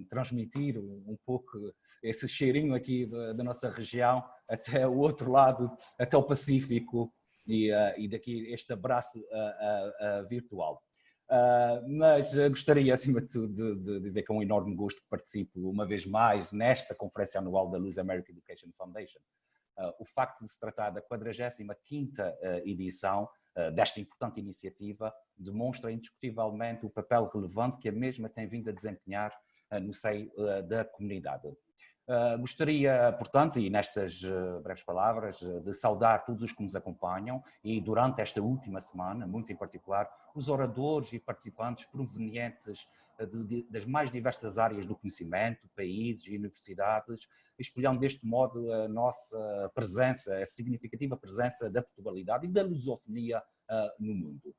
transmitir um pouco esse cheirinho aqui da nossa região até o outro lado, até o Pacífico, e daqui este abraço virtual. Mas gostaria, acima de tudo, de dizer que é um enorme gosto que participo uma vez mais nesta conferência anual da Luz American Education Foundation. O facto de se tratar da 45ª edição desta importante iniciativa demonstra indiscutivelmente o papel relevante que a mesma tem vindo a desempenhar no seio da comunidade. Gostaria, portanto, e nestas breves palavras, de saudar todos os que nos acompanham e durante esta última semana, muito em particular, os oradores e participantes provenientes das mais diversas áreas do conhecimento, países e universidades, espelhando deste modo a nossa presença, a significativa presença da Portugalidade e da lusofonia no mundo.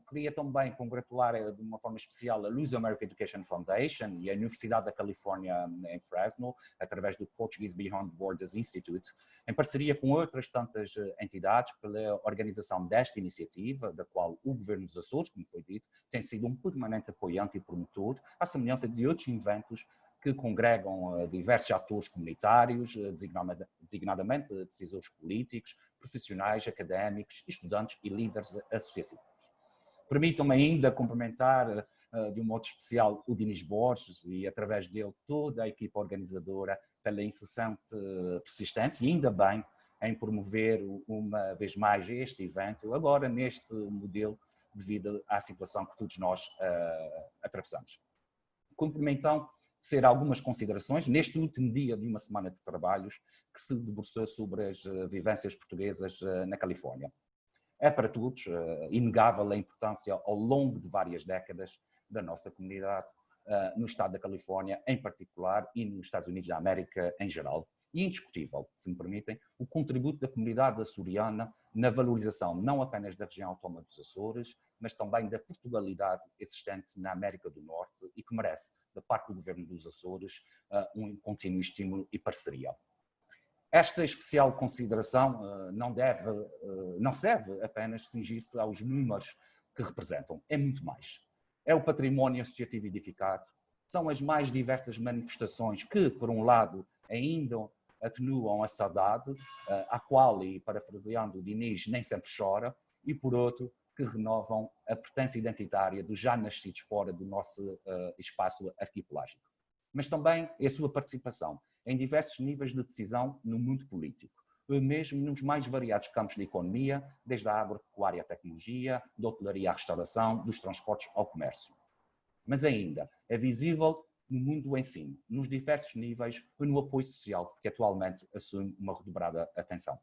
Queria também congratular de uma forma especial a Luz American Education Foundation e a Universidade da Califórnia em Fresno, através do Portuguese Beyond Borders Institute, em parceria com outras tantas entidades, pela organização desta iniciativa, da qual o Governo dos Açores, como foi dito, tem sido um permanente apoiante e promotor, à semelhança de outros eventos que congregam diversos atores comunitários, designadamente decisores políticos, profissionais, académicos, estudantes e líderes associativos. Permitam-me ainda cumprimentar de um modo especial o Dinis Borges e, através dele, toda a equipa organizadora pela incessante persistência e ainda bem em promover uma vez mais este evento, agora neste modelo devido à situação que todos nós atravessamos. Cumprimentam ser algumas considerações neste último dia de uma semana de trabalhos que se debruçou sobre as vivências portuguesas na Califórnia. É para todos inegável a importância ao longo de várias décadas da nossa comunidade no estado da Califórnia em particular e nos Estados Unidos da América em geral. E indiscutível, se me permitem, o contributo da comunidade açoriana na valorização não apenas da região autónoma dos Açores, mas também da Portugalidade existente na América do Norte e que merece, da parte do Governo dos Açores, um contínuo estímulo e parceria. Esta especial consideração não se deve apenas cingir-se aos números que representam, é muito mais. É o património associativo edificado, são as mais diversas manifestações que, por um lado, ainda atenuam a saudade, à qual, e parafraseando o Dinis, nem sempre chora, e por outro, que renovam a pertença identitária dos já nascidos fora do nosso espaço arquipelágico. Mas também a sua participação em diversos níveis de decisão no mundo político, mesmo nos mais variados campos da economia, desde a agropecuária à tecnologia, da hotelaria à restauração, dos transportes ao comércio. Mas ainda é visível no mundo do ensino, nos diversos níveis e no apoio social, que atualmente assume uma redobrada atenção.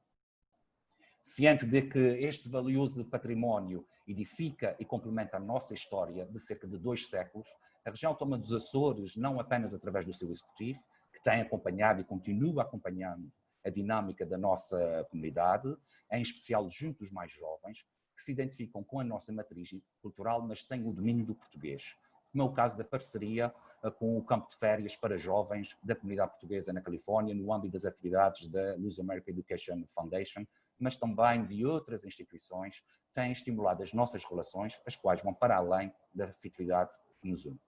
Ciente de que este valioso património edifica e complementa a nossa história de cerca de 2 séculos, a região autónoma dos Açores, não apenas através do seu executivo, que tem acompanhado e continua acompanhando a dinâmica da nossa comunidade, em especial junto dos mais jovens, que se identificam com a nossa matriz cultural, mas sem o domínio do português, como é o caso da parceria com o campo de férias para jovens da comunidade portuguesa na Califórnia, no âmbito das atividades da Luz American Education Foundation, mas também de outras instituições que têm estimulado as nossas relações, as quais vão para além da afetividade que nos une.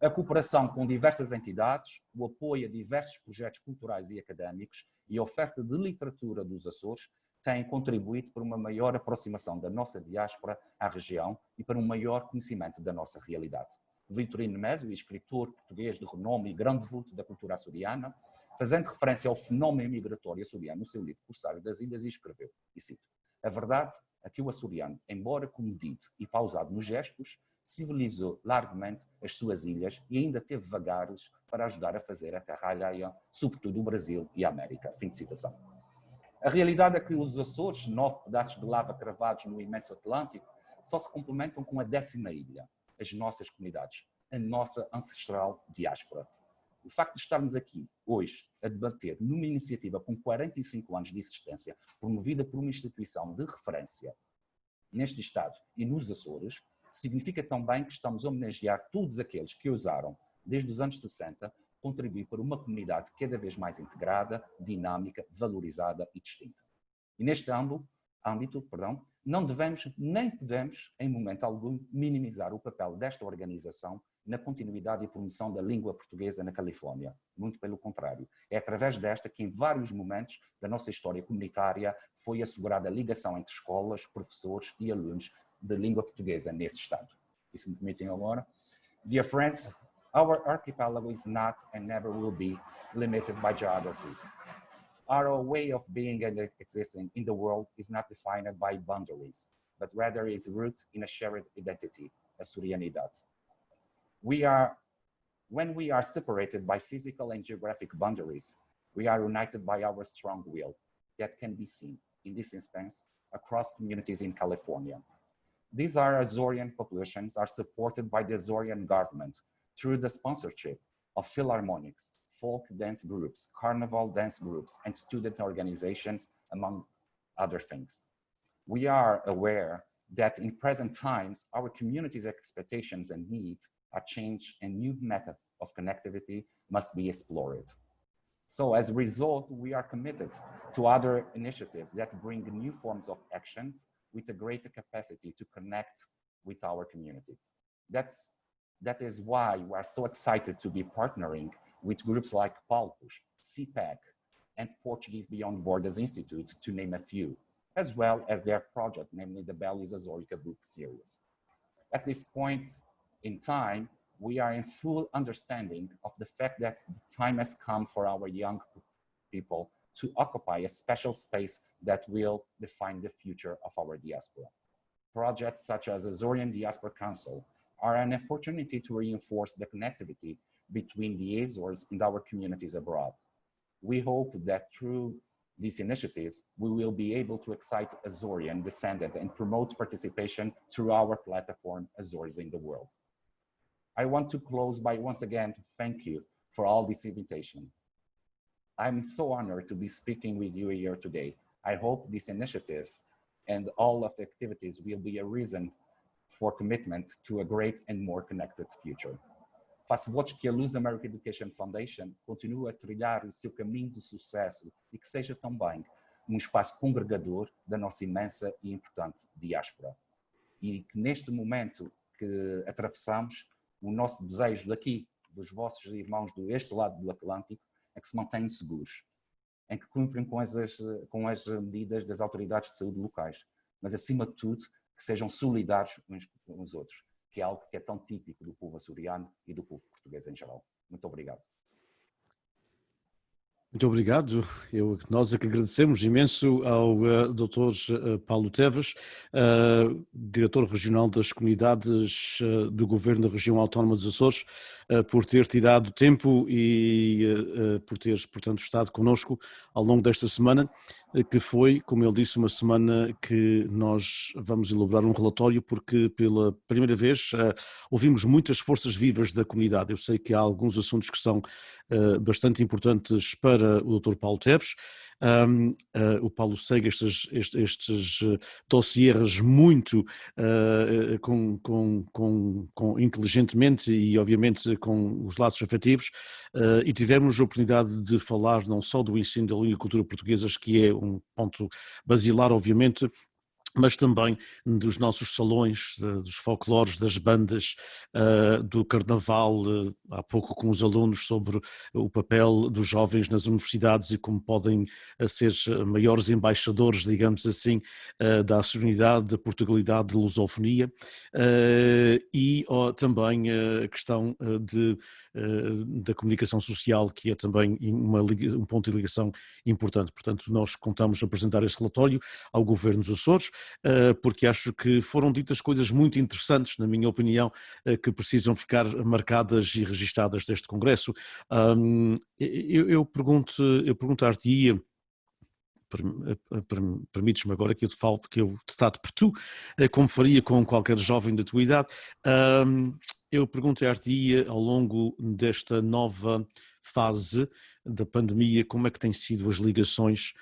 A cooperação com diversas entidades, o apoio a diversos projetos culturais e académicos e a oferta de literatura dos Açores têm contribuído para uma maior aproximação da nossa diáspora à região e para um maior conhecimento da nossa realidade. Vitorino Mésio, escritor português de renome e grande vulto da cultura açoriana, fazendo referência ao fenómeno migratório açoriano no seu livro Corsário das Ilhas, escreveu, e cito: "A verdade é que o açoriano, embora comedido e pausado nos gestos, civilizou largamente as suas ilhas e ainda teve vagares para ajudar a fazer a terra alheia, sobretudo o Brasil e a América." Fim de citação. A realidade é que os Açores, 9 pedaços de lava cravados no imenso Atlântico, só se complementam com a 10ª ilha, as nossas comunidades, a nossa ancestral diáspora. O facto de estarmos aqui hoje a debater numa iniciativa com 45 anos de existência, promovida por uma instituição de referência neste Estado e nos Açores, significa também que estamos a homenagear todos aqueles que ousaram, desde os anos 60, contribuir para uma comunidade cada vez mais integrada, dinâmica, valorizada e distinta. E neste âmbito, não devemos nem podemos, em momento algum, minimizar o papel desta organização na continuidade e promoção da língua portuguesa na Califórnia. Muito pelo contrário. É através desta que, em vários momentos da nossa história comunitária, foi assegurada a ligação entre escolas, professores e alunos de língua portuguesa nesse Estado. E se me permitem agora. Dear friends, our archipelago is not and never will be limited by geography. Our way of being and existing in the world is not defined by boundaries, but rather is rooted in a shared identity, a Surianidad. When we are separated by physical and geographic boundaries, we are united by our strong will that can be seen, in this instance, across communities in California. These Azorian populations are supported by the Azorian government through the sponsorship of philharmonics, folk dance groups, carnival dance groups, and student organizations, among other things. We are aware that in present times, our community's expectations and needs are changed and new methods of connectivity must be explored. So as a result, we are committed to other initiatives that bring new forms of actions with a greater capacity to connect with our community. That is why we are so excited to be partnering with groups like PELICAS, CPAC, and Portuguese Beyond Borders Institute, to name a few, as well as their project, namely the Bellis Azorica book series. At this point in time, we are in full understanding of the fact that the time has come for our young people to occupy a special space that will define the future of our diaspora. Projects such as Azorian Diaspora Council are an opportunity to reinforce the connectivity between the Azores and our communities abroad. We hope that through these initiatives, we will be able to excite Azorian descendants and promote participation through our platform, Azores in the World. I want to close by once again thank you for all this invitation. I'm so honored to be speaking with you here today. I hope this initiative and all of the activities will be a reason for commitment to a great and more connected future. Faço votos que a Luz American Education Foundation continue a trilhar o seu caminho de sucesso e que seja também um espaço congregador da nossa imensa e importante diáspora. E que neste momento que atravessamos, o nosso desejo daqui, dos vossos irmãos deste lado do Atlântico, é que se mantenham seguros, em que cumprem com as medidas das autoridades de saúde locais, mas acima de tudo, que sejam solidários uns com os outros, que é algo que é tão típico do povo açoriano e do povo português em geral. Muito obrigado. Muito obrigado. Nós é que agradecemos imenso ao Dr. Paulo Teves, diretor regional das comunidades do Governo da Região Autónoma dos Açores, por ter tirado tempo e por teres, portanto, estado connosco ao longo desta semana, que foi, como ele disse, uma semana que nós vamos elaborar um relatório, porque pela primeira vez ouvimos muitas forças vivas da comunidade. Eu sei que há alguns assuntos que são bastante importantes para o Dr. Paulo Teves. O Paulo segue estes dossiês muito inteligentemente e obviamente com os laços afetivos, e tivemos a oportunidade de falar não só do ensino da língua e cultura portuguesas, que é um ponto basilar obviamente, mas também dos nossos salões, dos folclores, das bandas, do carnaval, há pouco com os alunos sobre o papel dos jovens nas universidades e como podem ser maiores embaixadores, digamos assim, da assorinidade, da Portugalidade, da lusofonia, e também a questão da comunicação social, que é também um ponto de ligação importante. Portanto, nós contamos apresentar este relatório ao Governo dos Açores, porque acho que foram ditas coisas muito interessantes, na minha opinião, que precisam ficar marcadas e registadas deste Congresso. Eu perguntar-te-ia, permites-me agora que eu te falo, que eu te trato por tu, como faria com qualquer jovem da tua idade. Eu pergunto-te ao longo desta nova fase da pandemia, como é que têm sido as ligações?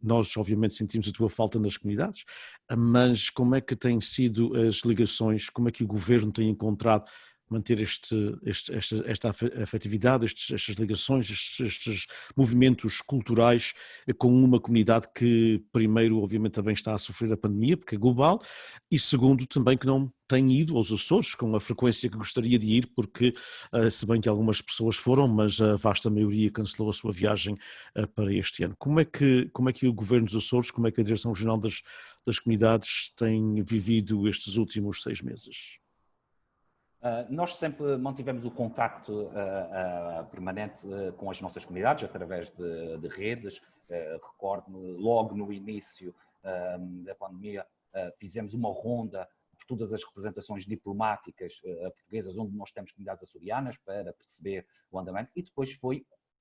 Nós obviamente sentimos a tua falta nas comunidades, mas como é que têm sido as ligações, como é que o governo tem encontrado manter esta afetividade, estas ligações, estes movimentos culturais com uma comunidade que, primeiro, obviamente, também está a sofrer a pandemia, porque é global, e segundo, também que não tem ido aos Açores com a frequência que gostaria de ir, porque, se bem que algumas pessoas foram, mas a vasta maioria cancelou a sua viagem para este ano. Como é que o Governo dos Açores, como é que a Direção Regional das Comunidades tem vivido estes últimos 6 meses? Nós sempre mantivemos o contacto permanente com as nossas comunidades através de redes. Recordo-me, logo no início da pandemia, fizemos uma ronda por todas as representações diplomáticas portuguesas, onde nós temos comunidades açorianas, para perceber o andamento, e depois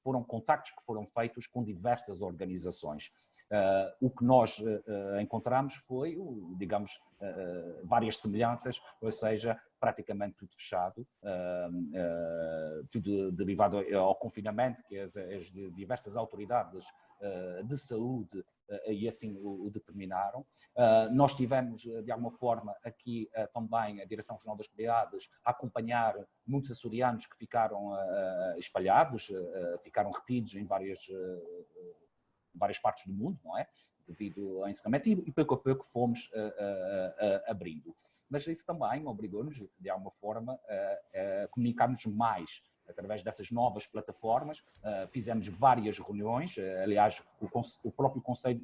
foram contactos que foram feitos com diversas organizações. O que nós encontramos foi, digamos, várias semelhanças, ou seja, praticamente tudo fechado, tudo derivado ao confinamento, que as diversas autoridades de saúde e assim o determinaram. Nós tivemos, de alguma forma, aqui também a Direção Regional das Comunidades a acompanhar muitos açorianos que ficaram espalhados, ficaram retidos em várias partes do mundo, não é? Devido ao encerramento, e pouco a pouco fomos abrindo. Mas isso também obrigou-nos, de alguma forma, a comunicarmos mais através dessas novas plataformas. Fizemos várias reuniões, aliás, o próprio Conselho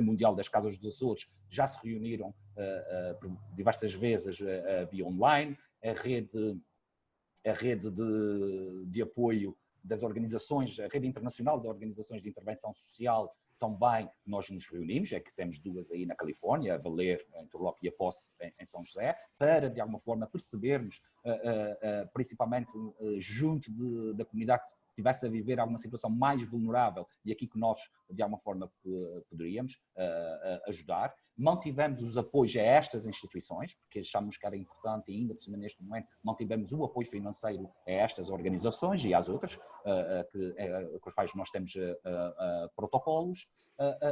Mundial das Casas dos Açores já se reuniram diversas vezes via online. A rede de apoio das organizações, a rede internacional de organizações de intervenção social, também nós nos reunimos, é que temos duas aí na Califórnia, a Valer, em Turlock, e a Posse, em São José, para, de alguma forma, percebermos, principalmente junto da comunidade que estivesse a viver alguma situação mais vulnerável, e aqui que nós, de alguma forma, poderíamos ajudar. Mantivemos os apoios a estas instituições, porque achamos que era importante, e ainda por cima neste momento, mantivemos o apoio financeiro a estas organizações e às outras, com as quais nós temos protocolos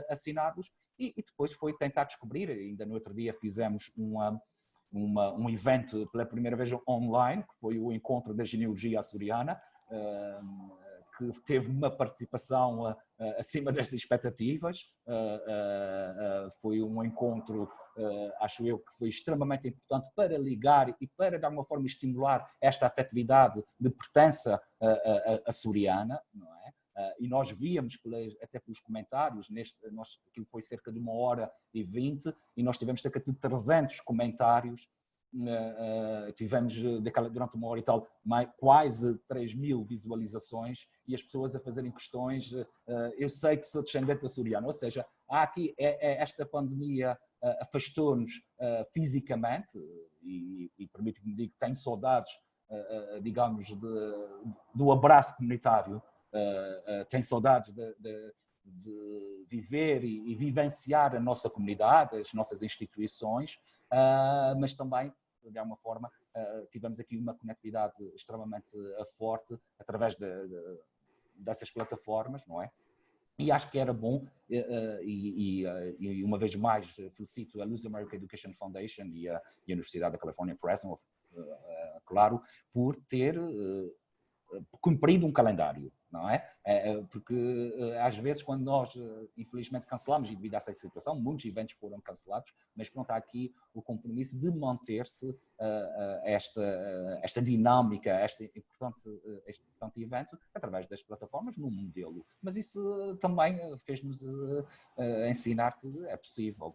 assinados, e depois foi tentar descobrir. Ainda no outro dia fizemos um evento pela primeira vez online, que foi o encontro da genealogia açoriana, que teve uma participação acima das expectativas. Foi um encontro, acho eu, que foi extremamente importante para ligar e para, de alguma forma, estimular esta afetividade de pertença açoriana, não é? E nós víamos, até pelos comentários, aquilo foi cerca de 1h20, e nós tivemos cerca de 300 comentários. Tivemos durante 1 hora e tal quase 3.000 visualizações, e as pessoas a fazerem questões. Eu sei que sou descendente açoriano, ou seja, há aqui esta pandemia afastou-nos fisicamente, e permite-me dizer que tenho saudades, digamos, do abraço comunitário. Tenho saudades de viver e vivenciar a nossa comunidade, as nossas instituições, mas também, de alguma forma, tivemos aqui uma conectividade extremamente forte através dessas plataformas, não é? E acho que era bom, e uma vez mais felicito a Luz American Education Foundation e a Universidade da Califórnia, Fresno, claro, por ter cumprido um calendário, não é? Porque às vezes, quando nós infelizmente cancelamos, e devido a essa situação, muitos eventos foram cancelados, mas pronto, há aqui o compromisso de manter-se esta dinâmica, este importante evento, através das plataformas, num modelo. Mas isso também fez-nos ensinar que é possível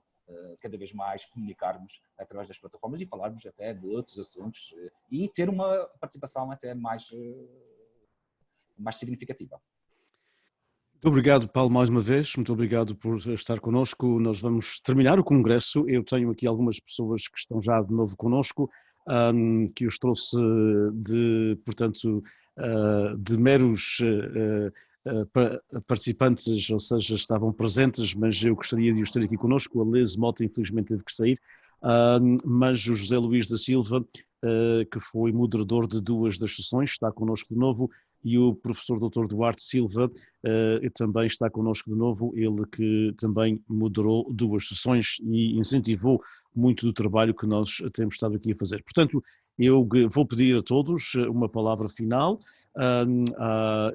cada vez mais comunicarmos através das plataformas e falarmos até de outros assuntos, e ter uma participação até mais significativa. Muito obrigado, Paulo, mais uma vez. Muito obrigado por estar connosco. Nós vamos terminar o congresso. Eu tenho aqui algumas pessoas que estão já de novo connosco, que os trouxe de meros participantes, ou seja, estavam presentes, mas eu gostaria de os ter aqui connosco. A Liz Mota, infelizmente, teve que sair, mas o José Luís da Silva, que foi moderador de 2 das sessões, está connosco de novo, e o professor Dr. Duarte Silva também está connosco de novo, ele que também moderou 2 sessões e incentivou muito do trabalho que nós temos estado aqui a fazer. Portanto, eu vou pedir a todos uma palavra final,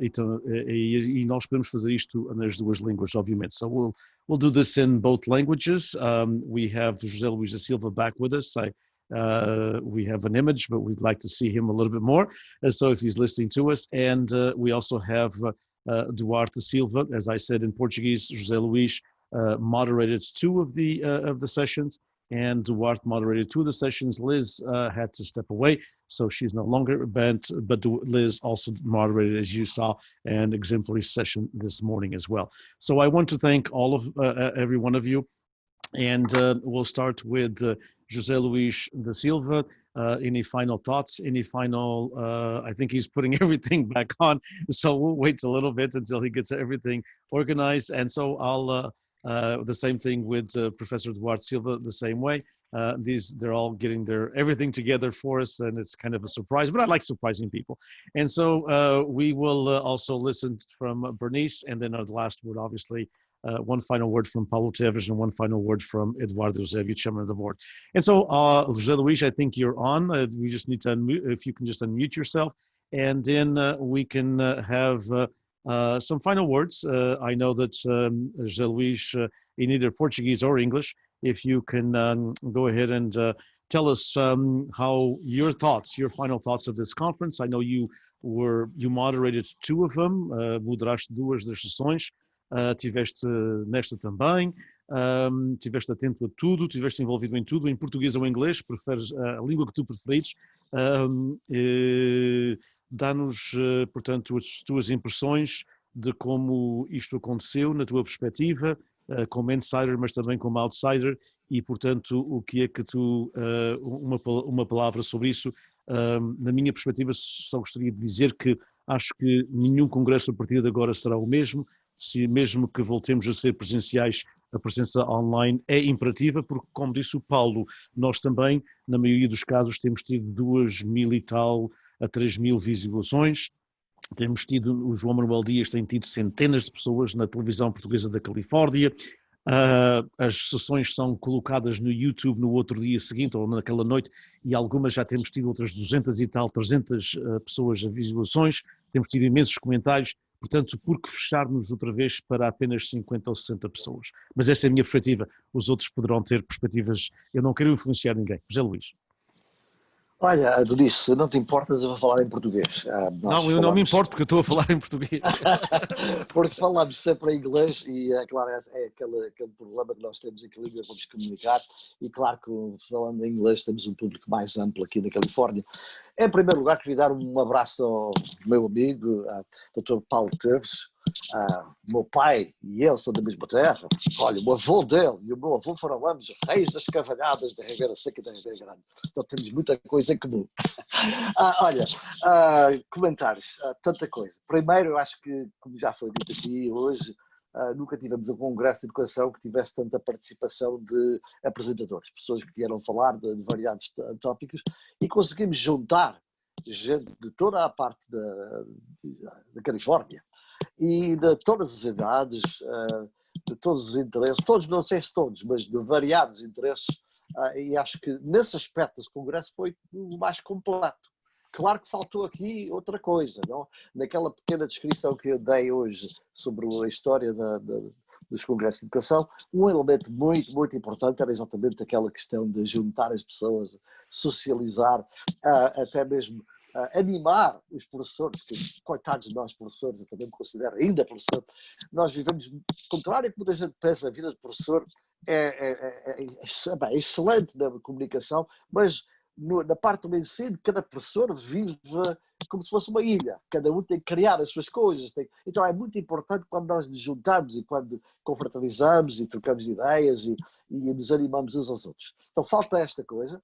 e nós podemos fazer isto nas 2 línguas, obviamente. So we'll do this in both languages. We have José Luís da Silva back with us. We have an image, but we'd like to see him a little bit more. So if he's listening to us, and we also have Duarte Silva, as I said in Portuguese. José Luís moderated 2 of the sessions, and Duarte moderated 2 of the sessions. Liz had to step away, so she's no longer, but Liz also moderated, as you saw, an exemplary session this morning as well. So I want to thank all of every one of you, and we'll start with José Luís da Silva. Any final thoughts? Any final, I think he's putting everything back on, so we'll wait a little bit until he gets everything organized. And so I'll, the same thing with Professor Duarte Silva, the same way. They're all getting everything together for us, and it's kind of a surprise, but I like surprising people. And so we will also listen from Bernice, and then the last word, obviously, one final word from Paulo Teves and one final word from Eduardo Eusébio, chairman of the board. And so, José Luís, I think you're on. We just need to unmute, if you can just unmute yourself, and then we can have some final words. I know that José Luís, in either Portuguese or English, if you can go ahead and tell us how your final thoughts of this conference. I know you moderated 2 of them, moderaste 2 das sessões. Tiveste nesta também, tiveste atento a tudo, tiveste envolvido em tudo, em português ou em inglês, preferes a língua que tu preferires. Dá-nos, portanto, as tuas impressões de como isto aconteceu, na tua perspectiva, como insider, mas também como outsider, e, portanto, o que é que tu, uma palavra sobre isso. Na minha perspectiva, só gostaria de dizer que acho que nenhum congresso a partir de agora será o mesmo. Se mesmo que voltemos a ser presenciais, a presença online é imperativa, porque, como disse o Paulo, nós também, na maioria dos casos, temos tido 2.000 e tal a 3.000 visualizações. Temos tido, o João Manuel Dias tem tido centenas de pessoas na televisão portuguesa da Califórnia. As sessões são colocadas no YouTube no outro dia seguinte ou naquela noite, e algumas já temos tido outras 200 e tal, 300 pessoas a visualizações. Temos tido imensos comentários. Portanto, por que fecharmos outra vez para apenas 50 ou 60 pessoas? Mas essa é a minha perspectiva. Os outros poderão ter perspectivas. Eu não quero influenciar ninguém. José Luís. Olha, Adonis, não te importas, eu vou falar em português. Não, eu não me importo, porque eu estou a falar em português. Porque falamos sempre em inglês e, claro, é aquele problema que nós temos em que língua vamos comunicar, e claro que falando em inglês temos um público mais amplo aqui na Califórnia. Em primeiro lugar, queria dar um abraço ao meu amigo, Dr. Paulo Teves. Meu pai e eu são da mesma terra. Olha, o avô dele e o meu avô foram ambos reis das cavalhadas da Ribeira Seca e da Ribeira Grande. Então temos muita coisa em comum. Olha, comentários, tanta coisa. Primeiro, eu acho que, como já foi dito aqui hoje, nunca tivemos um congresso de educação que tivesse tanta participação de apresentadores, pessoas que vieram falar de variados tópicos, e conseguimos juntar gente de toda a parte da Califórnia e de todas as idades, de todos os interesses, todos, não sei se todos, mas de variados interesses, e acho que nesse aspecto esse congresso foi o mais completo. Claro que faltou aqui outra coisa, não? Naquela pequena descrição que eu dei hoje sobre a história dos congressos de educação, um elemento muito, muito importante era exatamente aquela questão de juntar as pessoas, socializar, até mesmo animar os professores, que coitados de nós professores, eu também me considero ainda professor. Nós vivemos, contrário a que muita gente pensa, a vida de professor é excelente na comunicação, mas na parte do ensino, cada professor vive como se fosse uma ilha, cada um tem que criar as suas coisas. Então é muito importante quando nós nos juntamos e quando confraternizamos e trocamos ideias e nos animamos uns aos outros. Então falta esta coisa,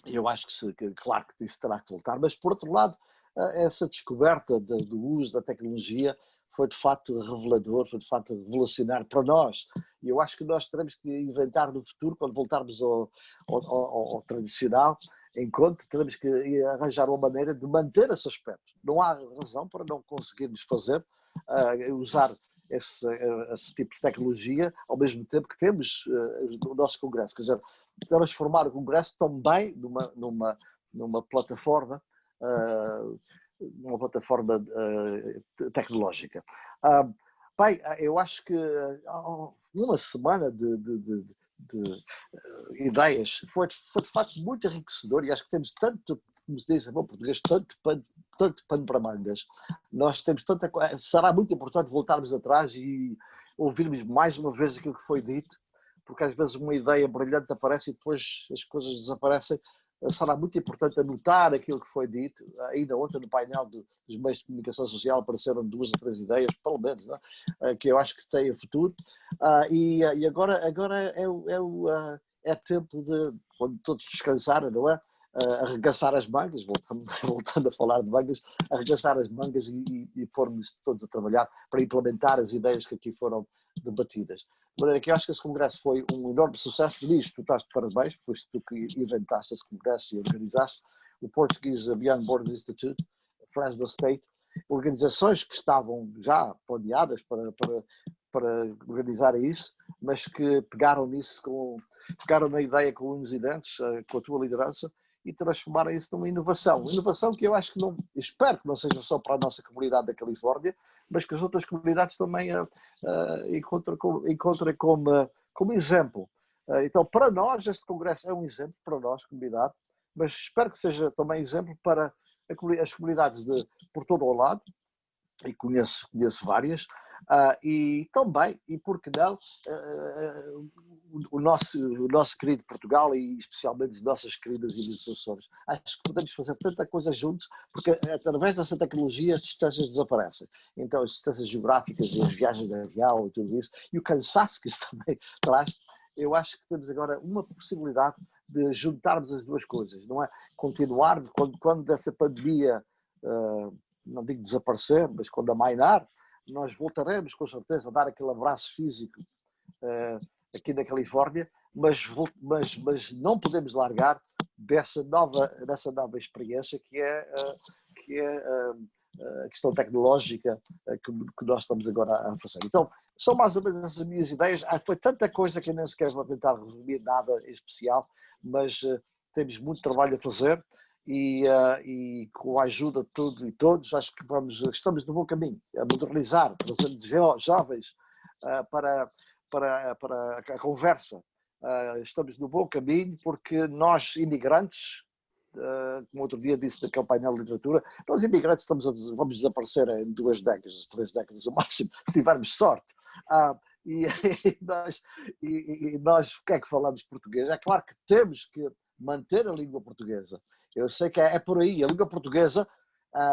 e eu acho que claro que isso terá que voltar, mas por outro lado, essa descoberta do uso da tecnologia foi de facto revelador, foi de facto revolucionário para nós. E eu acho que nós teremos que inventar no futuro, quando voltarmos ao tradicional encontro, teremos que arranjar uma maneira de manter esse aspecto. Não há razão para não conseguirmos fazer, usar esse tipo de tecnologia ao mesmo tempo que temos o nosso Congresso. Quer dizer, transformar o Congresso também numa plataforma tecnológica. Bem, eu acho que uma semana de ideias foi de facto muito enriquecedor e acho que temos tanto, como se diz em bom português, tanto pano para mangas. Nós temos tanta coisa. Será muito importante voltarmos atrás e ouvirmos mais uma vez aquilo que foi dito, porque às vezes uma ideia brilhante aparece e depois as coisas desaparecem. Será muito importante anotar aquilo que foi dito. Ainda ontem no painel dos meios de comunicação social apareceram 2 ou 3 ideias, pelo menos, não é? Que eu acho que têm futuro. E agora é tempo de, quando todos descansarem, não é? Arregaçar as mangas, voltando a falar de mangas, arregaçar as mangas e pormos todos a trabalhar para implementar as ideias que aqui foram debatidas. De maneira que eu acho que esse congresso foi um enorme sucesso. Nisto, tu estás de parabéns, foste tu que inventaste esse congresso e organizaste. O Portuguese Beyond Borders Institute, Fresno State, organizações que estavam já planeadas para organizar isso, mas que pegaram na ideia com unhos e dentes, com a tua liderança, e transformaram isso numa inovação. Inovação que eu acho que espero que não seja só para a nossa comunidade da Califórnia, mas que as outras comunidades também encontrem como exemplo. Então, para nós, este congresso é um exemplo, para nós, comunidade, mas espero que seja também exemplo para as comunidades por todo o lado, e conheço várias, e também, e por que não, o nosso querido Portugal e especialmente as nossas queridas ilustrações. Acho que podemos fazer tanta coisa juntos, porque através dessa tecnologia as distâncias desaparecem. Então as distâncias geográficas e as viagens de avião e tudo isso, e o cansaço que isso também traz, eu acho que temos agora uma possibilidade de juntarmos as duas coisas, não é? Continuar, quando dessa pandemia, não digo desaparecer, mas quando amainar, nós voltaremos com certeza a dar aquele abraço físico aqui na Califórnia, mas não podemos largar dessa nova experiência que é a questão tecnológica que nós estamos agora a fazer. Então, são mais ou menos essas minhas ideias. Foi tanta coisa que eu nem sequer vou tentar resumir nada em especial, mas temos muito trabalho a fazer. E com a ajuda de tudo e todos, acho que estamos no bom caminho, a modernizar, trazendo jovens para a conversa. Estamos no bom caminho porque nós, imigrantes, como outro dia disse naquele painel de literatura, nós imigrantes vamos desaparecer em 2 décadas, 3 décadas no máximo, se tivermos sorte. E nós, o que é que falamos português? É claro que temos que manter a língua portuguesa. Eu sei que é por aí, a língua portuguesa,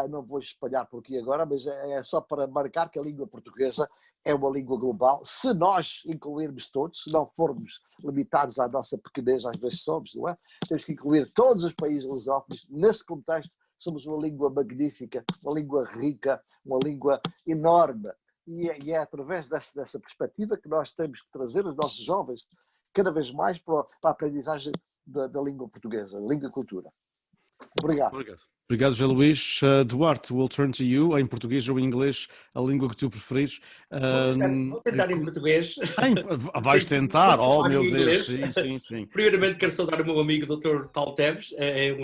não vou espalhar por aqui agora, mas é só para marcar que a língua portuguesa é uma língua global. Se nós incluirmos todos, se não formos limitados à nossa pequenez, às vezes somos, não é? Temos que incluir todos os países lusófonos. Nesse contexto, somos uma língua magnífica, uma língua rica, uma língua enorme. E é através dessa perspectiva que nós temos que trazer os nossos jovens cada vez mais para a aprendizagem da língua portuguesa, da língua e cultura. Obrigado. Obrigado, José Luís. Duarte, we'll turn to you, em português ou em inglês, a língua que tu preferires. Vou tentar em português. Vais tentar? Oh, meu Deus, sim. Primeiramente, quero saudar o meu amigo Dr. Paulo Teves. É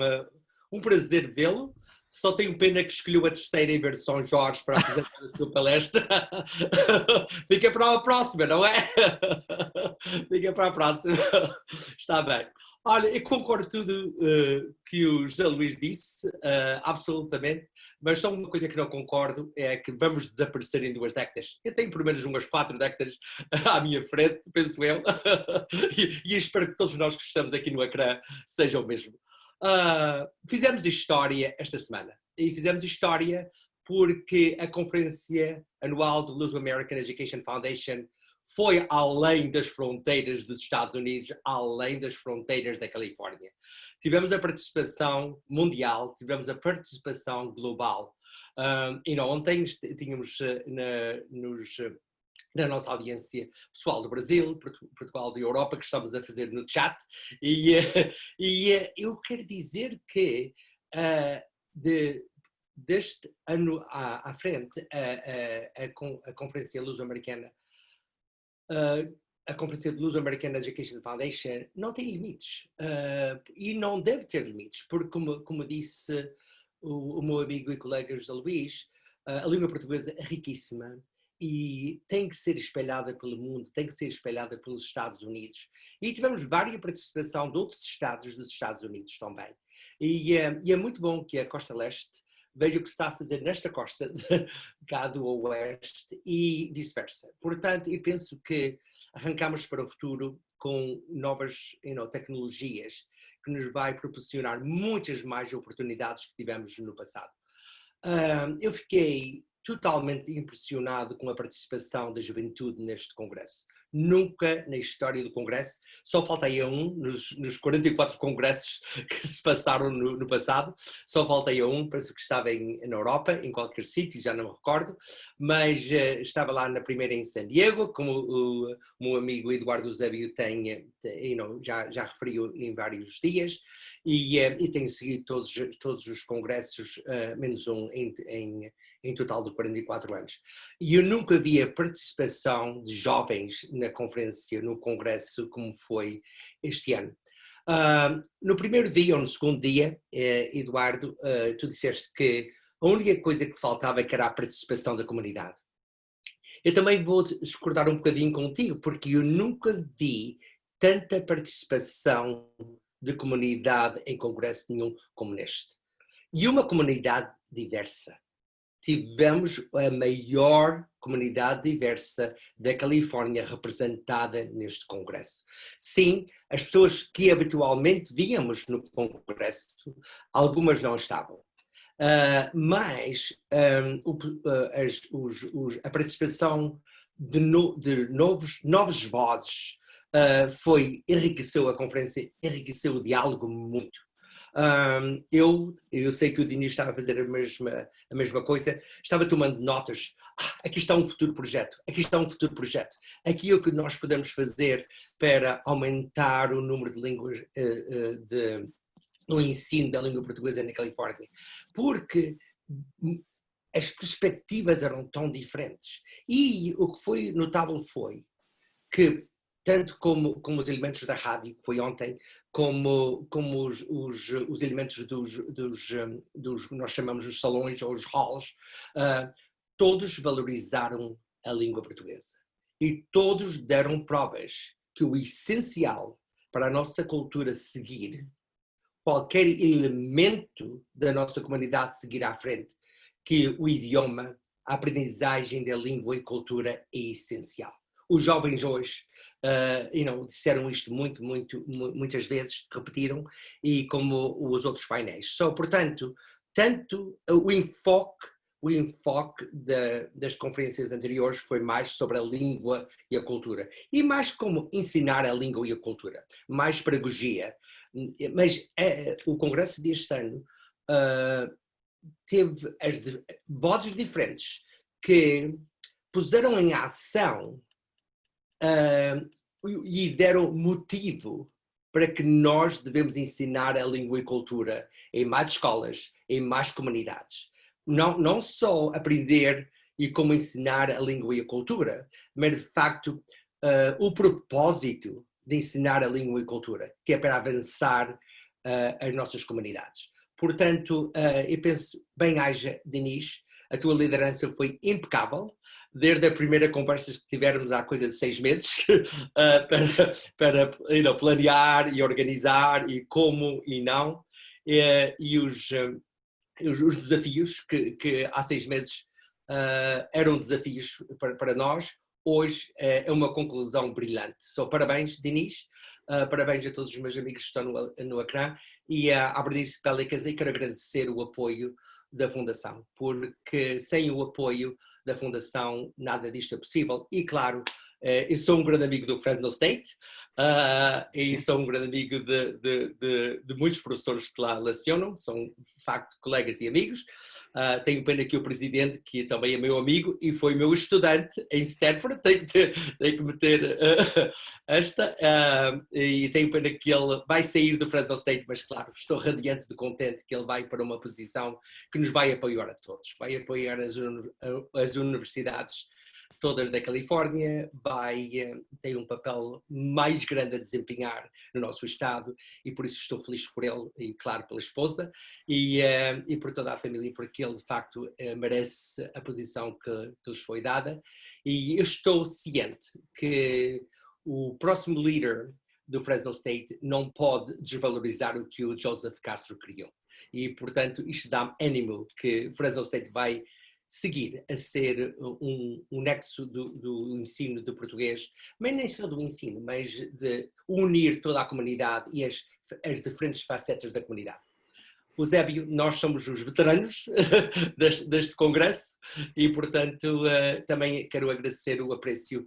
um prazer vê-lo. Só tenho pena que escolheu a terceira em vez de São Jorge para apresentar a sua palestra. Fica para a próxima, não é? Fica para a próxima. Está bem. Olha, eu concordo tudo que o José Luís disse, absolutamente, mas só uma coisa que não concordo é que vamos desaparecer em 2 décadas. Eu tenho pelo menos umas 4 décadas à minha frente, penso eu, e espero que todos nós que estamos aqui no ecrã sejam o mesmo. Fizemos história esta semana, e fizemos história porque a conferência anual do Luso American Education Foundation foi além das fronteiras dos Estados Unidos, além das fronteiras da Califórnia. Tivemos a participação mundial, tivemos a participação global. Ontem tínhamos na nossa audiência pessoal do Brasil, Portugal, da Europa, que estamos a fazer no chat, e eu quero dizer que deste ano à frente, a Conferência Luso-Americana, a Conferência Luso-Americana Education Foundation não tem limites, e não deve ter limites, porque como disse o meu amigo e colega José Luís, a língua portuguesa é riquíssima e tem que ser espalhada pelo mundo, tem que ser espalhada pelos Estados Unidos. E tivemos várias participação de outros estados dos Estados Unidos também. E é muito bom que a Costa Leste veja o que se está a fazer nesta costa cá do Oeste e vice-versa. Portanto, eu penso que arrancamos para o futuro com novas tecnologias que nos vai proporcionar muitas mais oportunidades que tivemos no passado. Eu fiquei totalmente impressionado com a participação da juventude neste congresso. Nunca na história do congresso, só faltei a um, nos 44 congressos que se passaram no passado, só faltei a um, penso que estava na Europa, em qualquer sítio, já não me recordo, mas estava lá na primeira em San Diego, como o meu amigo Eduardo Eusébio já referiu em vários dias, e tenho seguido todos os congressos, menos um em total de 44 anos. E eu nunca vi a participação de jovens na conferência, no congresso, como foi este ano. No primeiro dia ou no segundo dia, Eduardo, tu disseste que a única coisa que faltava era a participação da comunidade. Eu também vou discordar um bocadinho contigo, porque eu nunca vi tanta participação de comunidade em congresso nenhum como neste. E uma comunidade diversa. Tivemos a maior comunidade diversa da Califórnia representada neste congresso. Sim, as pessoas que habitualmente víamos no congresso, algumas não estavam. Mas a participação de novas vozes enriqueceu a conferência, enriqueceu o diálogo muito. Eu sei que o Diniz estava a fazer a mesma coisa, estava tomando notas. Aqui está um futuro projeto, aqui está um futuro projeto. Aqui é o que nós podemos fazer para aumentar o número de línguas, no ensino da língua portuguesa na Califórnia. Porque as perspectivas eram tão diferentes. E o que foi notável foi que, tanto como os elementos da rádio, que foi ontem, como os elementos dos nós chamamos os salões ou os halls, todos valorizaram a língua portuguesa. E todos deram provas que o essencial para a nossa cultura seguir, qualquer elemento da nossa comunidade seguir à frente, que o idioma, a aprendizagem da língua e cultura é essencial. Os jovens hoje disseram isto muitas vezes, repetiram, e como os outros painéis. Portanto, tanto o enfoque das conferências anteriores foi mais sobre a língua e a cultura. E mais como ensinar a língua e a cultura. Mais pedagogia. Mas o congresso deste ano teve as vozes diferentes que puseram em ação e deram motivo para que nós devemos ensinar a língua e cultura em mais escolas, em mais comunidades. Não só aprender e como ensinar a língua e a cultura, mas de facto o propósito de ensinar a língua e cultura, que é para avançar as nossas comunidades. Portanto, eu penso, bem-aja, Diniz, a tua liderança foi impecável, desde a primeira conversa que tivemos há coisa de 6 meses, para planear e organizar e como e não, e os desafios que há 6 meses eram desafios para nós, hoje é uma conclusão brilhante. Parabéns, Diniz, parabéns a todos os meus amigos que estão no ecrã e à Bernice PELICAS, e quero agradecer o apoio da Fundação, porque sem o apoio da Fundação nada disto é possível. E claro, Eu sou um grande amigo do Fresno State e sou um grande amigo de muitos professores que lá lecionam, são de facto colegas e amigos. Tenho pena que o presidente, que também é meu amigo e foi meu estudante em Stanford, tenho que meter esta, e tenho pena que ele vai sair do Fresno State, mas claro, estou radiante de contente que ele vai para uma posição que nos vai apoiar a todos, vai apoiar as universidades todas da Califórnia, tem um papel mais grande a desempenhar no nosso estado e por isso estou feliz por ele e claro pela esposa e por toda a família, porque ele de facto merece a posição que lhes foi dada e eu estou ciente que o próximo líder do Fresno State não pode desvalorizar o que o Joseph Castro criou e portanto isto dá-me ânimo que o Fresno State vai seguir a ser um nexo do ensino de português, mas nem só do ensino, mas de unir toda a comunidade e as diferentes facetas da comunidade. Eusébio, nós somos os veteranos deste congresso e, portanto, também quero agradecer o apreço.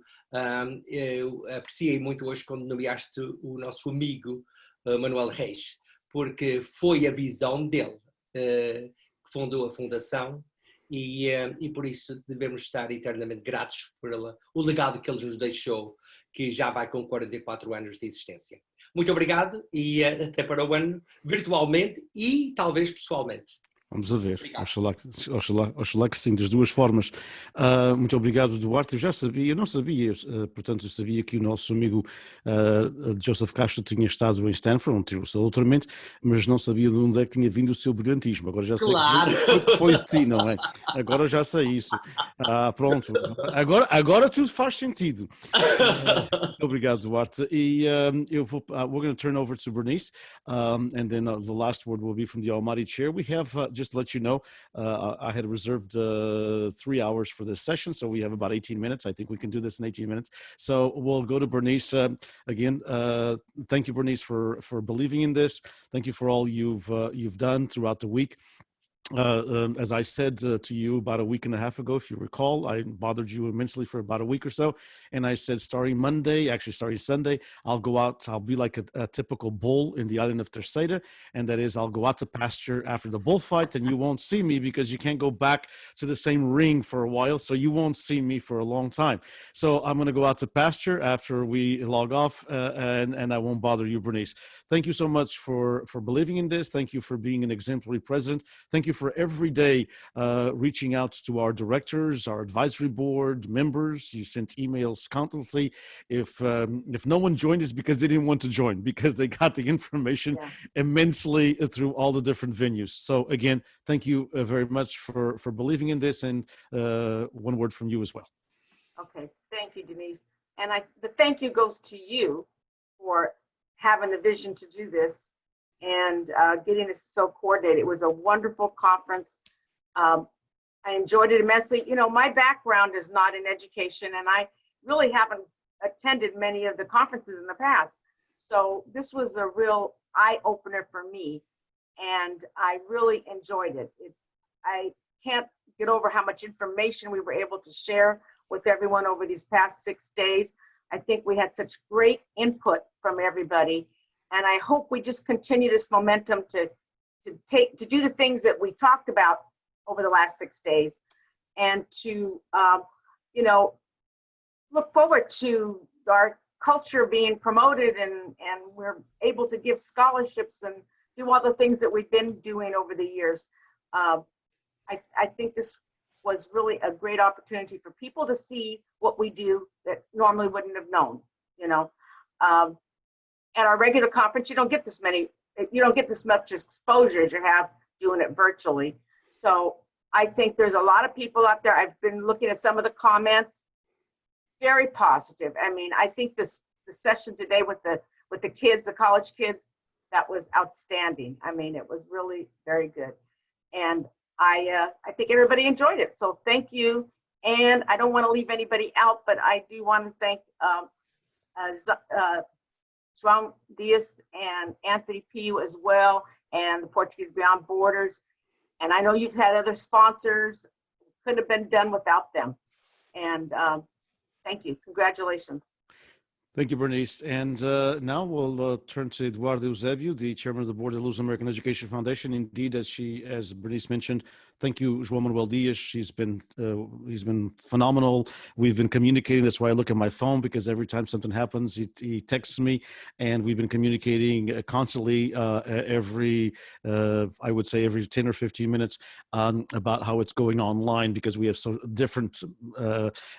Eu apreciei muito hoje quando nomeaste o nosso amigo Manuel Reis, porque foi a visão dele que fundou a Fundação. E por isso devemos estar eternamente gratos pelo legado que ele nos deixou, que já vai com 44 anos de existência. Muito obrigado e até para o ano, virtualmente e talvez pessoalmente. Vamos a ver, oxalá que sim, das duas formas. Muito obrigado, Duarte. Eu já sabia, eu não sabia, portanto, eu sabia que o nosso amigo Joseph Castro tinha estado em Stanford, onde tirou o seu doutoramento, mas não sabia de onde é que tinha vindo o seu brilhantismo. Agora já sei que foi de ti, não é? Agora eu já sei isso. Pronto, agora tudo faz sentido. Muito obrigado, Duarte. E eu vou, we're going to turn over to Bernice, and then the last word will be from the Almighty Chair. We have, just to let you know, I had reserved 3 hours for this session, so we have about 18 minutes. I think we can do this in 18 minutes. So we'll go to Bernice again. Thank you, Bernice, for believing in this. Thank you for all you've done throughout the week. As I said to you about a week and a half ago, if you recall, I bothered you immensely for about a week or so. And I said, starting Sunday, I'll go out. I'll be like a typical bull in the island of Terceira. And that is, I'll go out to pasture after the bullfight and you won't see me because you can't go back to the same ring for a while. So you won't see me for a long time. So I'm going to go out to pasture after we log off and I won't bother you, Bernice. Thank you so much for believing in this. Thank you for being an exemplary president. Thank you for every day reaching out to our directors, our advisory board members. You sent emails countlessly. If no one joined, it's because they didn't want to join, because they got the information immensely through all the different venues. So again, thank you very much for believing in this, and one word from you as well. Okay, thank you, Denise. And the thank you goes to you for having the vision to do this and getting it so coordinated. It was a wonderful conference. I enjoyed it immensely. You know, my background is not in education, and I really haven't attended many of the conferences in the past. So this was a real eye-opener for me, and I really enjoyed it. I can't get over how much information we were able to share with everyone over these past 6 days. I think we had such great input from everybody. And I hope we just continue this momentum to do the things that we talked about over the last 6 days, and to look forward to our culture being promoted, and we're able to give scholarships and do all the things that we've been doing over the years. I think this was really a great opportunity for people to see what we do that normally wouldn't have known, you know. At our regular conference, you don't get this much exposure as you have doing it virtually. So I think there's a lot of people out there. I've been looking at some of the comments, very positive. I mean, I think the session today with the kids, the college kids, that was outstanding. I mean, it was really very good. And I think everybody enjoyed it. So thank you. And I don't want to leave anybody out, but I do want to thank João Diaz and Anthony Pio as well, and the Portuguese Beyond Borders. And I know you've had other sponsors. Couldn't have been done without them. And Thank you. Congratulations. Thank you, Bernice. And now we'll turn to Eduardo Eusébio, the chairman of the board of the Luso-American Education Foundation. Indeed, as Bernice mentioned, thank you, João Manuel Dias. He's been phenomenal. We've been communicating. That's why I look at my phone, because every time something happens, he texts me, and we've been communicating constantly I would say every 10 or 15 minutes about how it's going online, because we have so different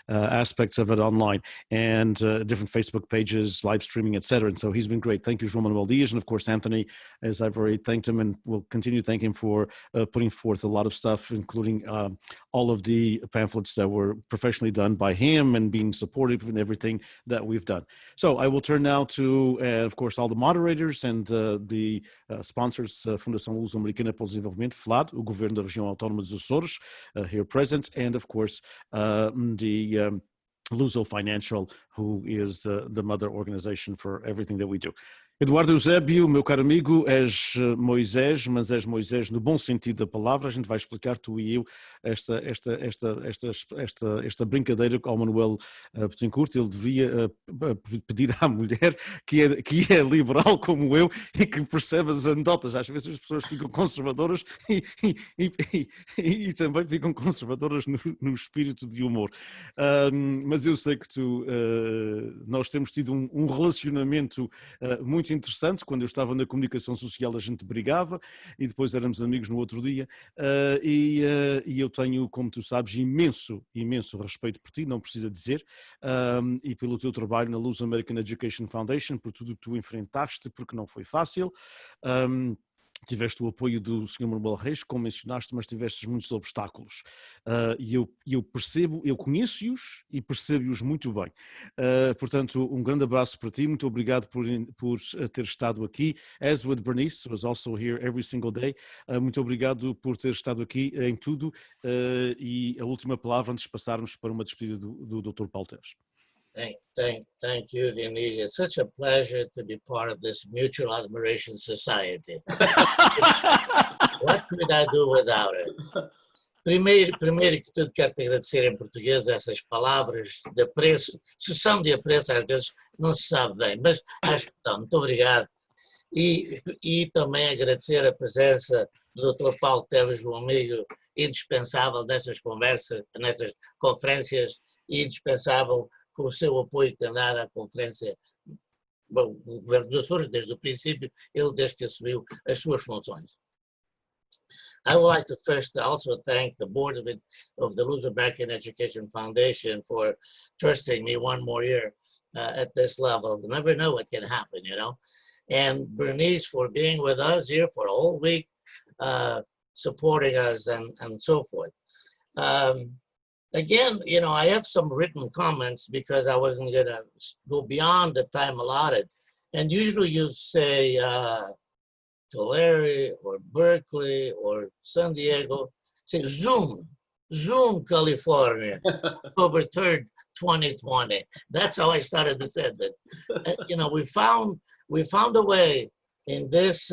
aspects of it online, and different Facebook pages, live streaming, etc. And so he's been great. Thank you, João Manuel Dias, and of course Anthony, as I've already thanked him, and will continue to thank him for putting forth a lot of stuff, including all of the pamphlets that were professionally done by him, and being supportive in everything that we've done. So I will turn now to, of course, all the moderators and the sponsors, Fundação Luso-Americana para o Desenvolvimento, FLAD, o Governo da Região Autónoma dos Açores, here present, and of course the Luso Financial, who is the mother organization for everything that we do. Eduardo Eusébio, meu caro amigo, és Moisés, mas és Moisés no bom sentido da palavra. A gente vai explicar, tu e eu, esta brincadeira ao Manuel Betancourt. Ele devia pedir à mulher que é liberal como eu e que percebe as anedotas. Às vezes as pessoas ficam conservadoras e também ficam conservadoras no espírito de humor. Mas eu sei que nós temos tido um relacionamento muito interessante. Quando eu estava na comunicação social, a gente brigava e depois éramos amigos no outro dia, e eu tenho, como tu sabes, imenso respeito por ti, não precisa dizer, e pelo teu trabalho na Luso-American Education Foundation, por tudo que tu enfrentaste, porque não foi fácil. Tiveste o apoio do Sr. Manuel Reis, como mencionaste, mas tiveste muitos obstáculos. E eu percebo, eu conheço-os e percebo-os muito bem. Portanto, um grande abraço para ti, muito obrigado por ter estado aqui. As with Bernice, was also here every single day. Muito obrigado por ter estado aqui em tudo. E a última palavra antes de passarmos para uma despedida do Dr. Paulo Teves. Thank you, Dionísio. It's such a pleasure to be part of this mutual admiration society. What could I do without it? Primeiro que tudo, quero te agradecer em português essas palavras de apreço. Se são de apreço, às vezes não se sabe bem, mas acho que estão. Muito obrigado. E também agradecer a presença do Dr. Paulo Teves, um amigo indispensável nessas conversas, nessas conferências, indispensável com o seu apoio que tem dado à conferência, bom, o Governo dos Açores, desde o princípio, ele desde que assumiu as suas funções. I would like to first also thank the board of the Luso-American Education Foundation for trusting me one more year at this level. You never know what can happen, you know. And Bernice for being with us here for a whole week, supporting us and so forth. Again, you know, I have some written comments because I wasn't going to go beyond the time allotted. And usually you say Tulare or Berkeley or San Diego, say Zoom, California, October 3rd, 2020. That's how I started the sentence. You know, we found a way in this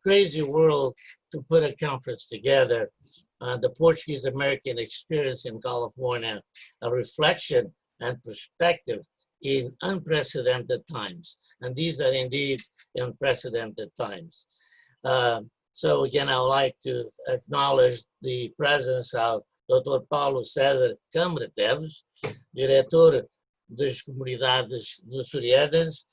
crazy world to put a conference together. The Portuguese American experience in California, a reflection and perspective in unprecedented times. And these are indeed unprecedented times. So again, I would like to acknowledge the presence of Dr. Paulo César Câmara Teves, Diretor das Comunidades Açorianas,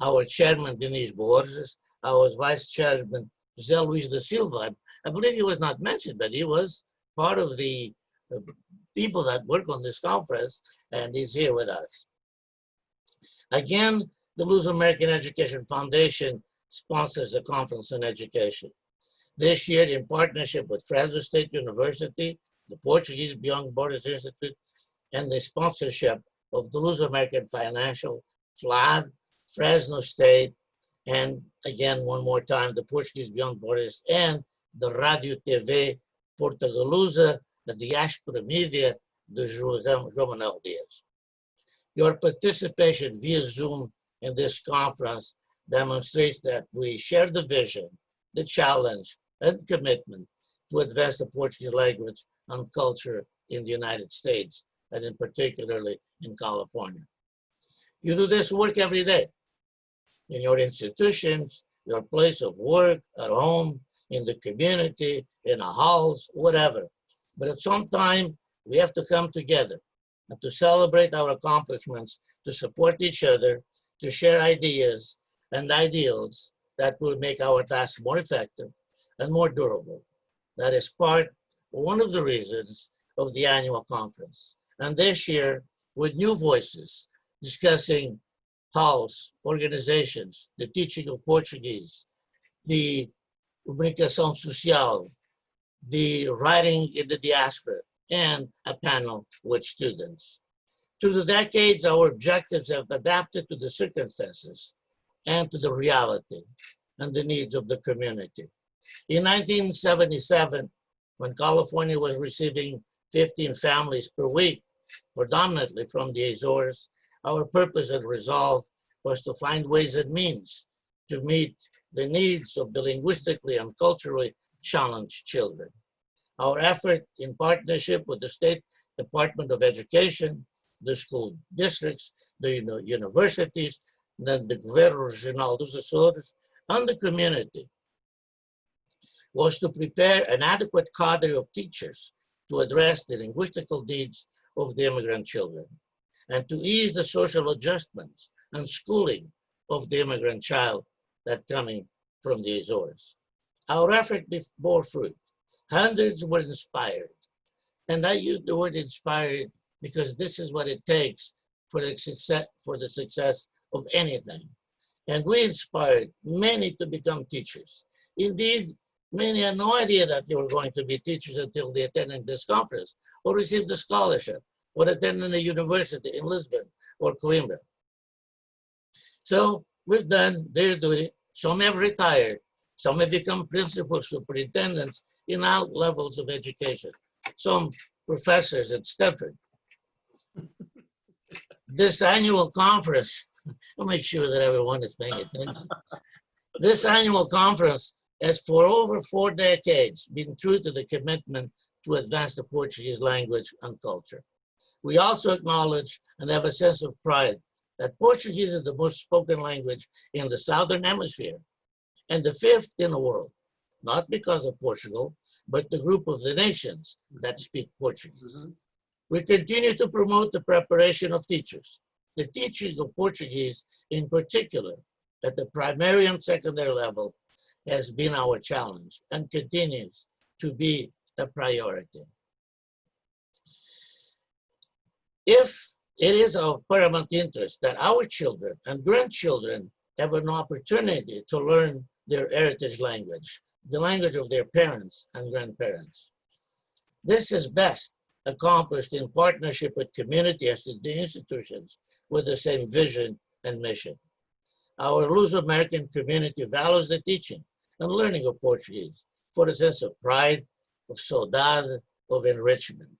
our Chairman Denis Borges, our Vice Chairman José Luís da Silva. I believe he was not mentioned, but he was part of the people that work on this conference, and he's here with us. Again, the Luso-American Education Foundation sponsors the Conference on Education. This year, in partnership with Fresno State University, the Portuguese Beyond Borders Institute, and the sponsorship of the Luso-American Financial, FLAD, Fresno State, and again, one more time, the Portuguese Beyond Borders, and the Radio TV Portugalusa, the Diaspora Media, the João Manuel Dias. Your participation via Zoom in this conference demonstrates that we share the vision, the challenge, and commitment to advance the Portuguese language and culture in the United States. and in particularly in California. You do this work every day in your institutions, your place of work, at home, in the community, in the halls, whatever. But at some time, we have to come together and to celebrate our accomplishments, to support each other, to share ideas and ideals that will make our task more effective and more durable. That is one of the reasons of the annual conference. And this year, with new voices discussing halls, organizations, the teaching of Portuguese, the comunicação social, the writing in the diaspora, and a panel with students. Through the decades, our objectives have adapted to the circumstances and to the reality and the needs of the community. In 1977, when California was receiving 15 families per week, predominantly from the Azores, our purpose and resolve was to find ways and means to meet the needs of the linguistically and culturally challenged children. Our effort, in partnership with the State Department of Education, the school districts, the universities, the Governo Regional dos Açores, and the community, was to prepare an adequate cadre of teachers to address the linguistical needs of the immigrant children, and to ease the social adjustments and schooling of the immigrant child that coming from the Azores. Our effort bore fruit. Hundreds were inspired. And I use the word inspired because this is what it takes for the success of anything. And we inspired many to become teachers. Indeed, many had no idea that they were going to be teachers until they attended this conference or received a scholarship or attended a university in Lisbon or Coimbra. So we've done their duty. Some have retired. Some have become principal superintendents in all levels of education. Some professors at Stanford. This annual conference, I'll make sure that everyone is paying attention. This annual conference has for over 4 decades been true to the commitment to advance the Portuguese language and culture. We also acknowledge and have a sense of pride that Portuguese is the most spoken language in the Southern Hemisphere and the 5th in the world, not because of Portugal, but the group of the nations that speak Portuguese. We continue to promote the preparation of teachers. The teaching of Portuguese in particular at the primary and secondary level has been our challenge and continues to be a priority. If it is of paramount interest that our children and grandchildren have an opportunity to learn their heritage language, the language of their parents and grandparents. This is best accomplished in partnership with community institutions with the same vision and mission. Our Luso-American community values the teaching and learning of Portuguese for a sense of pride, of saudade, of enrichment.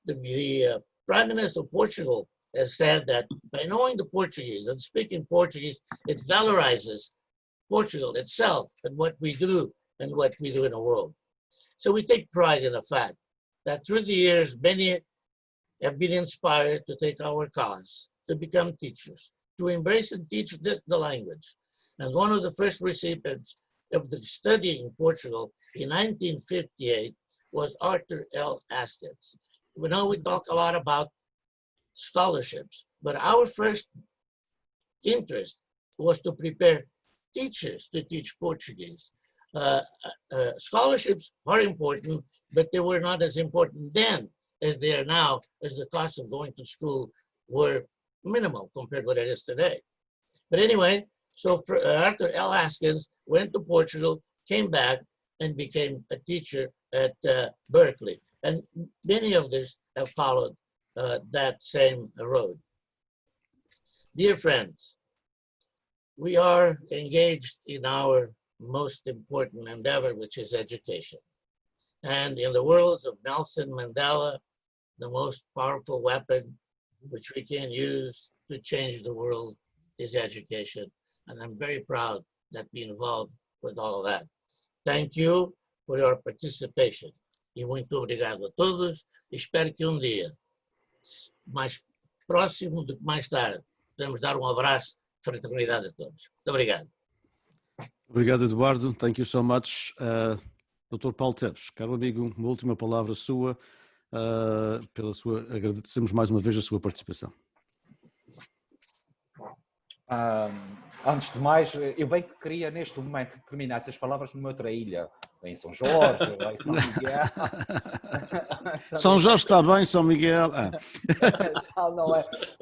The Prime Minister of Portugal has said that by knowing the Portuguese and speaking Portuguese, it valorizes Portugal itself and what we do in the world. So we take pride in the fact that through the years, many have been inspired to take our cause, to become teachers, to embrace and teach the language. And one of the first recipients of the study in Portugal in 1958 was Arthur L. Askins. We know we talk a lot about scholarships, but our first interest was to prepare teachers to teach Portuguese. Scholarships are important, but they were not as important then as they are now, as the cost of going to school were minimal compared to what it is today. But anyway, so Arthur L. Askins went to Portugal, came back, and became a teacher at Berkeley. And many of these have followed that same road. Dear friends, we are engaged in our most important endeavor, which is education. And in the words of Nelson Mandela, the most powerful weapon which we can use to change the world is education. And I'm very proud that be involved with all of that. Thank you for your participation. E muito obrigado a todos. Espero que dia mais próximo do que mais tarde. Podemos dar um abraço de fraternidade a todos. Muito obrigado. Obrigado, Eduardo. Thank you so much. Dr. Paulo Teves, caro amigo, uma última palavra sua. Agradecemos mais uma vez a sua participação. Antes de mais, eu bem que queria neste momento terminar essas palavras numa outra ilha, em São Jorge, ou em São Miguel. São Jorge está bem, São Miguel.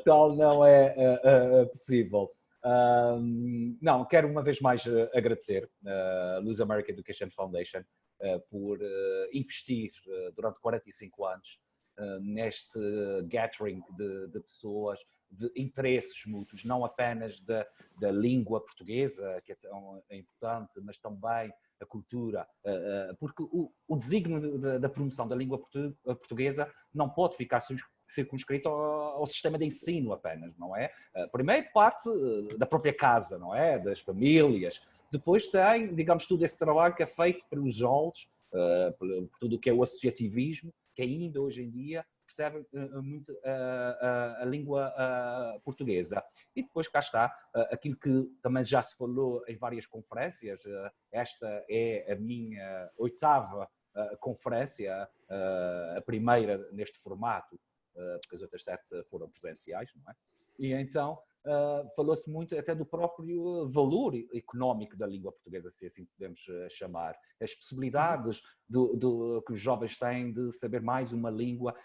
Tal não é possível. Não, quero uma vez mais agradecer a Luz American Education Foundation por investir durante 45 anos neste gathering de pessoas, de interesses mútuos, não apenas da língua portuguesa, que é tão importante, mas também a cultura, porque o desígnio da promoção da língua portuguesa não pode ficar circunscrito ao sistema de ensino apenas, não é? Primeiro parte da própria casa, não é? Das famílias. Depois tem, digamos, todo esse trabalho que é feito pelos jovens, por tudo o que é o associativismo, que ainda hoje em dia percebe muito a língua portuguesa. E depois cá está aquilo que também já se falou em várias conferências. Esta é a minha 8ª conferência, a primeira neste formato, porque as outras 7 foram presenciais, não é? E então falou-se muito até do próprio valor económico da língua portuguesa, se assim podemos chamar. As possibilidades que os jovens têm de saber mais uma língua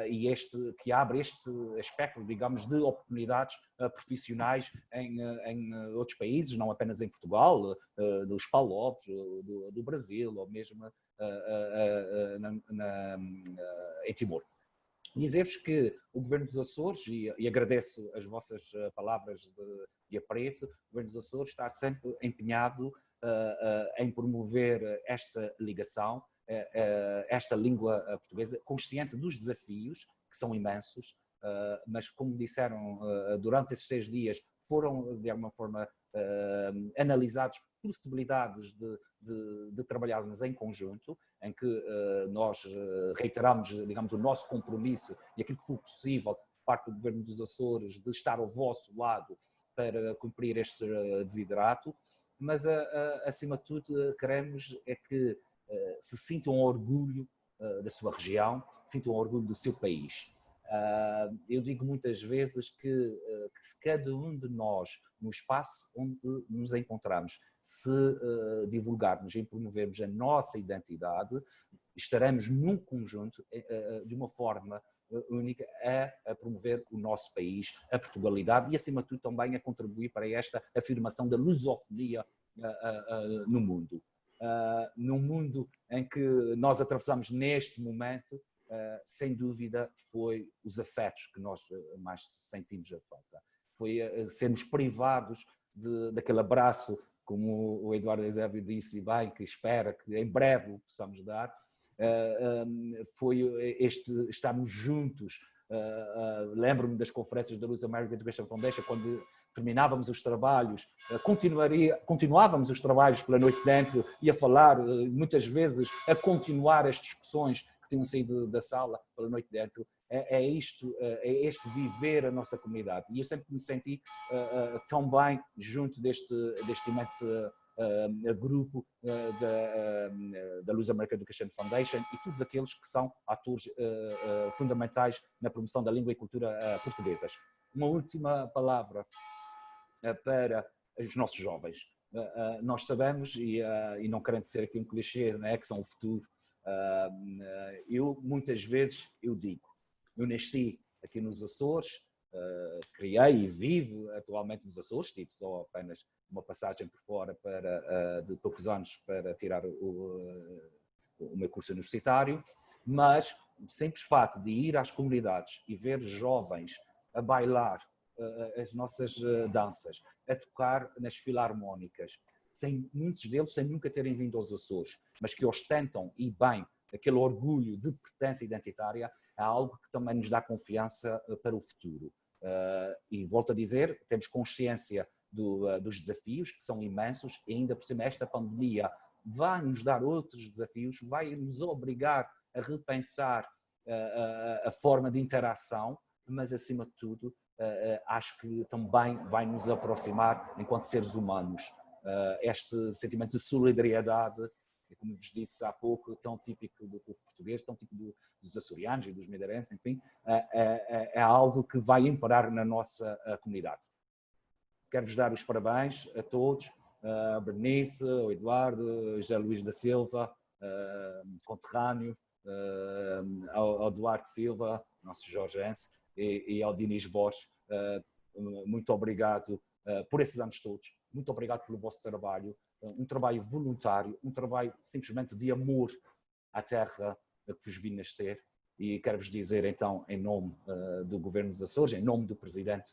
e que abre este aspecto, digamos, de oportunidades profissionais em outros países, não apenas em Portugal, dos PALOPs, do Brasil, ou mesmo em Timor. Dizer-vos que o Governo dos Açores, e agradeço as vossas palavras de apreço, o Governo dos Açores está sempre empenhado em promover esta ligação, esta língua portuguesa, consciente dos desafios, que são imensos, mas como disseram, durante esses 6 dias foram de alguma forma analisados possibilidades de trabalharmos em conjunto, em que nós reiteramos, digamos, o nosso compromisso e aquilo que for possível por parte do Governo dos Açores de estar ao vosso lado para cumprir este desiderato, mas acima de tudo queremos é que se sintam orgulho da sua região, sintam orgulho do seu país. Eu digo muitas vezes que se cada um de nós, no espaço onde nos encontramos, se divulgarmos e promovermos a nossa identidade, estaremos num conjunto, de uma forma única, a promover o nosso país, a Portugalidade e, acima de tudo, também a contribuir para esta afirmação da lusofonia no mundo. Num mundo em que nós atravessamos neste momento, sem dúvida, foi os afetos que nós mais sentimos a falta. Foi sermos privados daquele abraço, como o Eduardo Eusébio disse bem, que espera que em breve o possamos dar. Foi estarmos juntos. Lembro-me das conferências da Luz American Education Foundation, quando terminávamos os trabalhos, continuávamos os trabalhos pela noite dentro e a falar, muitas vezes, a continuar as discussões tinham saído da sala pela noite dentro. É este viver a nossa comunidade. E eu sempre me senti tão bem junto deste imenso grupo da Luz American Education Foundation e todos aqueles que são atores fundamentais na promoção da língua e cultura portuguesas. Uma última palavra para os nossos jovens. Nós sabemos, e não querendo ser aqui um clichê, né, que são o futuro, eu muitas vezes digo, eu nasci aqui nos Açores, criei e vivo atualmente nos Açores, tive só apenas uma passagem por fora de poucos anos para tirar o meu curso universitário, mas o simples fato de ir às comunidades e ver jovens a bailar as nossas danças, a tocar nas filarmónicas, muitos deles sem nunca terem vindo aos Açores, mas que ostentam e bem aquele orgulho de pertença identitária, é algo que também nos dá confiança para o futuro. E volto a dizer, temos consciência dos desafios, que são imensos, e ainda por cima esta pandemia vai nos dar outros desafios, vai nos obrigar a repensar a forma de interação, mas acima de tudo, acho que também vai nos aproximar enquanto seres humanos. Este sentimento de solidariedade, como vos disse há pouco, tão típico do povo português, tão típico dos açorianos e dos madeirenses, enfim, é algo que vai imperar na nossa comunidade. Quero-vos dar os parabéns a todos, a Bernice, ao Eduardo, José Luís da Silva, conterrâneo, ao Duarte Silva, nosso jorgense, e ao Dinis Borges. Muito obrigado por esses anos todos, muito obrigado pelo vosso trabalho, um trabalho voluntário, um trabalho simplesmente de amor à terra que vos vi nascer, e quero-vos dizer então, em nome do Governo dos Açores, em nome do Presidente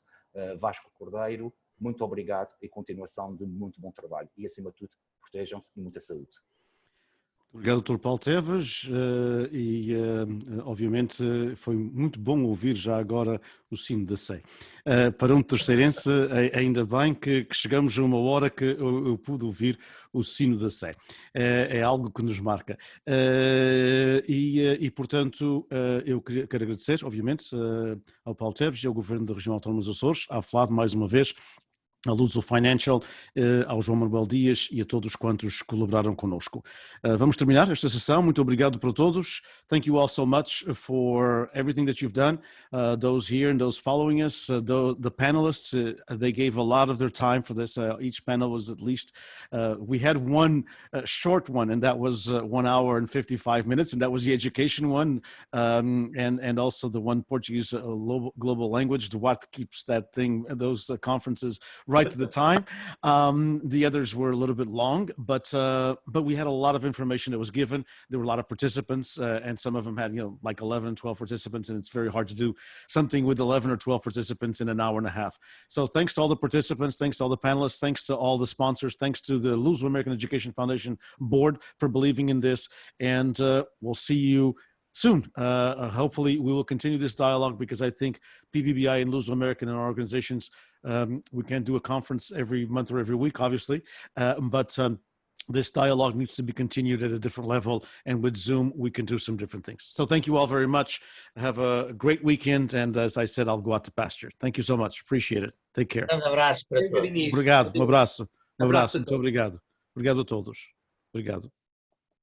Vasco Cordeiro, muito obrigado e continuação de muito bom trabalho, e acima de tudo, protejam-se e muita saúde. Obrigado, Dr. Paulo Teves, obviamente foi muito bom ouvir já agora o sino da Sé. Para um terceirense, ainda bem que chegamos a uma hora que eu pude ouvir o sino da Sé. É algo que nos marca. Portanto, eu quero agradecer, obviamente, ao Paulo Teves e ao Governo da Região Autónoma dos Açores, à FLAD mais uma vez, a Luso Financial, ao João Manuel Dias e a todos quantos colaboraram connosco. Vamos terminar esta sessão. Muito obrigado para todos. Thank you all so much for everything that you've done. Those here and those following us, the panelists, they gave a lot of their time for this. Each panel was at least, we had one short one, and that was 1 hour and 55 minutes, and that was the education one, and also the one Portuguese global language. Duarte keeps that thing, those conferences right to the time. The others were a little bit long, but we had a lot of information that was given. There were a lot of participants, and some of them had, like 11 and 12 participants, and it's very hard to do something with 11 or 12 participants in an hour and a half. So thanks to all the participants, thanks to all the panelists, thanks to all the sponsors, thanks to the Luso American Education Foundation Board for believing in this, and we'll see you soon. Hopefully we will continue this dialogue, because I think PBBI and Luso American and our organizations, we can't do a conference every month or every week, obviously, but this dialogue needs to be continued at a different level, and with Zoom we can do some different things. So thank you all very much. Have a great weekend, and as I said, I'll go out to pasture. Thank you so much. Appreciate it. Take care. Abraço para todos. Obrigado. Um abraço. Muito obrigado. Obrigado a todos. Obrigado.